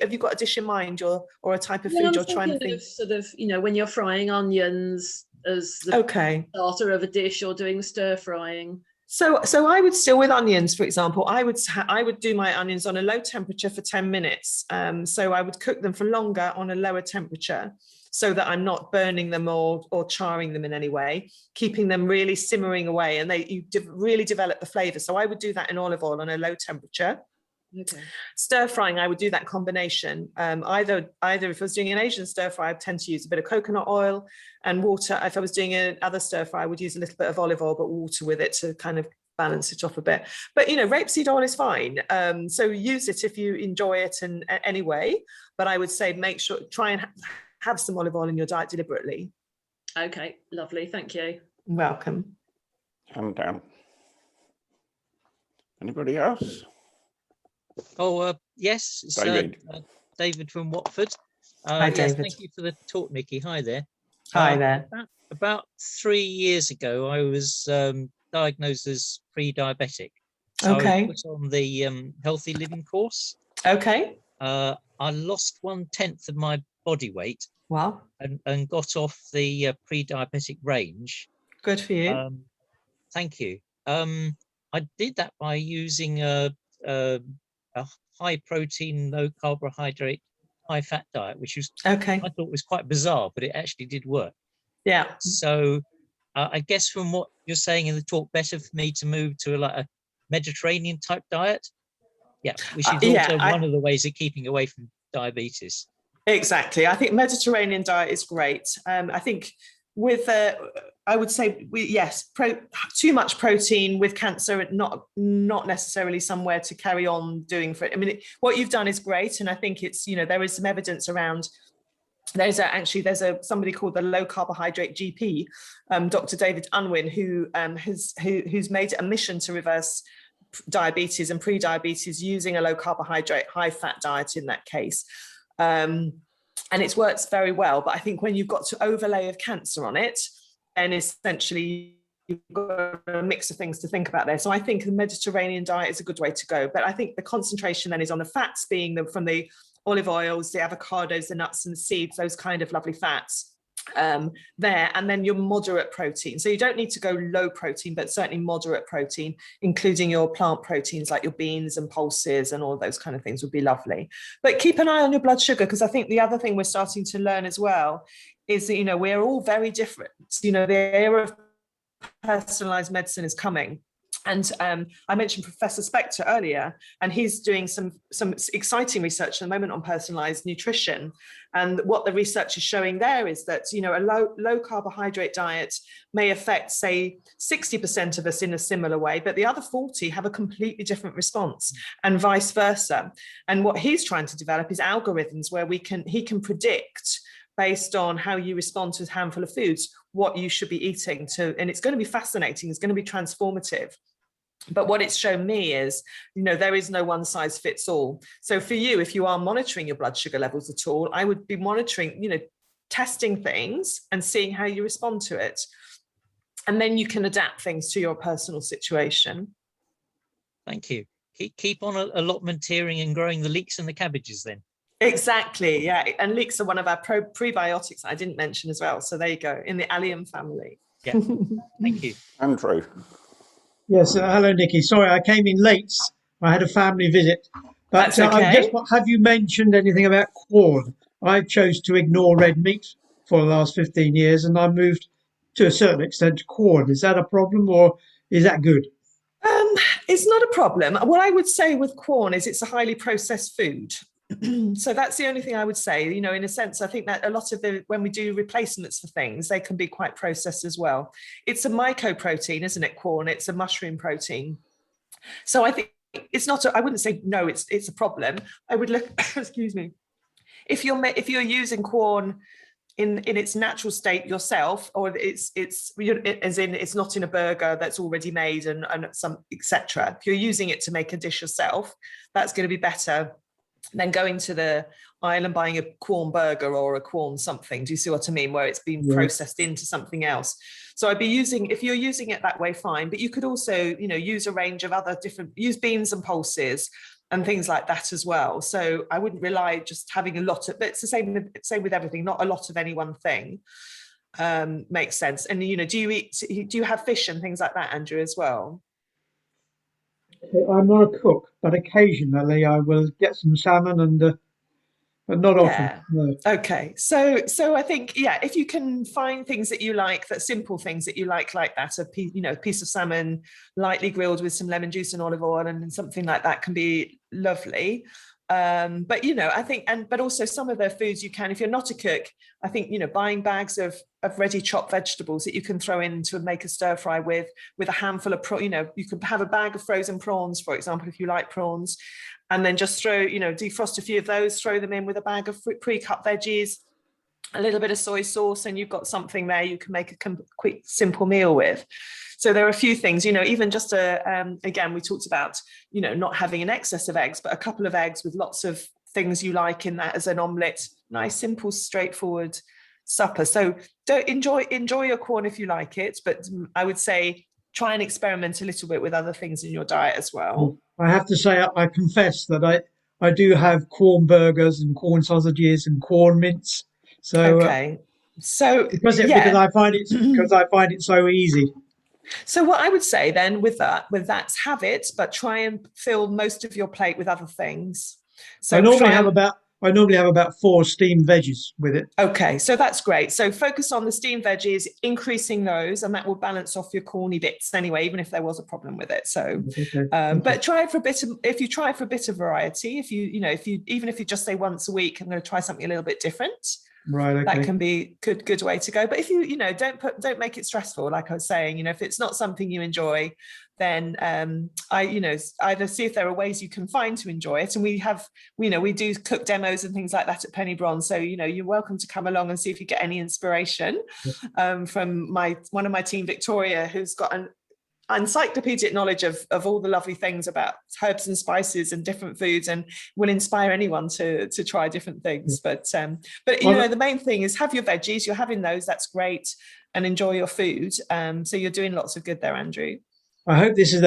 have you got a dish in mind, or a type of food you're trying to think? Sort of, when you're frying onions as the starter of a dish, or doing stir frying. So I would still, with onions, for example, I would do my onions on a low temperature for 10 minutes. So I would cook them for longer on a lower temperature, so that I'm not burning them or charring them in any way, keeping them really simmering away, and you really develop the flavour. So I would do that in olive oil on a low temperature. Okay. Stir frying, I would do that combination. Either if I was doing an Asian stir fry, I tend to use a bit of coconut oil and water. If I was doing another stir fry, I would use a little bit of olive oil, but water with it to kind of balance it off a bit. But rapeseed oil is fine. So use it if you enjoy it and anyway. But I would say make sure, try and have some olive oil in your diet deliberately. Okay, lovely. Thank you. Welcome. Hand down. Anybody else? Oh, yes, it's David. David from Watford. Hi, yes, David. thank you for the talk, Nikki. Hi there. Hi there. About 3 years ago, I was diagnosed as pre-diabetic. So I was put on the healthy living course. Okay. I lost 1/10 of my body weight. Wow. And got off the pre-diabetic range. Good for you. Thank you. I did that by using a high protein, low carbohydrate, high fat diet, which was I thought was quite bizarre, but it actually did work. Yeah. So I guess from what you're saying in the talk, better for me to move to a Mediterranean type diet. Yeah, which is also one of the ways of keeping away from diabetes. Exactly. I think Mediterranean diet is great. I think with, I would say, yes, too much protein with cancer, not necessarily somewhere to carry on doing for it. I mean, what you've done is great. And I think it's, there is some evidence around, there's somebody called the low carbohydrate GP, Dr. David Unwin, who's made a mission to reverse diabetes and pre-diabetes using a low carbohydrate, high fat diet in that case. And it works very well. But I think when you've got to overlay of cancer on it, then essentially you've got a mix of things to think about there. So I think the Mediterranean diet is a good way to go. But I think the concentration then is on the fats, being from the olive oils, the avocados, the nuts and the seeds, those kind of lovely fats there, and then your moderate protein. So you don't need to go low protein, but certainly moderate protein, including your plant proteins like your beans and pulses and all those kind of things would be lovely. But keep an eye on your blood sugar, because I think the other thing we're starting to learn as well is that, we're all very different. The era of personalized medicine is coming. And I mentioned Professor Spector earlier, and he's doing some exciting research at the moment on personalised nutrition. And what the research is showing there is that, a low carbohydrate diet may affect, say, 60% of us in a similar way, but the other 40 have a completely different response, and vice versa. And what he's trying to develop is algorithms where he can predict, based on how you respond to a handful of foods, what you should be eating and it's going to be fascinating. It's going to be transformative. But what it's shown me is, there is no one size fits all. So for you, if you are monitoring your blood sugar levels at all, I would be monitoring, testing things and seeing how you respond to it. And then you can adapt things to your personal situation. Thank you. Keep on allotmenteering and growing the leeks and the cabbages then. Exactly, yeah. And leeks are one of our prebiotics I didn't mention as well. So there you go, in the allium family. Yeah, thank you. Andrew. Yes, hello, Nikki. Sorry, I came in late. I had a family visit. But That's okay. Have you mentioned anything about corn? I chose to ignore red meat for the last 15 years, and I moved to a certain extent to corn. Is that a problem, or is that good? It's not a problem. What I would say with corn is it's a highly processed food. So that's the only thing I would say. You know, in a sense, I think that a lot of when we do replacements for things, they can be quite processed as well. It's a mycoprotein, isn't it, corn? It's a mushroom protein. So I think it's not, I wouldn't say, no, it's a problem. I would look, excuse me, if you're using corn in its natural state yourself, or it's as in it's not in a burger that's already made and some etc. If you're using it to make a dish yourself, that's going to be better than going to the aisle and buying a corn burger or a corn something. Do you see what I mean? Where it's been processed into something else. So I'd be if you're using it that way, fine. But you could also, use a range of other use beans and pulses and things like that as well. So I wouldn't rely just having a lot of, but it's the same with everything, not a lot of any one thing. Makes sense. And, do you have fish and things like that, Andrew, as well? I'm not a cook, but occasionally I will get some salmon, but not often. No. Okay. So I think, if you can find things that you like, that simple things that you like that, a piece of salmon lightly grilled with some lemon juice and olive oil and something like that can be lovely. But I think, but also some of the foods you can, if you're not a cook, I think, buying bags of ready chopped vegetables that you can throw in to make a stir fry with a handful of you could have a bag of frozen prawns, for example, if you like prawns, and then just throw, defrost a few of those, throw them in with a bag of pre-cut veggies, a little bit of soy sauce, and you've got something there you can make a quick, simple meal with. So there are a few things, even just again, we talked about, not having an excess of eggs, but a couple of eggs with lots of things you like in that as an omelette, nice, simple, straightforward supper. So don't enjoy your corn if you like it, but I would say try and experiment a little bit with other things in your diet as well. I have to say, I confess that I do have corn burgers and corn sausages and corn mince. So okay, so because I find it so easy. So what I would say then with that's have it, but try and fill most of your plate with other things. So I normally have about 4 steamed veggies with it. Okay, so that's great. So focus on the steamed veggies, increasing those, and that will balance off your corny bits anyway, even if there was a problem with it. So, but try for a bit of, if you try for a bit of variety, if you just say once a week, I'm going to try something a little bit different. Right. Okay. That can be good way to go. But if you don't make it stressful, like I was saying, if it's not something you enjoy, then either see if there are ways you can find to enjoy it. And we do cook demos and things like that at Penny-Bron. So, you're welcome to come along and see if you get any inspiration from one of my team, Victoria, who's got an encyclopedic knowledge of all the lovely things about herbs and spices and different foods, and will inspire anyone to try different things. But the main thing is have your veggies, you're having those, that's great, and enjoy your food. So you're doing lots of good there, Andrew. I hope this is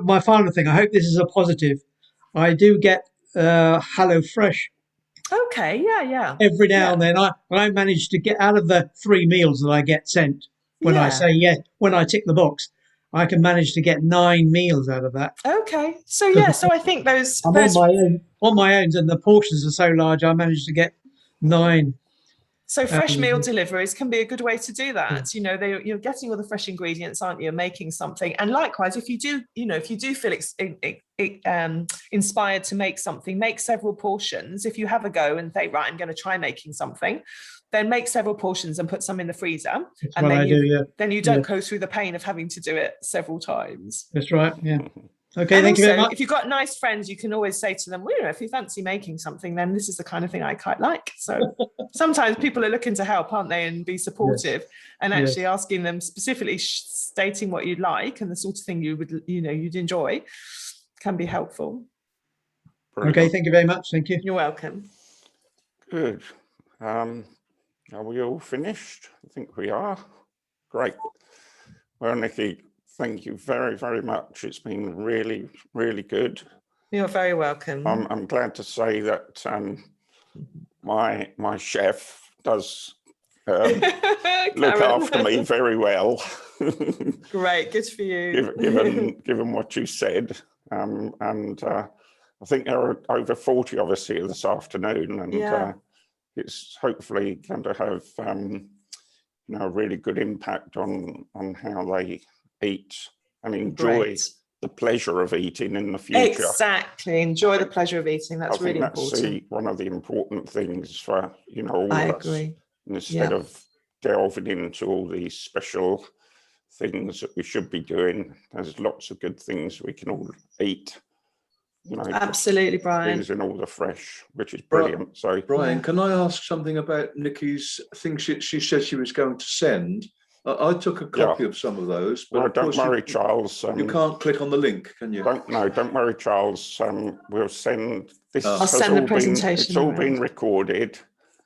my final thing. I hope this is a positive. I do get Hello Fresh. Okay, yeah. Every now and then I manage to get out of the 3 meals that I get sent when I say yes, when I tick the box. I can manage to get 9 meals out of that. Okay, so so I think those. I'm on my own, and the portions are so large. I managed to get 9. So fresh meal deliveries can be a good way to do that. You're getting all the fresh ingredients, aren't you? Making something, and likewise, if you do feel inspired to make something, make several portions. If you have a go and say, right, I'm going to try making something, then make several portions and put some in the freezer. That's and then you don't go through the pain of having to do it several times. That's right. Yeah. Okay. Thank you very much. If you've got nice friends, you can always say to them, well, if you fancy making something, then this is the kind of thing I quite like. So sometimes people are looking to help, aren't they, and be supportive, and actually asking them specifically, stating what you'd like and the sort of thing you'd enjoy can be helpful. Okay. Thank you very much. Thank you. You're welcome. Good. Are we all finished? I think we are. Great. Well, Nikki, thank you very, very much. It's been really, really good. You're very welcome. I'm glad to say that my chef does look after me very well. Great, good for you. given what you said. And I think there are over 40 of us here this afternoon, and it's hopefully going to have a really good impact on how they eat and enjoy the pleasure of eating in the future. Exactly, enjoy the pleasure of eating. That's really important. That's one of the important things for all of us. Agree. Instead of delving into all these special things that we should be doing, there's lots of good things we can all eat. Absolutely, Brian. Using all the fresh, which is brilliant. So, Brian, can I ask something about Nikki's thing? She said she was going to send. I took a copy of some of those. But no, don't worry, Charles. You can't click on the link, can you? Don't worry, Charles. We'll send this. I'll send the presentation. It's all been recorded.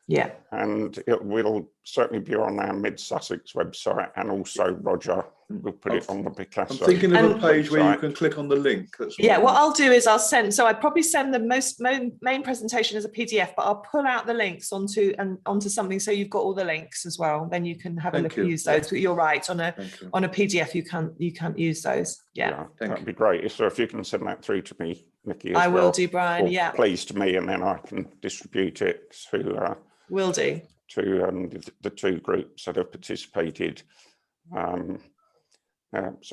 Yeah. And it will certainly be on our Mid Sussex website, and also Roger will put it on the Picasso. I'm thinking of a page website where you can click on the link. What I'll do is I'll send. So I probably send the main presentation as a PDF, but I'll pull out the links onto something so you've got all the links as well. Then you can have a look and use those. But you're right, on a PDF you can't use those. Yeah, that'd be great. So if you can send that through to me, Nikki, I will do, Brian. Please to me, and then I can distribute it to. Will do. To the two groups that have participated. So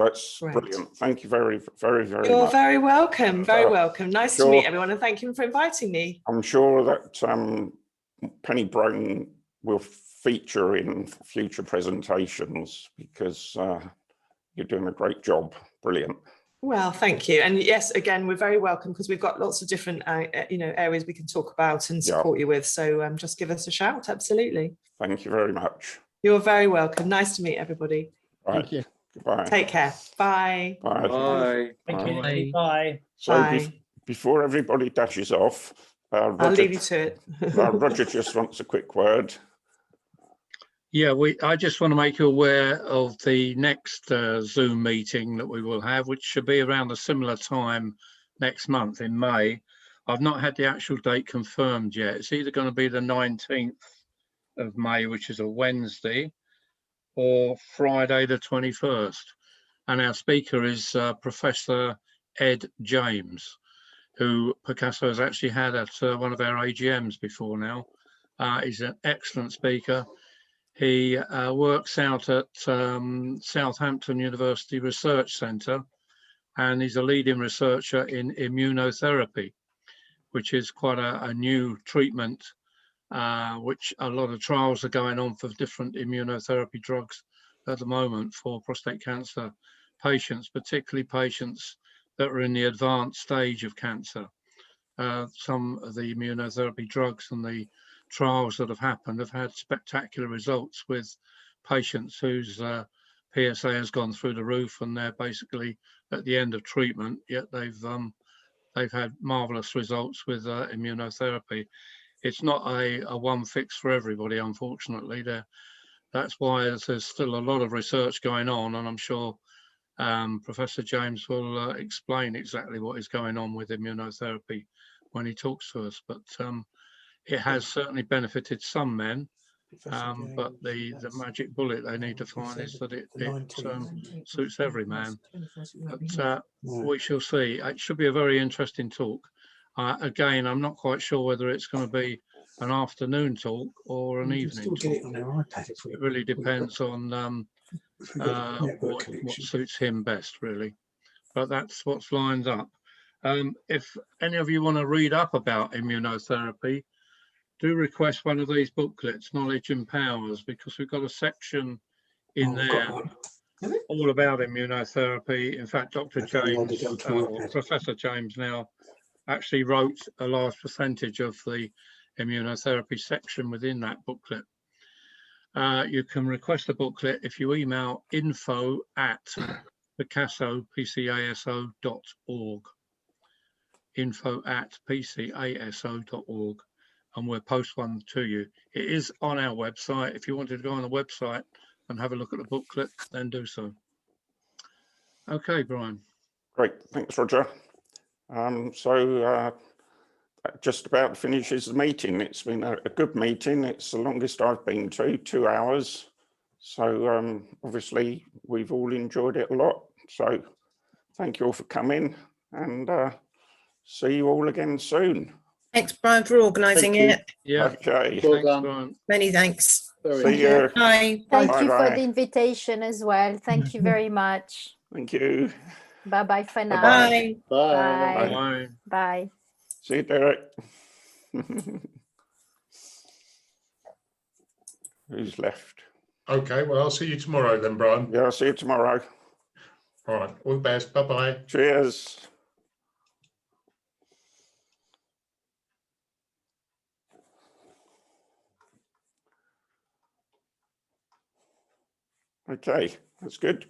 it's brilliant. Thank you very, very, very much. You're very welcome. Very welcome. Nice to meet everyone, and thank you for inviting me. I'm sure that Penny Brown will feature in future presentations because you're doing a great job. Brilliant. Well, thank you. And yes, again, we're very welcome because we've got lots of different, areas we can talk about and support you with. So just give us a shout. Absolutely. Thank you very much. You're very welcome. Nice to meet everybody. Thank you. Goodbye. Take care. Bye. Bye. Bye. Thank you. Bye. So before everybody dashes off, Roger, I'll leave you to it. Roger just wants a quick word. Yeah, I just want to make you aware of the next Zoom meeting that we will have, which should be around a similar time next month in May. I've not had the actual date confirmed yet. It's either going to be the 19th of May, which is a Wednesday, or Friday the 21st. And our speaker is Professor Edd James, who Picasso has actually had at one of our AGMs before now. He's an excellent speaker. He works out at Southampton University Research Centre, and he's a leading researcher in immunotherapy, which is quite a new treatment, which a lot of trials are going on for different immunotherapy drugs at the moment for prostate cancer patients, particularly patients that are in the advanced stage of cancer. Some of the immunotherapy drugs and the trials that have happened have had spectacular results with patients whose PSA has gone through the roof, and they're basically at the end of treatment, yet they've had marvelous results with immunotherapy. It's not a one fix for everybody, unfortunately. That's why there's still a lot of research going on, and I'm sure Professor James will explain exactly what is going on with immunotherapy when he talks to us. But it has certainly benefited some men, but the magic bullet they need to find is that it suits every man. But we shall see. It should be a very interesting talk. Again, I'm not quite sure whether it's going to be an afternoon talk or an evening talk. It really depends on what suits him best, really. But that's what's lined up. If any of you want to read up about immunotherapy, do request one of these booklets, Knowledge and Powers, because we've got a section in there all about immunotherapy. In fact, Dr. James, or Professor James now, actually wrote a large percentage of the immunotherapy section within that booklet. You can request a booklet if you email info@picasso.org, info@picasso.org. And we'll post one to you. It is on our website. If you wanted to go on the website and have a look at the booklet, then do so. Okay, Brian. Great, thanks, Roger. So just about finishes the meeting. It's been a good meeting. It's the longest I've been to, 2 hours. So obviously we've all enjoyed it a lot. So thank you all for coming, and see you all again soon. Thanks, Brian, for organising it. Yeah. Okay. Well Thanks, done. Brian. Many thanks. See you. Bye. Thank you for Bye-bye. the invitation as well. Thank you very much. Thank you. Bye-bye for now. Bye. Bye. Bye. Bye. Bye. See you, Derek. Who's left? Okay, well, I'll see you tomorrow then, Brian. Yeah, I'll see you tomorrow. All right, all the best. Bye-bye. Cheers. Okay, that's good.